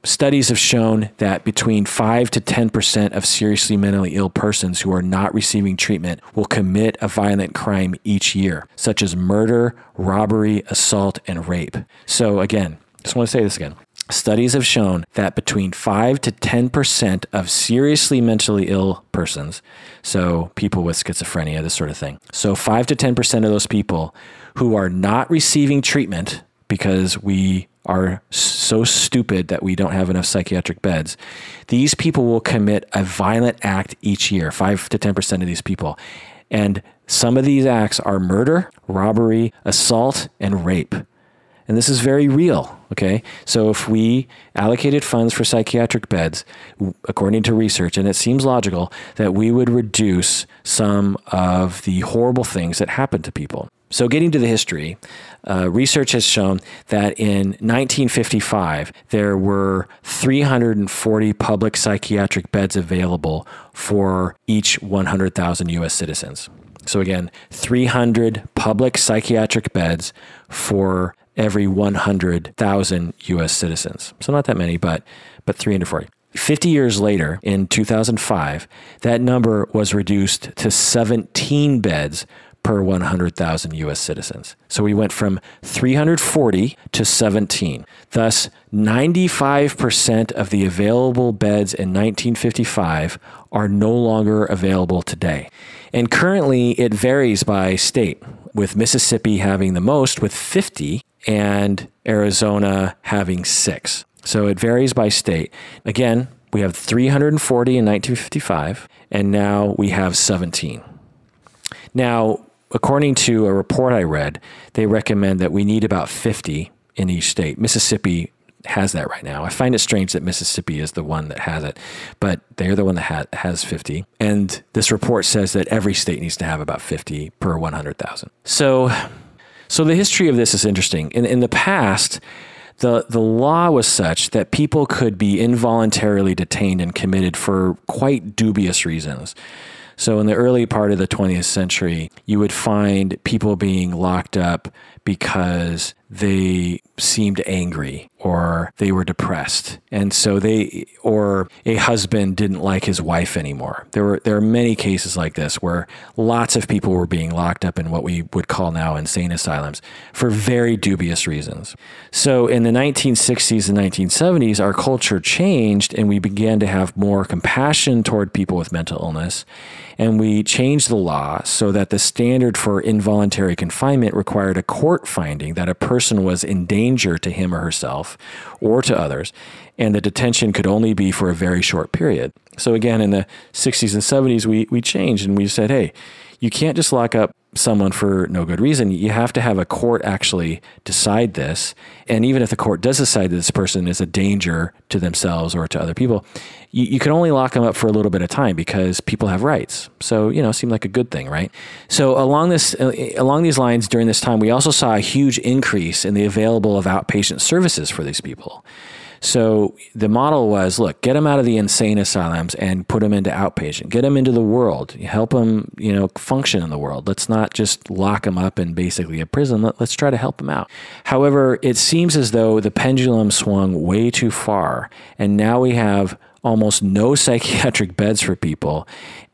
studies have shown that between 5 to 10% of seriously mentally ill persons who are not receiving treatment will commit a violent crime each year, such as murder, robbery, assault, and rape. So again, just want to say this again. Studies have shown that between 5 to 10% of seriously mentally ill persons, so people with schizophrenia, this sort of thing, so 5 to 10% of those people who are not receiving treatment because we are so stupid that we don't have enough psychiatric beds, these people will commit a violent act each year, 5 to 10% of these people. And some of these acts are murder, robbery, assault, and rape. And this is very real, okay? So if we allocated funds for psychiatric beds, according to research, and it seems logical, that we would reduce some of the horrible things that happen to people. So getting to the history, research has shown that in 1955, there were 340 public psychiatric beds available for each 100,000 U.S. citizens. So again, 300 public psychiatric beds for every 100,000 U.S. citizens. So not that many, but 340. 50 years later, in 2005, that number was reduced to 17 beds per 100,000 U.S. citizens. So we went from 340 to 17. Thus, 95% of the available beds in 1955 are no longer available today. And currently, it varies by state, with Mississippi having the most with 50 and Arizona having 6. So it varies by state. Again, we have 340 in 1955, and now we have 17. Now, according to a report I read, they recommend that we need about 50 in each state. Mississippi has that right now. I find it strange that Mississippi is the one that has it, but they're the one that has 50. And this report says that every state needs to have about 50 per 100,000. So the history of this is interesting. In the past, the law was such that people could be involuntarily detained and committed for quite dubious reasons. So in the early part of the 20th century, you would find people being locked up because they seemed angry or they were depressed. And so or a husband didn't like his wife anymore. There are many cases like this where lots of people were being locked up in what we would call now insane asylums for very dubious reasons. So in the 1960s and 1970s, our culture changed and we began to have more compassion toward people with mental illness. And we changed the law so that the standard for involuntary confinement required a court finding that a person was in danger to him or herself or to others, and the detention could only be for a very short period. So again, in the 60s and 70s, we changed and we said, hey, you can't just lock up someone for no good reason. You have to have a court actually decide this. And even if the court does decide that this person is a danger to themselves or to other people, you can only lock them up for a little bit of time because people have rights. So, it seemed like a good thing, right? So along these lines, during this time, we also saw a huge increase in the available of outpatient services for these people. So the model was, look, get them out of the insane asylums and put them into outpatient. Get them into the world. Help them, function in the world. Let's not just lock them up in basically a prison. Let's try to help them out. However, it seems as though the pendulum swung way too far, and now we have almost no psychiatric beds for people,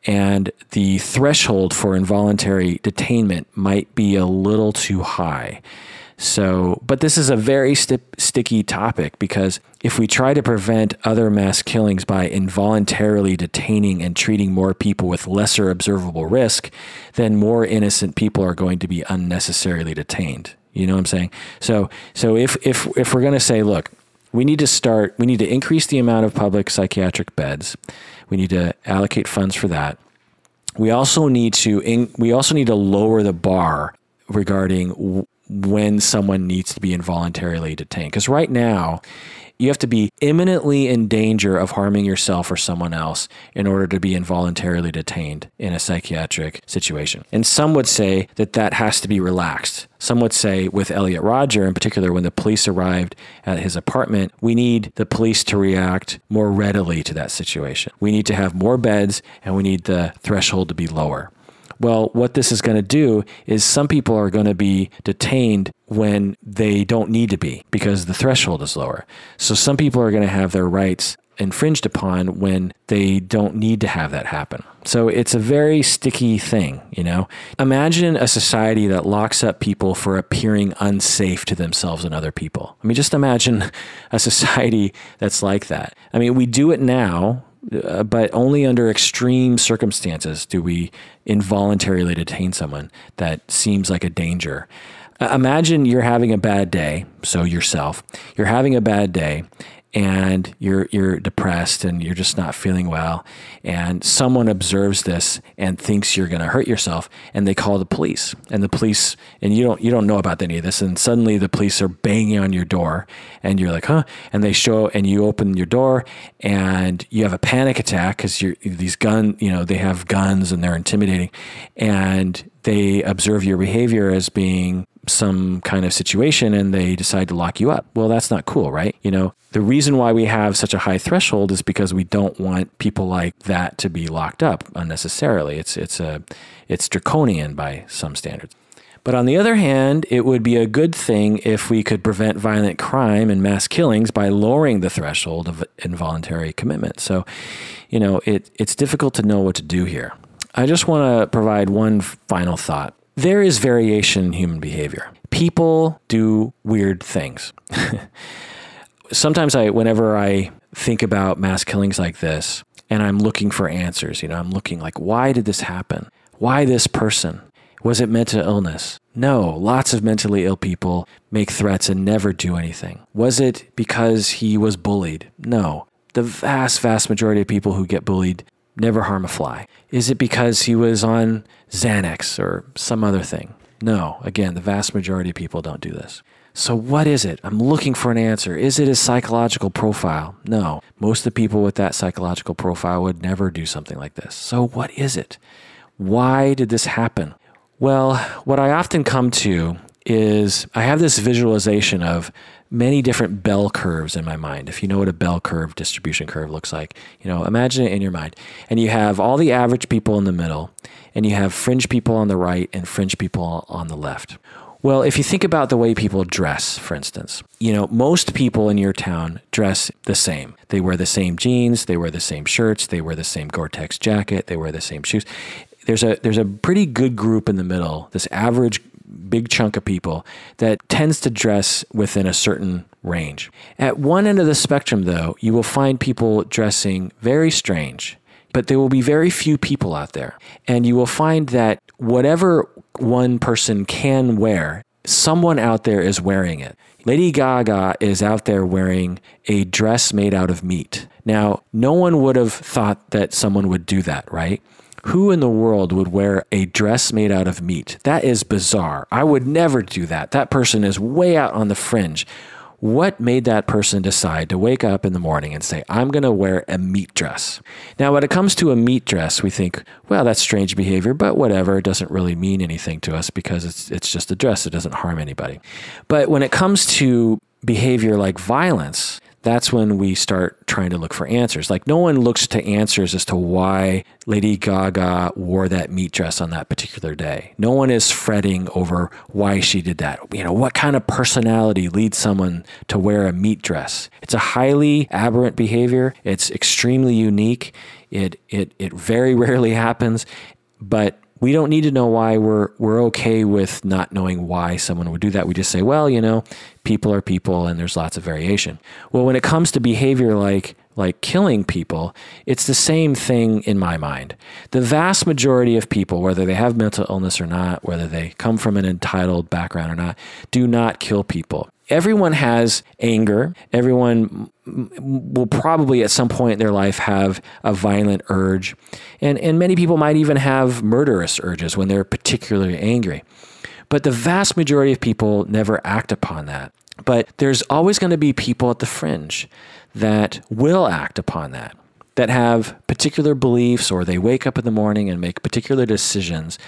and the threshold for involuntary detainment might be a little too high. So, but this is a very sticky topic, because if we try to prevent other mass killings by involuntarily detaining and treating more people with lesser observable risk, then more innocent people are going to be unnecessarily detained. You know what I'm saying? So if we're going to say, look, we need to increase the amount of public psychiatric beds. We need to allocate funds for that. We also need to lower the bar regarding when someone needs to be involuntarily detained. Because right now, you have to be imminently in danger of harming yourself or someone else in order to be involuntarily detained in a psychiatric situation. And some would say that that has to be relaxed. Some would say, with Elliot Rodger in particular, when the police arrived at his apartment, we need the police to react more readily to that situation. We need to have more beds, and we need the threshold to be lower. Well, what this is going to do is some people are going to be detained when they don't need to be because the threshold is lower. So some people are going to have their rights infringed upon when they don't need to have that happen. So it's a very sticky thing, Imagine a society that locks up people for appearing unsafe to themselves and other people. I mean, just imagine a society that's like that. I mean, we do it now, but only under extreme circumstances do we involuntarily detain someone that seems like a danger. Imagine you're having a bad day, so yourself, you're having a bad day, and you're depressed and you're just not feeling well, and someone observes this and thinks you're going to hurt yourself, and they call the police, and you don't know about any of this, and suddenly the police are banging on your door, and you're like, huh? And they show, and you open your door, and you have a panic attack because they have guns and they're intimidating, and they observe your behavior as being some kind of situation, and they decide to lock you up. Well, that's not cool, right? The reason why we have such a high threshold is because we don't want people like that to be locked up unnecessarily. It's draconian by some standards. But on the other hand, it would be a good thing if we could prevent violent crime and mass killings by lowering the threshold of involuntary commitment. So, it's difficult to know what to do here. I just want to provide one final thought. There is variation in human behavior. People do weird things. Sometimes whenever I think about mass killings like this, and I'm looking for answers, I'm looking like, why did this happen? Why this person? Was it mental illness? No, lots of mentally ill people make threats and never do anything. Was it because he was bullied? No, the vast, vast majority of people who get bullied never harm a fly. Is it because he was on Xanax or some other thing? No, again, the vast majority of people don't do this. So what is it? I'm looking for an answer. Is it a psychological profile? No, most of the people with that psychological profile would never do something like this. So what is it? Why did this happen? Well, what I often come to is I have this visualization of many different bell curves in my mind. If you know what a bell curve, distribution curve looks like, imagine it in your mind. And you have all the average people in the middle, and you have fringe people on the right and fringe people on the left. Well, if you think about the way people dress, for instance, most people in your town dress the same. They wear the same jeans, they wear the same shirts, they wear the same Gore-Tex jacket, they wear the same shoes. There's a pretty good group in the middle, this average big chunk of people that tends to dress within a certain range. At one end of the spectrum, though, you will find people dressing very strange, but there will be very few people out there. And you will find that whatever one person can wear, someone out there is wearing it. Lady Gaga is out there wearing a dress made out of meat. Now, no one would have thought that someone would do that, right? Who in the world would wear a dress made out of meat? That is bizarre. I would never do that. That person is way out on the fringe. What made that person decide to wake up in the morning and say, I'm going to wear a meat dress? Now, when it comes to a meat dress, we think, well, that's strange behavior, but whatever. It doesn't really mean anything to us because it's just a dress. It doesn't harm anybody. But when it comes to behavior like violence, that's when we start trying to look for answers. Like no one looks to answers as to why Lady Gaga wore that meat dress on that particular day. No one is fretting over why she did that. You know, what kind of personality leads someone to wear a meat dress? It's a highly aberrant behavior. It's extremely unique. It very rarely happens, but we don't need to know why. We're okay with not knowing why someone would do that. We just say, well, you know, people are people and there's lots of variation. Well, when it comes to behavior like killing people, it's the same thing in my mind. The vast majority of people, whether they have mental illness or not, whether they come from an entitled background or not, do not kill people. Everyone has anger. Everyone will probably at some point in their life have a violent urge. And many people might even have murderous urges when they're particularly angry. But the vast majority of people never act upon that. But there's always going to be people at the fringe that will act upon that, that have particular beliefs, or they wake up in the morning and make particular decisions,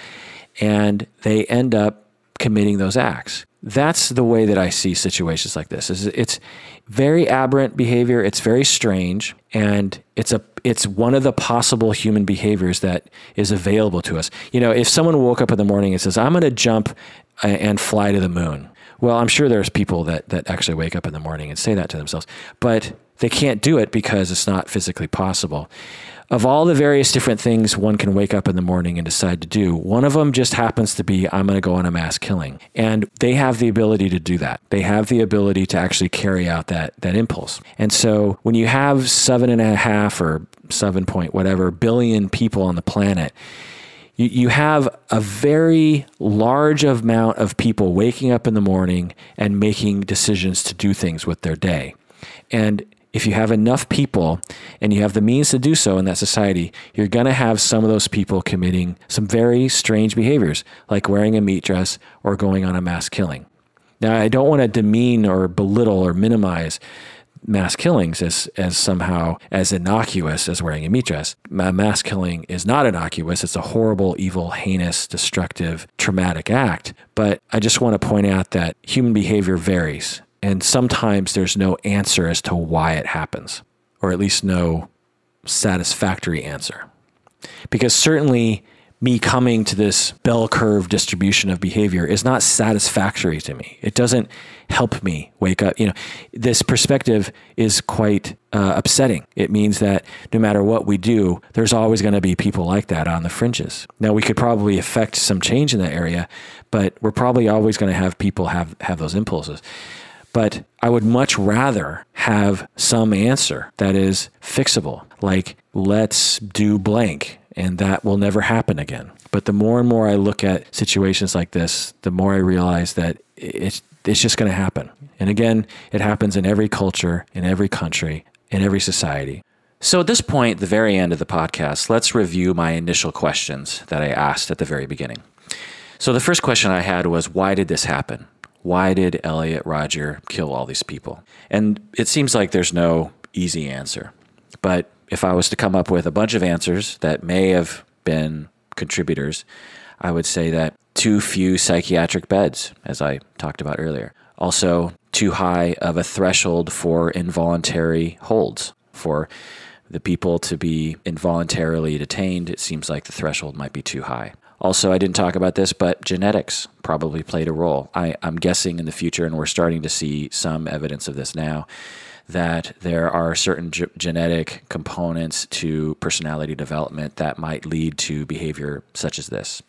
and they end up committing those acts. That's the way that I see situations like this. It's very aberrant behavior. It's very strange, and it's one of the possible human behaviors that is available to us. You know, if someone woke up in the morning and says, "I'm going to jump and fly to the moon," well, I'm sure there's people that actually wake up in the morning and say that to themselves, but they can't do it because it's not physically possible. Of all the various different things one can wake up in the morning and decide to do, one of them just happens to be, I'm going to go on a mass killing. And they have the ability to do that. They have the ability to actually carry out that impulse. And so when you have 7.5 or 7 point whatever billion people on the planet, you have a very large amount of people waking up in the morning and making decisions to do things with their day. And if you have enough people and you have the means to do so in that society, you're going to have some of those people committing some very strange behaviors, like wearing a meat dress or going on a mass killing. Now, I don't want to demean or belittle or minimize mass killings as somehow as innocuous as wearing a meat dress. Mass killing is not innocuous. It's a horrible, evil, heinous, destructive, traumatic act. But I just want to point out that human behavior varies. And sometimes there's no answer as to why it happens, or at least no satisfactory answer. Because certainly me coming to this bell curve distribution of behavior is not satisfactory to me. It doesn't help me wake up. You know, this perspective is quite upsetting. It means that no matter what we do, there's always going to be people like that on the fringes. Now, we could probably affect some change in that area, but we're probably always going to have people have those impulses. But I would much rather have some answer that is fixable, like let's do blank, and that will never happen again. But the more and more I look at situations like this, the more I realize that it's just going to happen. And again, it happens in every culture, in every country, in every society. So at this point, the very end of the podcast, let's review my initial questions that I asked at the very beginning. So the first question I had was, why did this happen? Why did Elliot Rodger kill all these people? And it seems like there's no easy answer. But if I was to come up with a bunch of answers that may have been contributors, I would say that too few psychiatric beds, as I talked about earlier. Also, too high of a threshold for involuntary holds. For the people to be involuntarily detained, it seems like the threshold might be too high. Also, I didn't talk about this, but genetics probably played a role. I'm guessing in the future, and we're starting to see some evidence of this now, that there are certain genetic components to personality development that might lead to behavior such as this.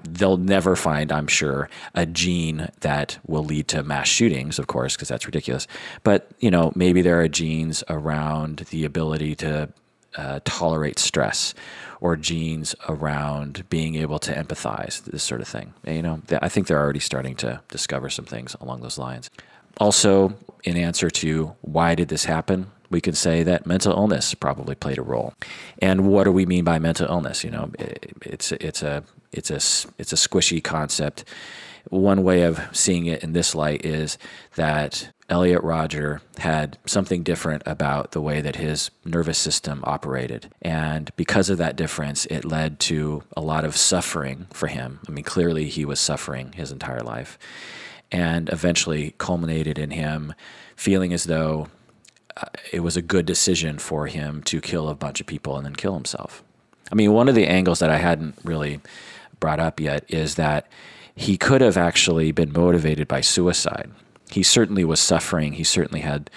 They'll never find, I'm sure, a gene that will lead to mass shootings, of course, because that's ridiculous. But, you know, maybe there are genes around the ability to tolerate stress, or genes around being able to empathize, this sort of thing. And, you know, I think they're already starting to discover some things along those lines. Also, in answer to why did this happen, we could say that mental illness probably played a role. And what do we mean by mental illness? You know, it's a squishy concept. One way of seeing it in this light is that Elliot Rodger had something different about the way that his nervous system operated. And because of that difference, it led to a lot of suffering for him. I mean, clearly he was suffering his entire life, and eventually culminated in him feeling as though it was a good decision for him to kill a bunch of people and then kill himself. I mean, one of the angles that I hadn't really brought up yet is that he could have actually been motivated by suicide. He certainly was suffering. He certainly had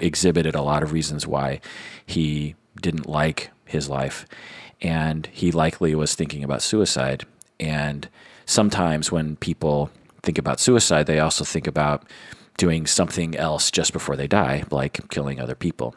exhibited a lot of reasons why he didn't like his life. And he likely was thinking about suicide. And sometimes when people think about suicide, they also think about doing something else just before they die, like killing other people.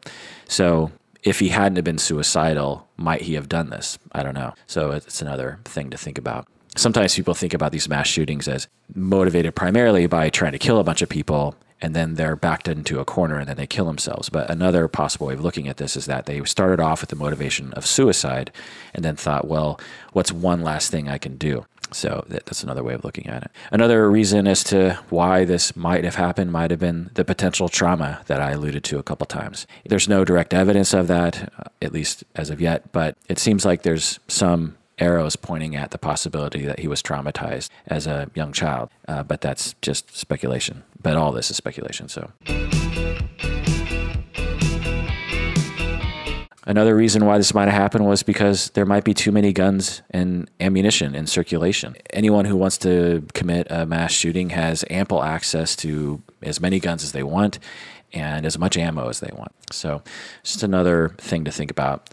So if he hadn't have been suicidal, might he have done this? I don't know. So it's another thing to think about. Sometimes people think about these mass shootings as motivated primarily by trying to kill a bunch of people, and then they're backed into a corner and then they kill themselves. But another possible way of looking at this is that they started off with the motivation of suicide and then thought, well, what's one last thing I can do? So that's another way of looking at it. Another reason as to why this might have happened might have been the potential trauma that I alluded to a couple times. There's no direct evidence of that, at least as of yet, but it seems like there's some arrows pointing at the possibility that he was traumatized as a young child. But that's just speculation. But all this is speculation, so. Another reason why this might have happened was because there might be too many guns and ammunition in circulation. Anyone who wants to commit a mass shooting has ample access to as many guns as they want and as much ammo as they want. So just another thing to think about.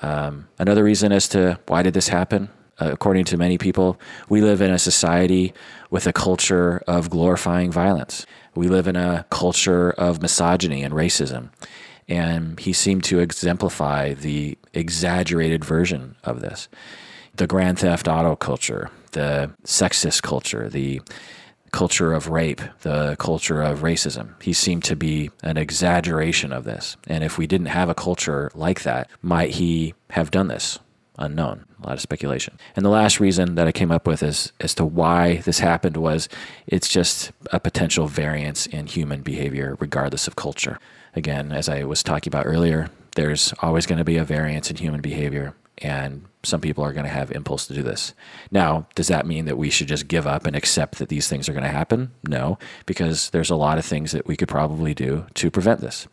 Another reason as to why did this happen, according to many people, we live in a society with a culture of glorifying violence. We live in a culture of misogyny and racism. And he seemed to exemplify the exaggerated version of this. The Grand Theft Auto culture, the sexist culture, the culture of rape, the culture of racism. He seemed to be an exaggeration of this. And if we didn't have a culture like that, might he have done this? Unknown. A lot of speculation. And the last reason that I came up with as to why this happened was it's just a potential variance in human behavior regardless of culture. Again, as I was talking about earlier, there's always going to be a variance in human behavior, and some people are going to have impulse to do this. Now, does that mean that we should just give up and accept that these things are going to happen? No, because there's a lot of things that we could probably do to prevent this.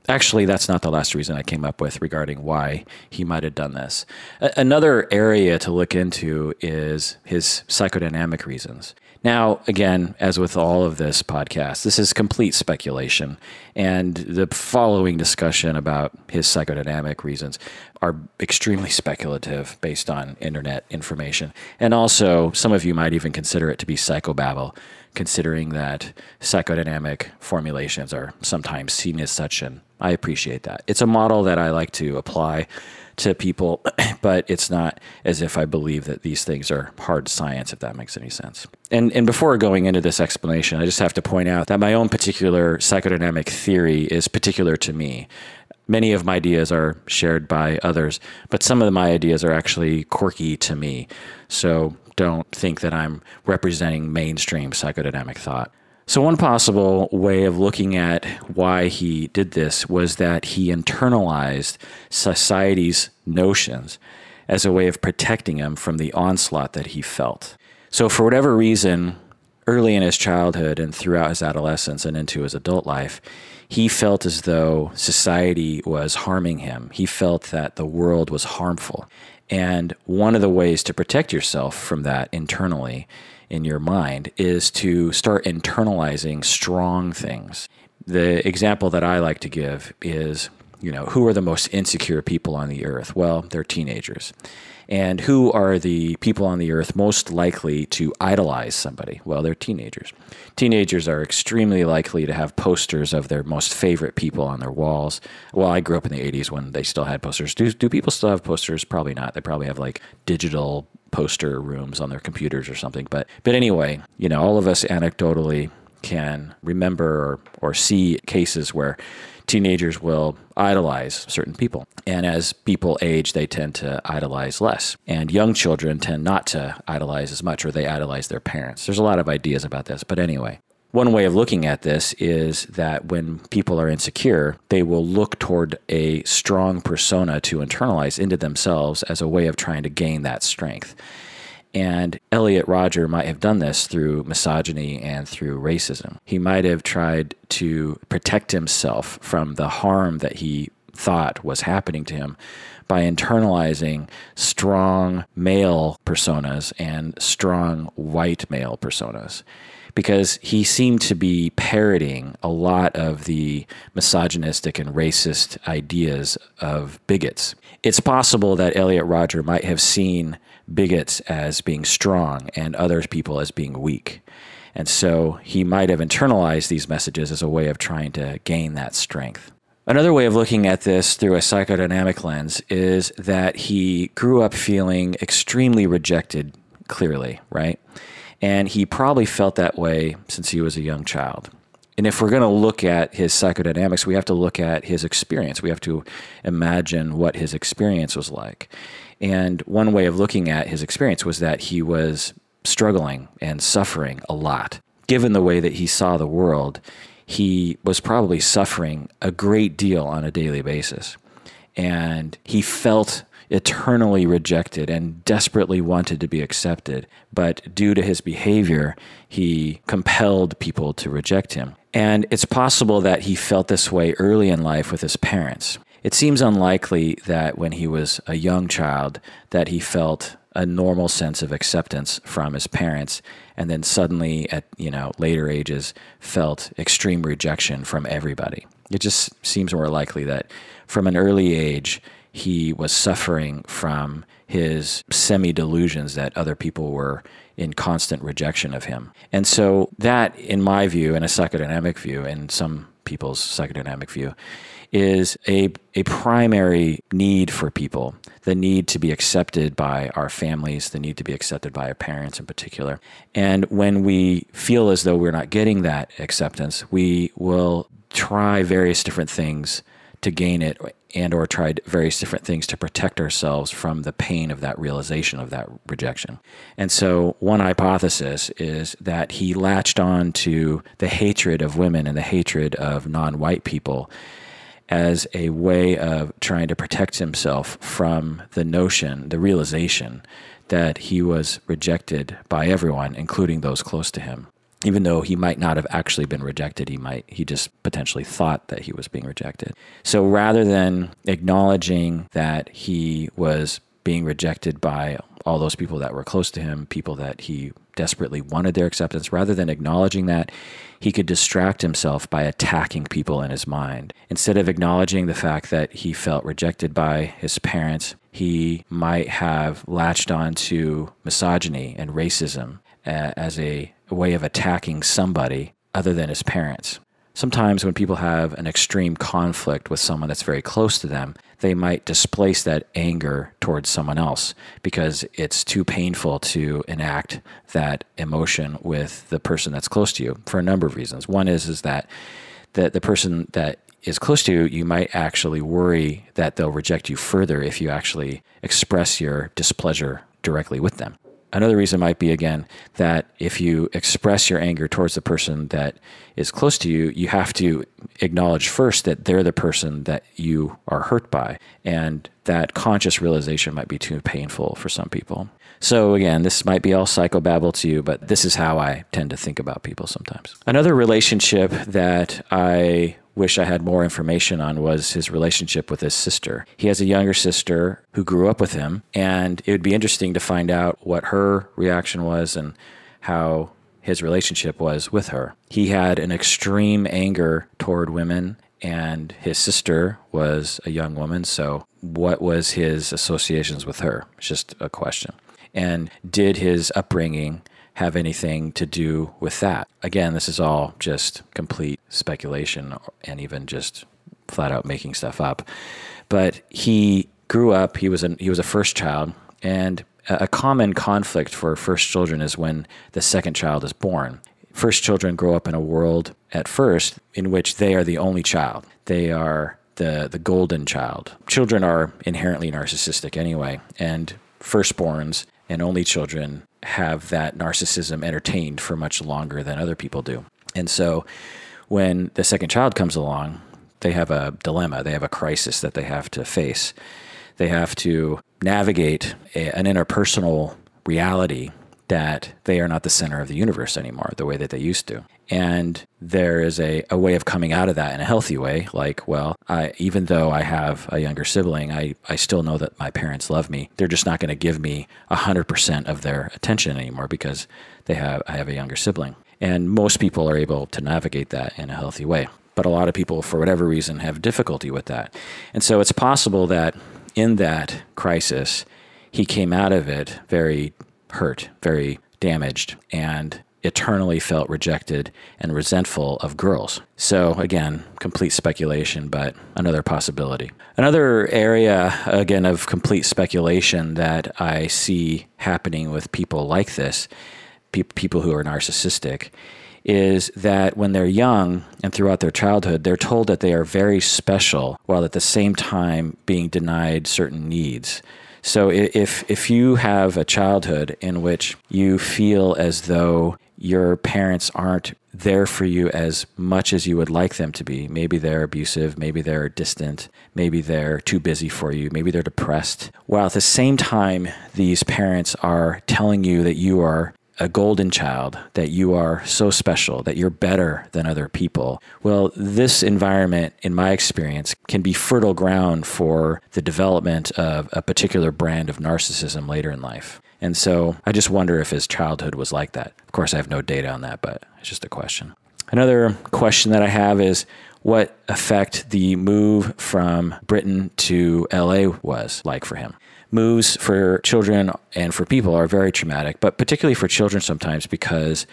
Actually, that's not the last reason I came up with regarding why he might have done this. Another area to look into is his psychodynamic reasons. Now, again, as with all of this podcast, this is complete speculation, and the following discussion about his psychodynamic reasons are extremely speculative based on internet information. And also, some of you might even consider it to be psychobabble, considering that psychodynamic formulations are sometimes seen as such, and I appreciate that. It's a model that I like to apply to people, but it's not as if I believe that these things are hard science, if that makes any sense. And before going into this explanation, I just have to point out that my own particular psychodynamic theory is particular to me. Many of my ideas are shared by others, but some of my ideas are actually quirky to me. So don't think that I'm representing mainstream psychodynamic thought. So one possible way of looking at why he did this was that he internalized society's notions as a way of protecting him from the onslaught that he felt. So for whatever reason, early in his childhood and throughout his adolescence and into his adult life, he felt as though society was harming him. He felt that the world was harmful. And one of the ways to protect yourself from that internally in your mind is to start internalizing strong things. The example that I like to give is, who are the most insecure people on the earth? Well, they're teenagers. And who are the people on the earth most likely to idolize somebody? Well, they're teenagers. Teenagers are extremely likely to have posters of their most favorite people on their walls. Well, I grew up in the 80s when they still had posters. Do people still have posters? Probably not. They probably have like digital poster rooms on their computers or something. But anyway, all of us anecdotally can remember or see cases where teenagers will idolize certain people. And as people age, they tend to idolize less. And young children tend not to idolize as much, or they idolize their parents. There's a lot of ideas about this. But anyway, one way of looking at this is that when people are insecure, they will look toward a strong persona to internalize into themselves as a way of trying to gain that strength. And Elliot Rodger might have done this through misogyny and through racism. He might have tried to protect himself from the harm that he thought was happening to him by internalizing strong male personas and strong white male personas, because he seemed to be parroting a lot of the misogynistic and racist ideas of bigots. It's possible that Elliot Rodger might have seen bigots as being strong and other people as being weak. And so he might have internalized these messages as a way of trying to gain that strength. Another way of looking at this through a psychodynamic lens is that he grew up feeling extremely rejected, clearly, right? And he probably felt that way since he was a young child. And if we're going to look at his psychodynamics, we have to look at his experience. We have to imagine what his experience was like. And one way of looking at his experience was that he was struggling and suffering a lot. Given the way that he saw the world, he was probably suffering a great deal on a daily basis. And he felt eternally rejected and desperately wanted to be accepted. But due to his behavior, he compelled people to reject him. And it's possible that he felt this way early in life with his parents. It seems unlikely that when he was a young child that he felt a normal sense of acceptance from his parents, and then suddenly at later ages felt extreme rejection from everybody. It just seems more likely that from an early age he was suffering from his semi-delusions that other people were in constant rejection of him. And so that, in my view, and a psychodynamic view, and some people's psychodynamic view, is a primary need for people, the need to be accepted by our families, the need to be accepted by our parents in particular. And when we feel as though we're not getting that acceptance, we will try various different things to gain it, and or tried various different things to protect ourselves from the pain of that realization of that rejection. And so one hypothesis is that he latched on to the hatred of women and the hatred of non-white people as a way of trying to protect himself from the notion, the realization that he was rejected by everyone, including those close to him. Even though he might not have actually been rejected, he just potentially thought that he was being rejected. So rather than acknowledging that he was being rejected by all those people that were close to him, people that he desperately wanted their acceptance, rather than acknowledging that, he could distract himself by attacking people in his mind. Instead of acknowledging the fact that he felt rejected by his parents, he might have latched on to misogyny and racism as a way of attacking somebody other than his parents. Sometimes when people have an extreme conflict with someone that's very close to them, they might displace that anger towards someone else because it's too painful to enact that emotion with the person that's close to you for a number of reasons. One is that the person that is close to you, you might actually worry that they'll reject you further if you actually express your displeasure directly with them. Another reason might be, again, that if you express your anger towards the person that is close to you, you have to acknowledge first that they're the person that you are hurt by. And that conscious realization might be too painful for some people. So again, this might be all psychobabble to you, but this is how I tend to think about people sometimes. Another relationship that I wish I had more information on was his relationship with his sister. He has a younger sister who grew up with him, and it would be interesting to find out what her reaction was and how his relationship was with her. He had an extreme anger toward women, and his sister was a young woman, so what was his associations with her? It's just a question. And did his upbringing have anything to do with that? Again, this is all just complete speculation and even just flat out making stuff up. But he grew up, he was a first child, and a common conflict for first children is when the second child is born. First children grow up in a world at first in which they are the only child. They are the golden child. Children are inherently narcissistic anyway, and firstborns and only children have that narcissism entertained for much longer than other people do. And so when the second child comes along, they have a dilemma. They have a crisis that they have to face. They have to navigate an interpersonal reality that they are not the center of the universe anymore, the way that they used to. And there is a way of coming out of that in a healthy way. Like, well, even though I have a younger sibling, I still know that my parents love me. They're just not going to give me 100% of their attention anymore because I have a younger sibling. And most people are able to navigate that in a healthy way. But a lot of people, for whatever reason, have difficulty with that. And so it's possible that in that crisis, he came out of it very hurt, very damaged, and eternally felt rejected and resentful of girls. So again, complete speculation, but another possibility. Another area, again, of complete speculation that I see happening with people like this, people who are narcissistic, is that when they're young and throughout their childhood, they're told that they are very special while at the same time being denied certain needs. So if you have a childhood in which you feel as though your parents aren't there for you as much as you would like them to be, maybe they're abusive, maybe they're distant, maybe they're too busy for you, maybe they're depressed, while at the same time these parents are telling you that you are a golden child, that you are so special, that you're better than other people. Well, this environment, in my experience, can be fertile ground for the development of a particular brand of narcissism later in life. And so I just wonder if his childhood was like that. Of course, I have no data on that, but it's just a question. Another question that I have is what effect the move from Britain to LA was like for him. Moves for children and for people are very traumatic, but particularly for children sometimes because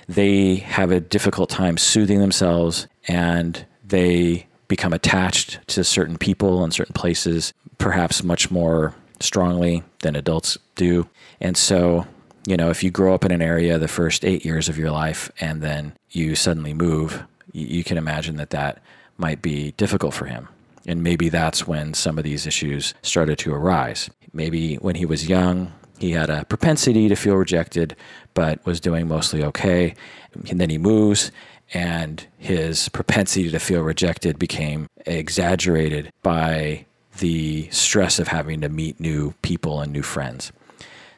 they have a difficult time soothing themselves and they become attached to certain people and certain places, perhaps much more strongly than adults do. And so, if you grow up in an area the first 8 years of your life and then you suddenly move, you can imagine that might be difficult for him. And maybe that's when some of these issues started to arise. Maybe when he was young, he had a propensity to feel rejected, but was doing mostly okay. And then he moves, and his propensity to feel rejected became exaggerated by the stress of having to meet new people and new friends.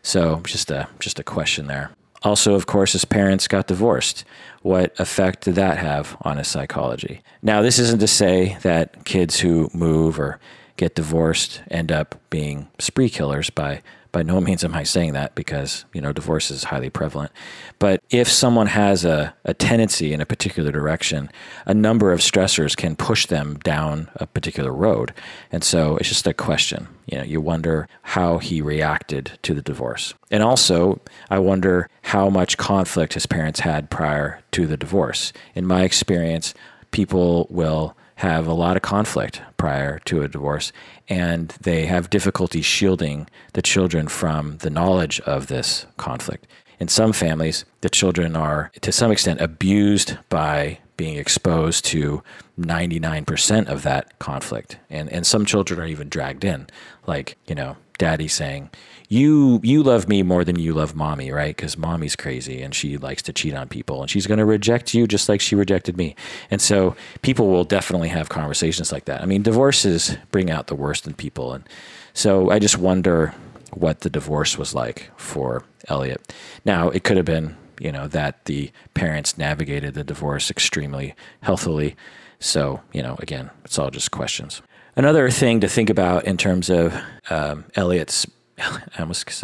So just a question there. Also, of course, his parents got divorced. What effect did that have on his psychology? Now, this isn't to say that kids who move or get divorced end up being spree killers. By no means am I saying that because, divorce is highly prevalent. But if someone has a tendency in a particular direction, a number of stressors can push them down a particular road. And so it's just a question. You wonder how he reacted to the divorce. And also, I wonder how much conflict his parents had prior to the divorce. In my experience, people will have a lot of conflict prior to a divorce, and they have difficulty shielding the children from the knowledge of this conflict. In some families, the children are, to some extent, abused by being exposed to 99% of that conflict. And some children are even dragged in, like, daddy saying, you love me more than you love mommy, right? Because mommy's crazy and she likes to cheat on people and she's going to reject you just like she rejected me. And so people will definitely have conversations like that. I mean, divorces bring out the worst in people. And so I just wonder what the divorce was like for Elliot. Now, it could have been, that the parents navigated the divorce extremely healthily. So, again, it's all just questions. Another thing to think about in terms of Elliot Rodger's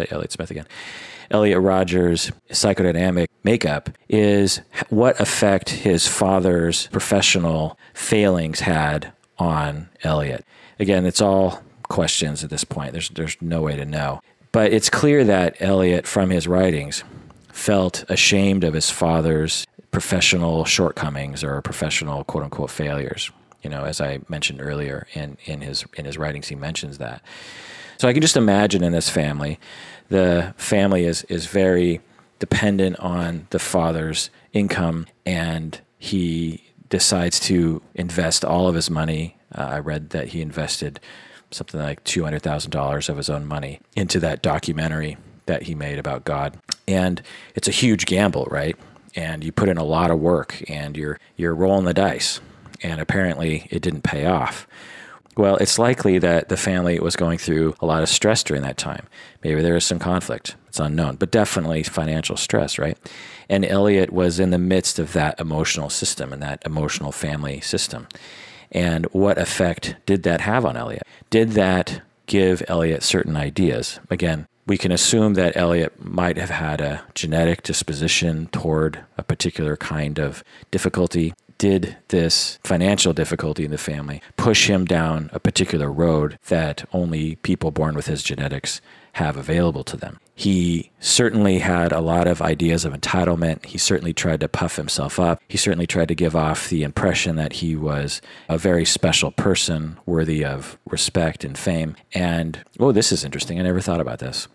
psychodynamic makeup is what effect his father's professional failings had on Elliot. Again, it's all questions at this point. There's no way to know. But it's clear that Elliot, from his writings, felt ashamed of his father's professional shortcomings or professional quote-unquote failures. As I mentioned earlier in his writings, he mentions that. So I can just imagine in this family, the family is very dependent on the father's income, and he decides to invest all of his money. I read that he invested something like $200,000 of his own money into that documentary that he made about God. And it's a huge gamble, right? And you put in a lot of work and you're rolling the dice. And apparently it didn't pay off. Well, it's likely that the family was going through a lot of stress during that time. Maybe there was some conflict. It's unknown, but definitely financial stress, right? And Elliot was in the midst of that emotional system and that emotional family system. And what effect did that have on Elliot? Did that give Elliot certain ideas? Again, we can assume that Elliot might have had a genetic disposition toward a particular kind of difficulty. Did this financial difficulty in the family push him down a particular road that only people born with his genetics have available to them? He certainly had a lot of ideas of entitlement. He certainly tried to puff himself up. He certainly tried to give off the impression that he was a very special person worthy of respect and fame. And, oh, this is interesting. I never thought about this.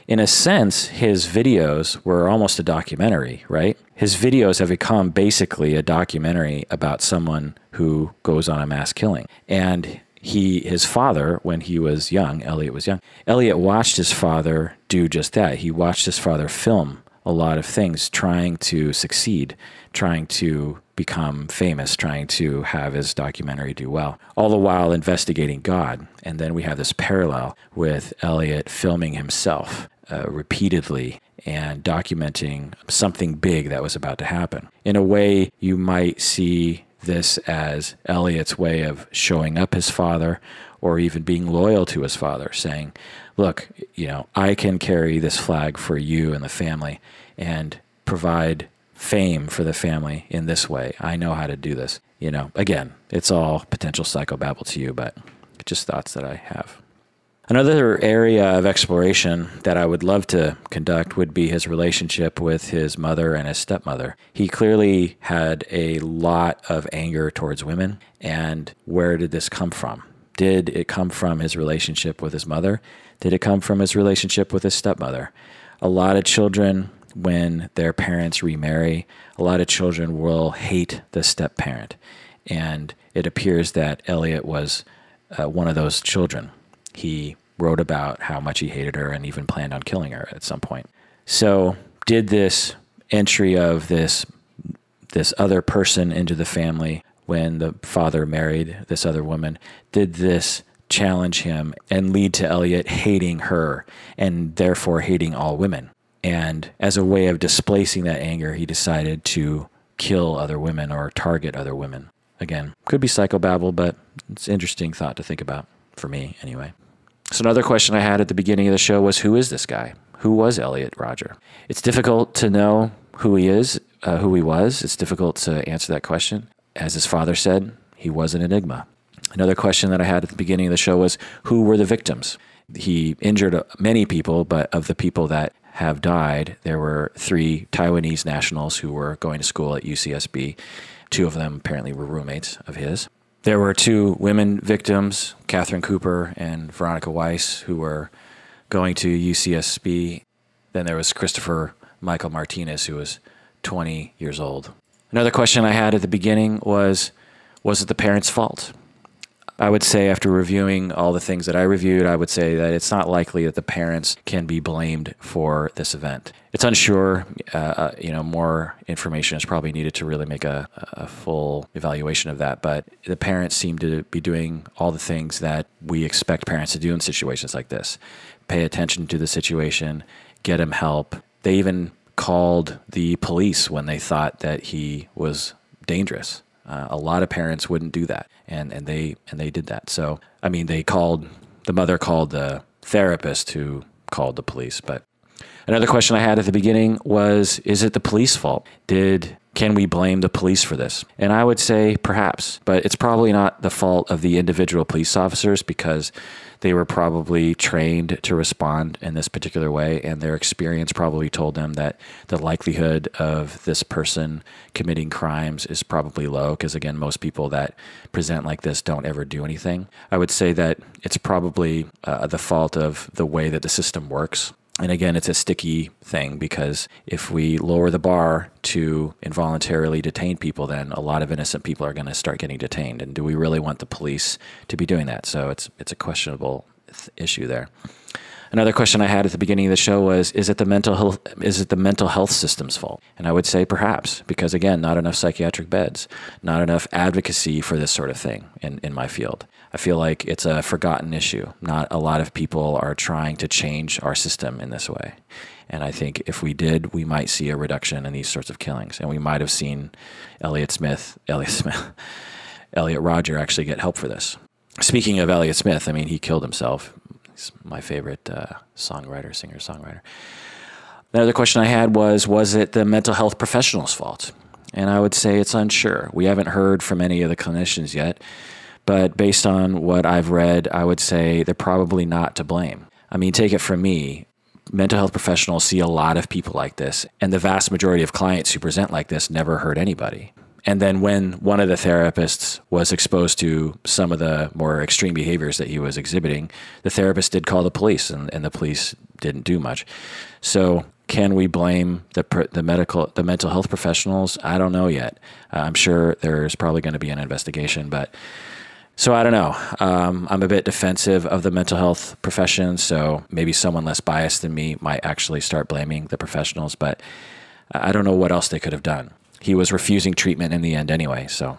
In a sense, his videos were almost a documentary, right? His videos have become basically a documentary about someone who goes on a mass killing. And his father, when he was young, Elliot was young, Elliot watched his father do just that. He watched his father film a lot of things, trying to succeed, trying to become famous, trying to have his documentary do well, all the while investigating God. And then we have this parallel with Elliot filming himself repeatedly and documenting something big that was about to happen. In a way, you might see this as Elliot's way of showing up his father, or even being loyal to his father, saying, look, I can carry this flag for you and the family and provide fame for the family in this way. I know how to do this. Again, it's all potential psychobabble to you, but just thoughts that I have. Another area of exploration that I would love to conduct would be his relationship with his mother and his stepmother. He clearly had a lot of anger towards women, and where did this come from? Did it come from his relationship with his mother? Did it come from his relationship with his stepmother? A lot of children, when their parents remarry, a lot of children will hate the step-parent, and it appears that Elliot was one of those children. He wrote about how much he hated her and even planned on killing her at some point. So did this entry of this other person into the family when the father married this other woman, did this challenge him and lead to Elliot hating her and therefore hating all women? And as a way of displacing that anger, he decided to kill other women or target other women. Again, could be psychobabble, but it's an interesting thought to think about, for me anyway. So another question I had at the beginning of the show was, who is this guy? Who was Elliot Rodger? It's difficult to know who he is, who he was. It's difficult to answer that question. As his father said, he was an enigma. Another question that I had at the beginning of the show was, who were the victims? He injured many people, but of the people that have died, there were 3 Taiwanese nationals who were going to school at UCSB. 2 of them apparently were roommates of his. There were 2 women victims, Catherine Cooper and Veronica Weiss, who were going to UCSB. Then there was Christopher Michael Martinez, who was 20 years old. Another question I had at the beginning was it the parents' fault? I would say, after reviewing all the things that I reviewed, I would say that it's not likely that the parents can be blamed for this event. It's unsure. More information is probably needed to really make a full evaluation of that. But the parents seem to be doing all the things that we expect parents to do in situations like this. Pay attention to the situation, get him help. They even called the police when they thought that he was dangerous. A lot of parents wouldn't do that, and they did that. So, I mean, the mother called the therapist, who called the police. But another question I had at the beginning was, is it the police fault? Can we blame the police for this? And I would say perhaps, but it's probably not the fault of the individual police officers, because they were probably trained to respond in this particular way, and their experience probably told them that the likelihood of this person committing crimes is probably low, because again, most people that present like this don't ever do anything. I would say that it's probably the fault of the way that the system works. And again, it's a sticky thing, because if we lower the bar to involuntarily detain people, then a lot of innocent people are going to start getting detained. And do we really want the police to be doing that? So it's a questionable issue there. Another question I had at the beginning of the show was, is it the mental health system's fault? And I would say perhaps, because again, not enough psychiatric beds, not enough advocacy for this sort of thing in my field. I feel like it's a forgotten issue. Not a lot of people are trying to change our system in this way. And I think if we did, we might see a reduction in these sorts of killings. And we might have seen Elliot Rodger actually get help for this. Speaking of Elliot Smith, I mean, he killed himself. He's my favorite singer-songwriter. The other question I had was it the mental health professionals' fault? And I would say it's unsure. We haven't heard from any of the clinicians yet, but based on what I've read, I would say they're probably not to blame. I mean, take it from me. Mental health professionals see a lot of people like this, and the vast majority of clients who present like this never hurt anybody. And then when one of the therapists was exposed to some of the more extreme behaviors that he was exhibiting, the therapist did call the police, and the police didn't do much. So can we blame the mental health professionals? I don't know yet. I'm sure there's probably going to be an investigation, but so I don't know. I'm a bit defensive of the mental health profession, so maybe someone less biased than me might actually start blaming the professionals, but I don't know what else they could have done. He was refusing treatment in the end anyway. So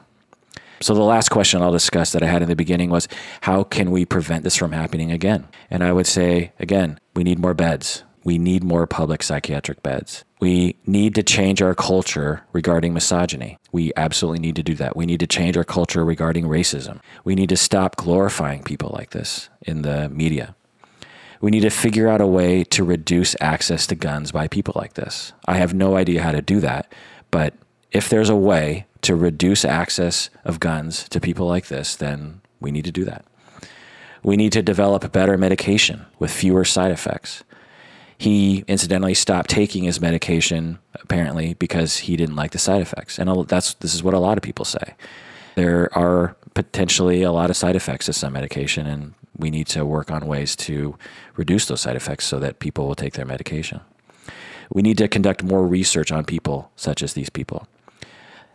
the last question I'll discuss that I had in the beginning was, how can we prevent this from happening again? And I would say, again, we need more beds. We need more public psychiatric beds. We need to change our culture regarding misogyny. We absolutely need to do that. We need to change our culture regarding racism. We need to stop glorifying people like this in the media. We need to figure out a way to reduce access to guns by people like this. I have no idea how to do that, but if there's a way to reduce access of guns to people like this, then we need to do that. We need to develop better medication with fewer side effects. He incidentally stopped taking his medication, apparently, because he didn't like the side effects. And this is what a lot of people say. There are potentially a lot of side effects to some medication, and we need to work on ways to reduce those side effects so that people will take their medication. We need to conduct more research on people such as these people.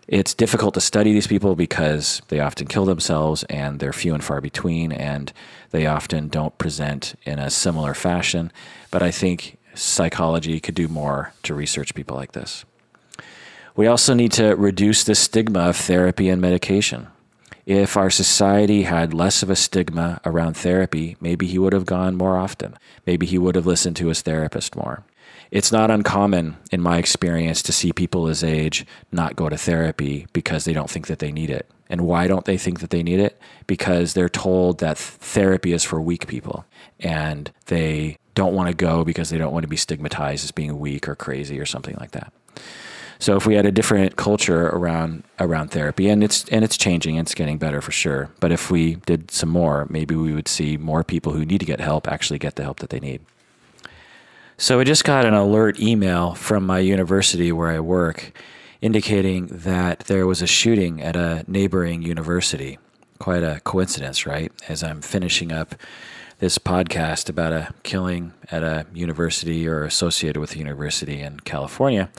It's difficult to study these people because they often kill themselves and they're few and far between, and they often don't present in a similar fashion. But I think psychology could do more to research people like this. We also need to reduce the stigma of therapy and medication. If our society had less of a stigma around therapy, maybe he would have gone more often. Maybe he would have listened to his therapist more. It's not uncommon, in my experience, to see people his age not go to therapy because they don't think that they need it. And why don't they think that they need it? Because they're told that therapy is for weak people, and they don't want to go because they don't want to be stigmatized as being weak or crazy or something like that. So if we had a different culture around therapy, and it's changing, it's getting better for sure. But if we did some more, maybe we would see more people who need to get help actually get the help that they need. So I just got an alert email from my university where I work indicating that there was a shooting at a neighboring university. Quite a coincidence, right? As I'm finishing up this podcast about a killing at a university or associated with a university in California,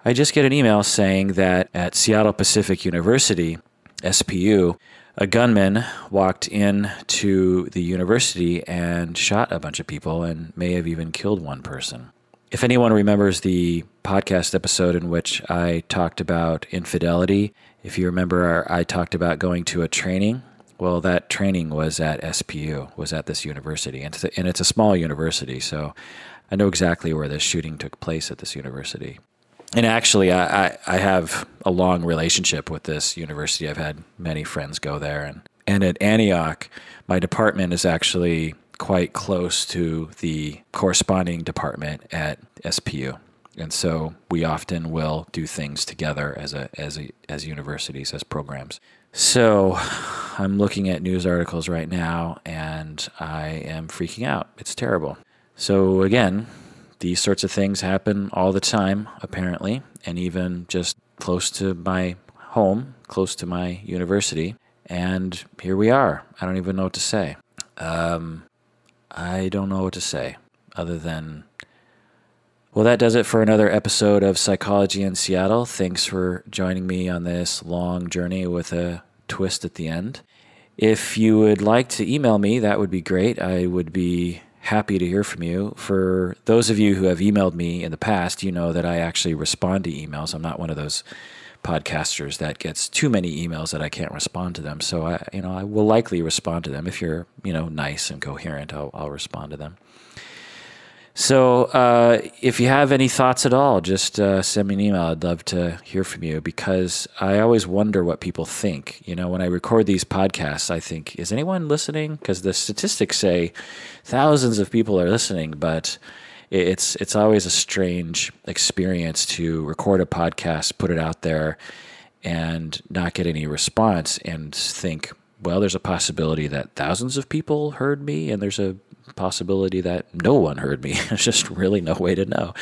I just get an email saying that at Seattle Pacific University, SPU, a gunman walked into the university and shot a bunch of people and may have even killed one person. If anyone remembers the podcast episode in which I talked about infidelity, if you remember, I talked about going to a training. Well, that training was at SPU, was at this university. And it's a small university, so I know exactly where this shooting took place at this university. And actually, I have a long relationship with this university. I've had many friends go there. And at Antioch, my department is actually quite close to the corresponding department at SPU. And so we often will do things together as universities, as programs. So I'm looking at news articles right now, and I am freaking out. It's terrible. So again, these sorts of things happen all the time, apparently, and even just close to my home, close to my university. And here we are. I don't even know what to say. I don't know what to say other than, well, that does it for another episode of Psychology in Seattle. Thanks for joining me on this long journey with a twist at the end. If you would like to email me, that would be great. I would be happy to hear from you. For those of you who have emailed me in the past, you know that I actually respond to emails. I'm not one of those podcasters that gets too many emails that I can't respond to them. So I will likely respond to them. If you're, nice and coherent, I'll respond to them. So if you have any thoughts at all, just send me an email. I'd love to hear from you, because I always wonder what people think. When I record these podcasts, I think, is anyone listening? Because the statistics say thousands of people are listening, but it's always a strange experience to record a podcast, put it out there, and not get any response, and think, well, there's a possibility that thousands of people heard me, and there's a possibility that no one heard me. There's just really no way to know.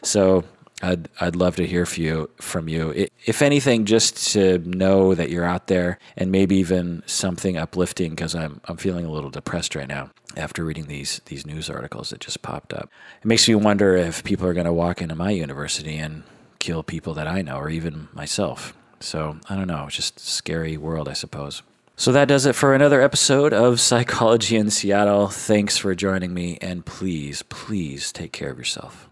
So I'd love to hear from you. If anything, just to know that you're out there, and maybe even something uplifting, because I'm feeling a little depressed right now after reading these news articles that just popped up. It makes me wonder if people are going to walk into my university and kill people that I know, or even myself. So I don't know. It's just a scary world, I suppose. So that does it for another episode of Psychology in Seattle. Thanks for joining me, and please, please take care of yourself.